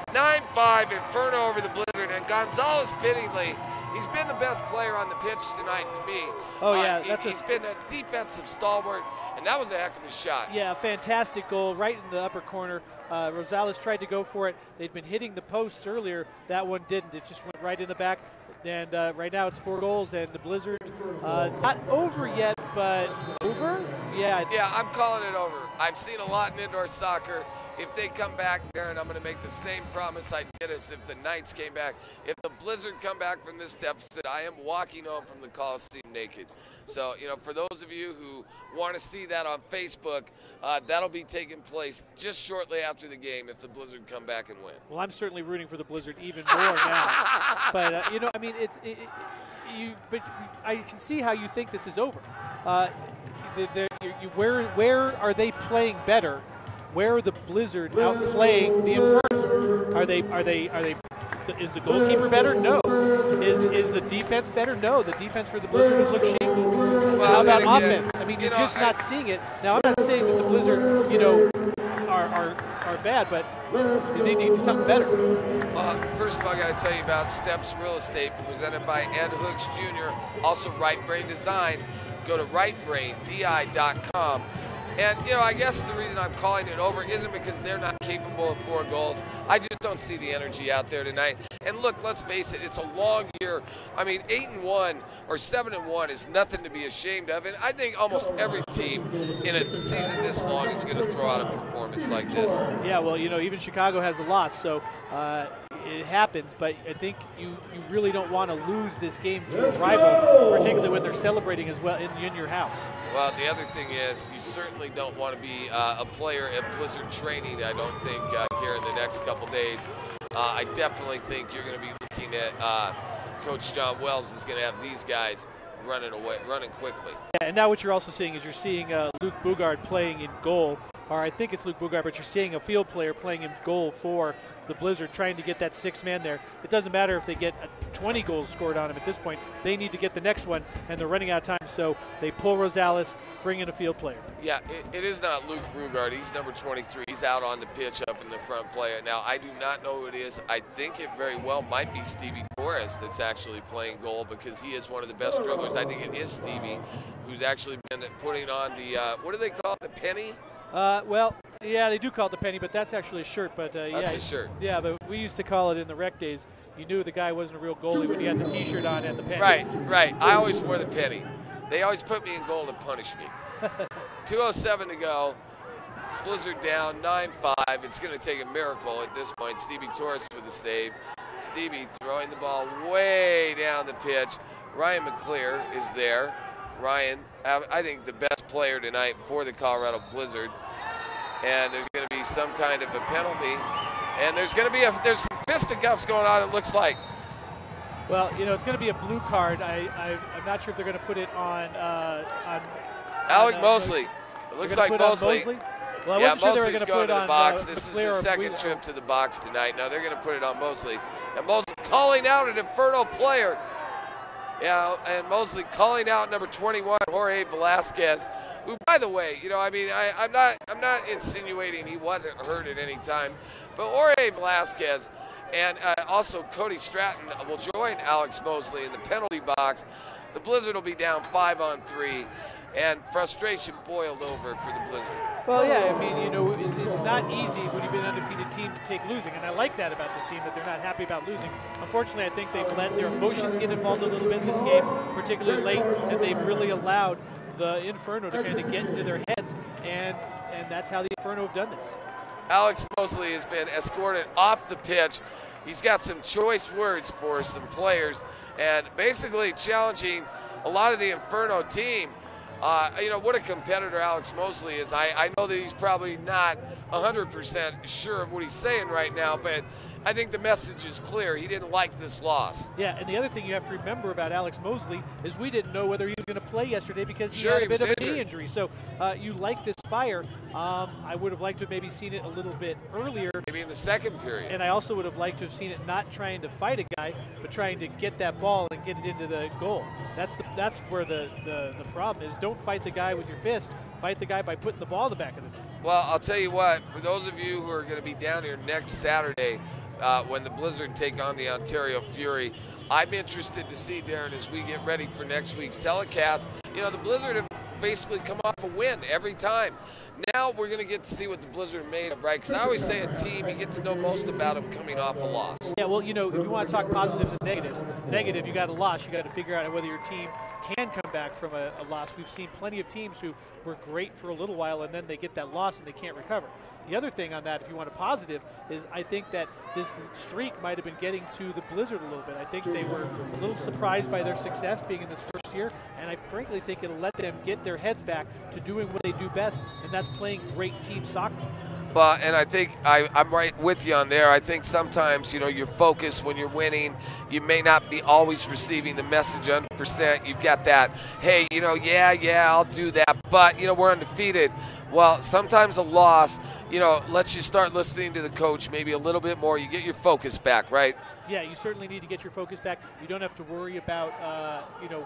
9-5, Inferno over the Blizzard, and Gonzalez fittingly, he's been the best player on the pitch tonight to me. Oh, yeah. He's been a defensive stalwart, and that was a heck of a shot. Yeah, fantastic goal right in the upper corner. Rosales tried to go for it. They'd been hitting the posts earlier. That one didn't. It just went right in the back. And right now it's 4 goals, and the Blizzard not over yet, but over? Yeah. Yeah, I'm calling it over. I've seen a lot in indoor soccer. If they come back, Darren, I'm going to make the same promise I did as if the Knights came back. If the Blizzard come back from this deficit, I am walking home from the Coliseum naked. So, for those of you who want to see that on Facebook, that'll be taking place just shortly after the game if the Blizzard come back and win. Well, I'm certainly rooting for the Blizzard even more now. But, but I can see how you think this is over. Where are they playing better? Where are the Blizzard outplaying the Inferno? Are they? Is the goalkeeper better? No. Is the defense better? No. The defense for the Blizzard has looked shaky. Well, how about offense? I mean, you're just not seeing it. Now, I'm not saying that the Blizzard, are bad, but they need something better. First of all, I got to tell you about Steps Real Estate, presented by Ed Hooks Jr., also Right Brain Design. Go to rightbraindi.com. And, I guess the reason I'm calling it over isn't because they're not capable of 4 goals. I just don't see the energy out there tonight. And look, let's face it, it's a long year. I mean, 8-1 or 7-1 is nothing to be ashamed of. And I think almost every team in a season this long is going to throw out a performance like this. Yeah, well, even Chicago has a loss, so it happens. But I think you really don't want to lose this game to a rival, particularly when they're celebrating as well in your house. Well, the other thing is you certainly don't want to be a player at Blizzard training, I don't think, here in the next couple days. I definitely think you're going to be looking at Coach John Wells is going to have these guys running quickly. Yeah, and now what you're also seeing is you're seeing Luke Bugard playing in goal, or I think it's Luke Bugard, but you're seeing a field player playing in goal for the Blizzard, trying to get that 6th man there. It doesn't matter if they get 20 goals scored on him at this point. They need to get the next one, and they're running out of time, so they pull Rosales, bring in a field player. Yeah, it is not Luke Bugard. He's number 23. He's out on the pitch up in the front player. Now, I do not know who it is. I think it very well might be Stevie Torres that's actually playing goal, because he is one of the best dribblers. I think it is Stevie who's actually been putting on the, what do they call it, the penny? Well, yeah, they do call it the penny, but that's actually a shirt. But That's a shirt. Yeah, but we used to call it in the rec days. You knew the guy wasn't a real goalie when he had the T-shirt on and the penny. Right. I always wore the penny. They always put me in goal to punish me. 2:07 to go. Blizzard down 9-5. It's going to take a miracle at this point. Stevie Torres with the save. Stevie throwing the ball way down the pitch. Ryan McClear is there. Ryan, I think the best player tonight for the Colorado Blizzard. And there's going to be some kind of a penalty. And there's going to be there's some fisticuffs going on, it looks like. Well, it's going to be a blue card. I'm not sure if they're going to put it on Alec Mosley. It looks like Mosley. Well, I wasn't sure they were going to put it on the box. This is McClear his second trip to the box tonight. No, they're going to put it on Mosley. And Mosley calling out an Inferno player. Yeah, and Mosley calling out number 21, Jorge Velasquez, who, by the way, I'm not insinuating he wasn't hurt at any time, but Jorge Velasquez and also Cody Stratton will join Alex Mosley in the penalty box. The Blizzard will be down 5-on-3, and frustration boiled over for the Blizzard. Well, yeah, it's not easy when you've been an undefeated team to take losing, and I like that about this team, that they're not happy about losing. Unfortunately, I think they've let their emotions get involved a little bit in this game, particularly late, and they've really allowed the Inferno to kind of get into their heads, and that's how the Inferno have done this. Alex Mosley has been escorted off the pitch. He's got some choice words for some players, and basically challenging a lot of the Inferno team. What a competitor Alex Mosley is. I know that he's probably not 100% sure of what he's saying right now, but I think the message is clear. He didn't like this loss. Yeah, and the other thing you have to remember about Alex Mosley is we didn't know whether he was going to play yesterday because he had a bit of a knee injury. So you like this fire. I would have liked to have maybe seen it a little bit earlier. Maybe in the second period. And I also would have liked to have seen it not trying to fight a guy, but trying to get that ball and get it into the goal. That's where the problem is. Don't fight the guy with your fists. Fight the guy by putting the ball in the back of the net. Well, I'll tell you what, for those of you who are going to be down here next Saturday, when the Blizzard take on the Ontario Fury, I'm interested to see, Darren, as we get ready for next week's telecast. The Blizzard have basically come off a win every time. Now we're going to get to see what the Blizzard are made of, right? Because I always say a team, you get to know most about them coming off a loss. Yeah, well, if you want to talk positives and negatives, negative, you got a loss. You got to figure out whether your team can come back from a loss. We've seen plenty of teams who were great for a little while and then they get that loss and they can't recover. The other thing on that, if you want a positive, is I think that this streak might have been getting to the Blizzard a little bit. I think they were a little surprised by their success being in this first year, and I frankly think it'll let them get their heads back to doing what they do best, and that's playing great team soccer. Well, and I think I'm right with you on there. I think sometimes, your focus when you're winning, you may not be always receiving the message 100%. You've got that, hey, yeah, I'll do that, but, we're undefeated. Well, sometimes a loss, lets you start listening to the coach maybe a little bit more. You get your focus back, right? Yeah, you certainly need to get your focus back. You don't have to worry about,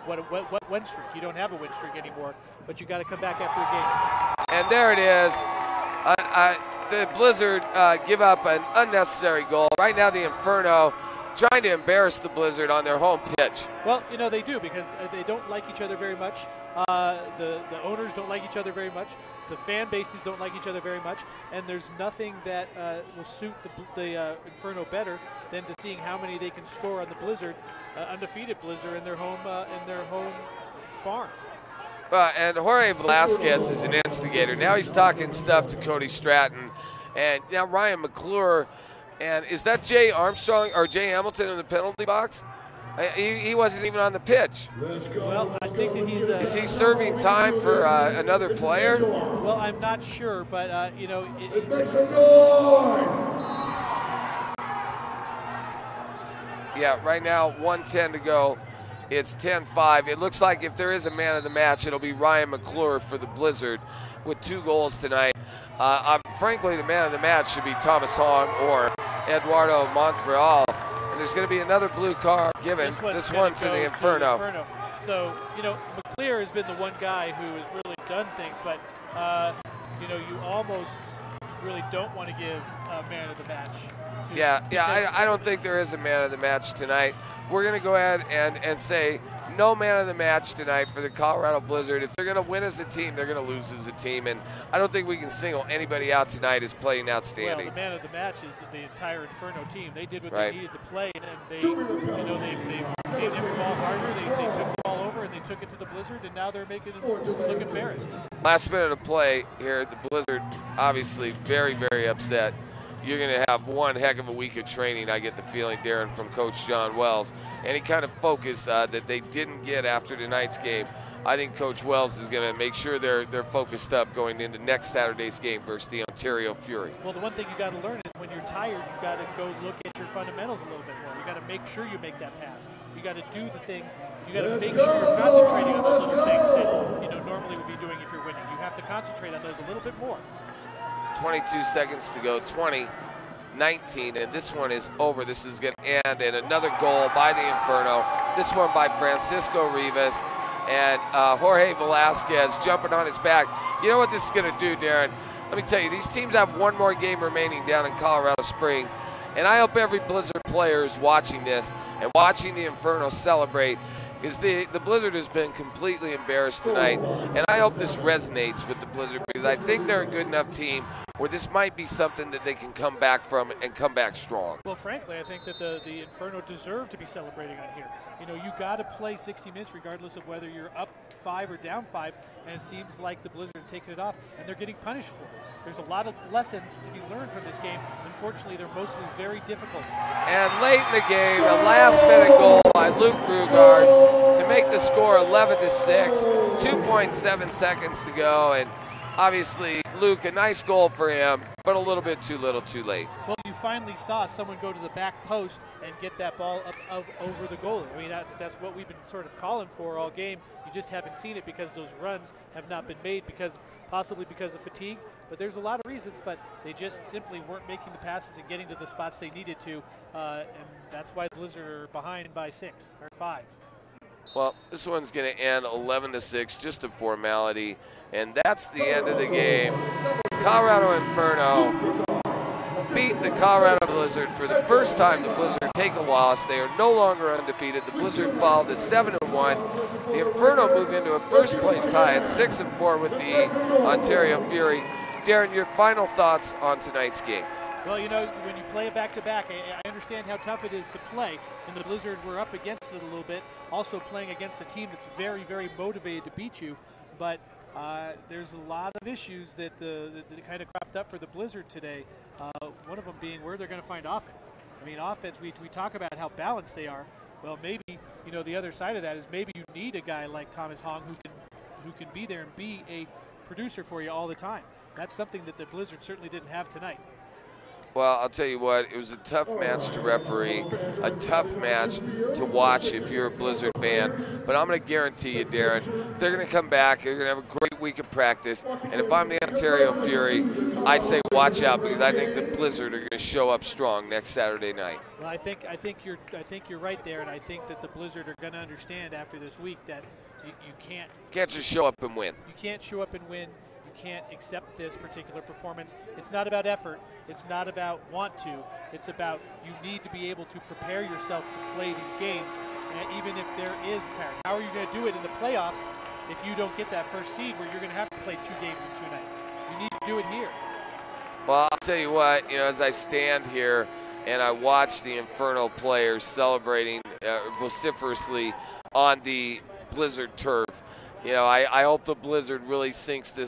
what win streak. You don't have a win streak anymore, but you got to come back after a game. And there it is. The Blizzard give up an unnecessary goal. Right now, the Inferno trying to embarrass the Blizzard on their home pitch. Well, you know, they do, because they don't like each other very much. The owners don't like each other very much. The fan bases don't like each other very much. And there's nothing that will suit the Inferno better than to seeing how many they can score on the Blizzard, undefeated Blizzard in their home barn. And Jorge Velasquez is an instigator. Now he's talking stuff to Cody Stratton. And now Ryan McClure. And is that Jay Armstrong or Jay Hamilton in the penalty box? He wasn't even on the pitch. Well, I think that he's... is he serving time for another player? Well, I'm not sure, but, you know... Make some noise! Yeah, right now, 1:10 to go. It's 10-5. It looks like if there is a man of the match, it'll be Ryan McClure for the Blizzard with 2 goals tonight. Frankly, the man of the match should be Thomas Hong or Eduardo Montreal. And there's going to be another blue card given, this one to the Inferno. So, you know, McClure has been the one guy who has really done things, but, you know, you almost really don't want to give a man of the match. I don't think there is a man of the match tonight. We're going to go ahead and say no man of the match tonight for the Colorado Blizzard. If they're going to win as a team, they're going to lose as a team. And I don't think we can single anybody out tonight as playing outstanding. Well, the man of the match is the entire Inferno team. They did what they needed to play, and they, you know, they gave every ball harder. They took the ball over and they took it to the Blizzard, and now they're making it look embarrassed. Last minute of play here, the Blizzard obviously very, very upset. You're going to have one heck of a week of training, I get the feeling, Darren, from Coach John Wells. Any kind of focus that they didn't get after tonight's game, I think Coach Wells is going to make sure they're focused up going into next Saturday's game versus the Ontario Fury. Well, the one thing you got to learn is when you're tired, you got to go look at your fundamentals a little bit more. You got to make sure you make that pass. You got to do the things. You got to make sure you're concentrating on those things that you know normally would be doing if you're winning. You have to concentrate on those a little bit more. 22 seconds to go, 20, 19, and this one is over. This is going to end, and another goal by the Inferno. This one by Francisco Rivas, and Jorge Velasquez jumping on his back. You know what this is going to do, Darren? Let me tell you, these teams have one more game remaining down in Colorado Springs, and I hope every Blizzard player is watching this and watching the Inferno celebrate, because the Blizzard has been completely embarrassed tonight, and I hope this resonates with the Blizzard, because I think they're a good enough team where this might be something that they can come back from and come back strong. Well, frankly, I think that the Inferno deserve to be celebrating on here. You know, you got to play 60 minutes regardless of whether you're up 5 or down 5, and it seems like the Blizzard are taking it off, and they're getting punished for it. There's a lot of lessons to be learned from this game. Unfortunately, they're mostly very difficult. And late in the game, a last-minute goal by Luke Brugard to make the score 11-6, 2.7 seconds to go, and obviously, Luke, a nice goal for him, but a little bit too little, too late. Well, you finally saw someone go to the back post and get that ball up over the goalie. I mean, that's what we've been sort of calling for all game. You just haven't seen it because those runs have not been made, possibly because of fatigue. But there's a lot of reasons, but they just simply weren't making the passes and getting to the spots they needed to, and that's why the Blizzard are behind by 6 or 5. Well, this one's going to end 11-6, just a formality, and that's the end of the game. Colorado Inferno beat the Colorado Blizzard. For the first time, the Blizzard take a loss. They are no longer undefeated. The Blizzard fall to 7-1. The Inferno move into a first-place tie at 6-4 with the Ontario Fury. Darren, your final thoughts on tonight's game? Well, you know, when you play a back-to-back, I understand how tough it is to play, and the Blizzard were up against it a little bit, also playing against a team that's very, very motivated to beat you, but there's a lot of issues that kind of cropped up for the Blizzard today, one of them being where they're going to find offense. I mean, offense, we talk about how balanced they are. Well, maybe, you know, the other side of that is maybe you need a guy like Thomas Hong who can be there and be a producer for you all the time. That's something that the Blizzard certainly didn't have tonight. Well, I'll tell you what, it was a tough match to referee, a tough match to watch if you're a Blizzard fan. But I'm going to guarantee you, Darren, they're going to come back. They're going to have a great week of practice. And if I'm the Ontario Fury, I say watch out, because I think the Blizzard are going to show up strong next Saturday night. Well, I think you're right there, and I think that the Blizzard are going to understand after this week that you can't just show up and win. You can't show up and win. You can't accept this particular performance. It's not about effort. It's not about want to. It's about you need to be able to prepare yourself to play these games, and even if there is a tire. How are you going to do it in the playoffs if you don't get that first seed where you're going to have to play 2 games in 2 nights? You need to do it here. Well, I'll tell you what, as I stand here and I watch the Inferno players celebrating vociferously on the Blizzard turf, I hope the Blizzard really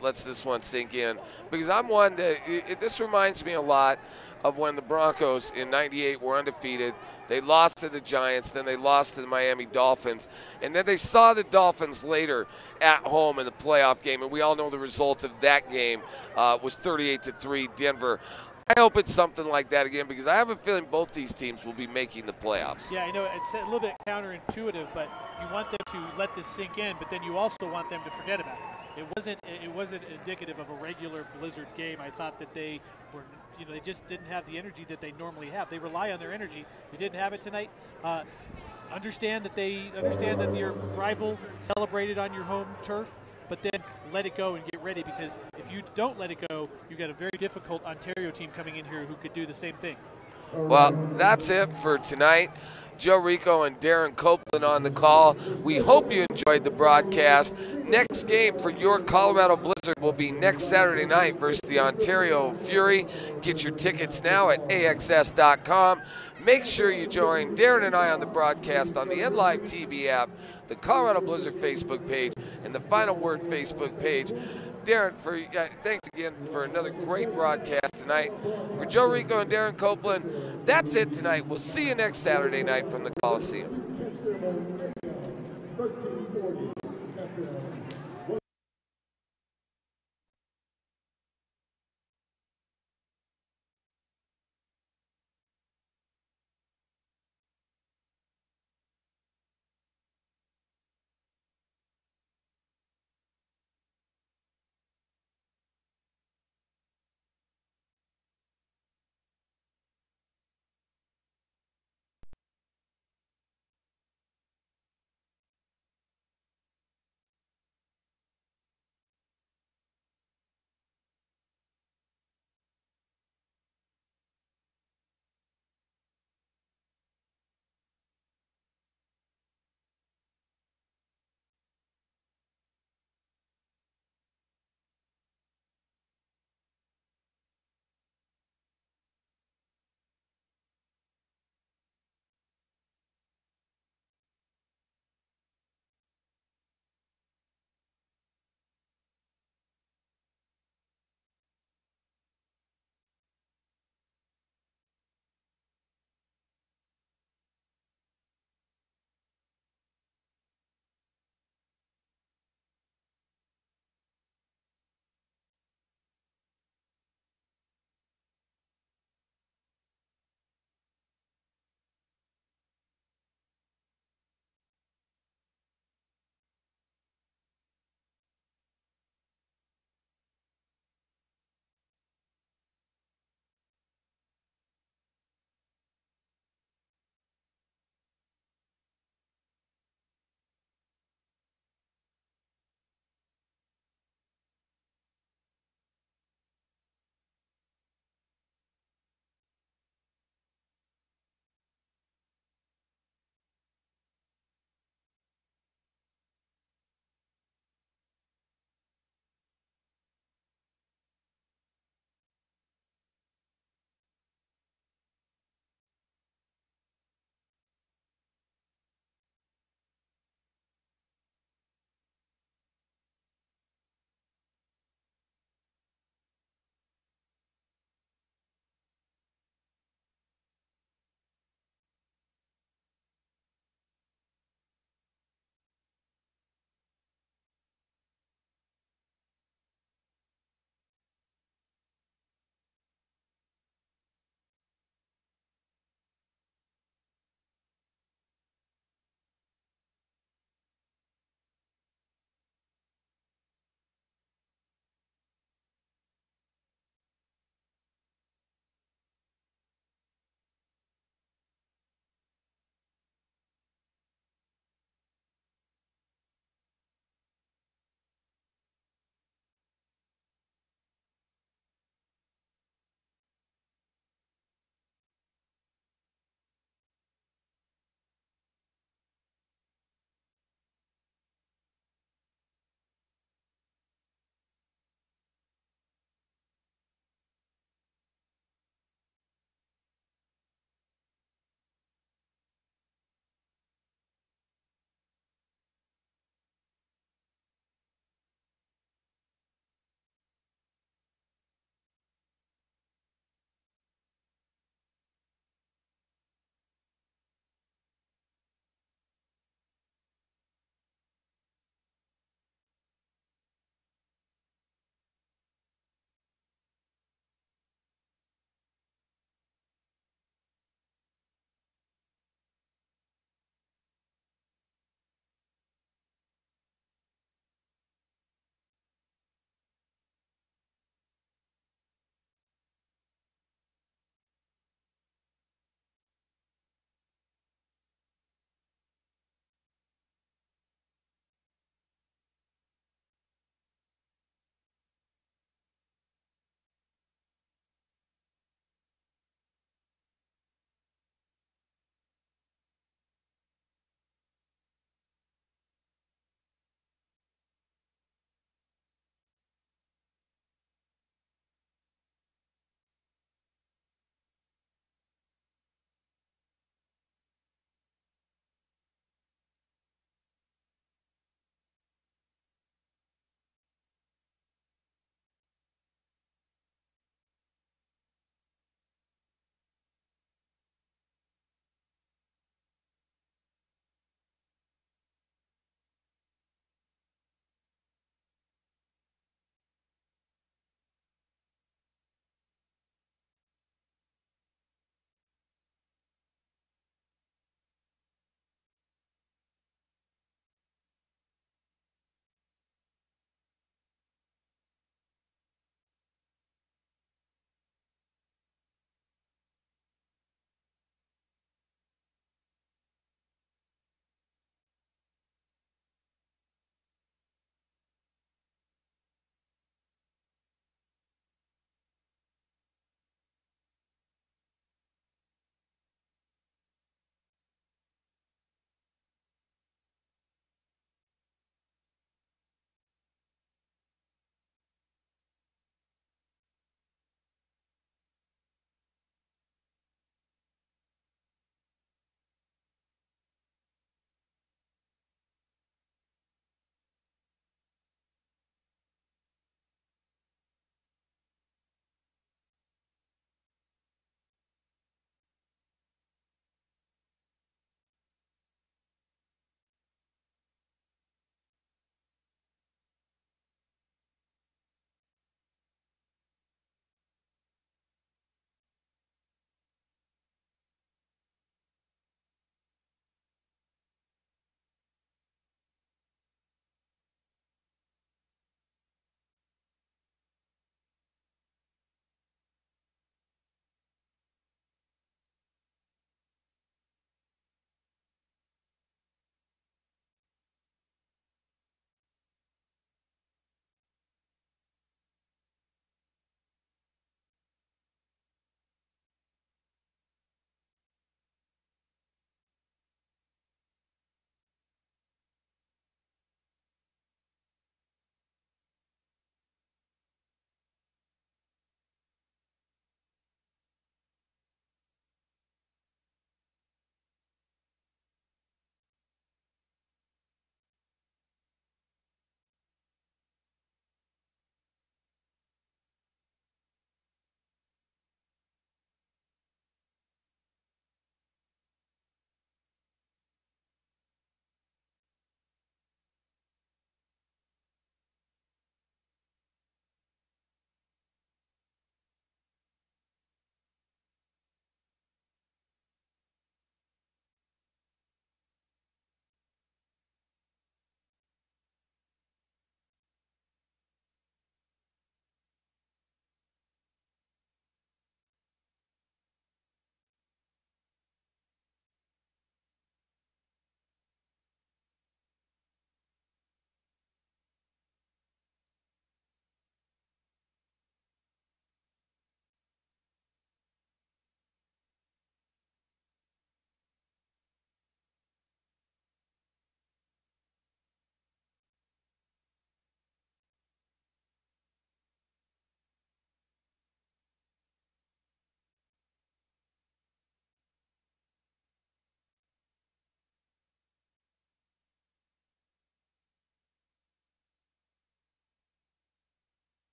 lets this one sink in, because I'm one that this reminds me a lot of when the Broncos in '98 were undefeated. They lost to the Giants, then they lost to the Miami Dolphins, and then they saw the Dolphins later at home in the playoff game, and we all know the result of that game was 38-3 Denver. I hope it's something like that again, because I have a feeling both these teams will be making the playoffs. Yeah, I know it's a little bit counterintuitive, but you want them to let this sink in, but then you also want them to forget about it. It wasn't indicative of a regular Blizzard game. I thought that they were, they just didn't have the energy that they normally have. They rely on their energy. They didn't have it tonight. Understand that your rival celebrated on your home turf, but then let it go and get ready, because if you don't let it go, you've got a very difficult Ontario team coming in here who could do the same thing. Well, that's it for tonight. Joe Rico and Darren Copeland on the call. We hope you enjoyed the broadcast. Next game for your Colorado Blizzard will be next Saturday night versus the Ontario Fury. Get your tickets now at AXS.com. Make sure you join Darren and I on the broadcast on the NLive TV app, the Colorado Blizzard Facebook page, and the Final Word Facebook page. Darren, thanks again for another great broadcast tonight. For Joe Rico and Darren Copeland, that's it tonight. We'll see you next Saturday night from the Coliseum.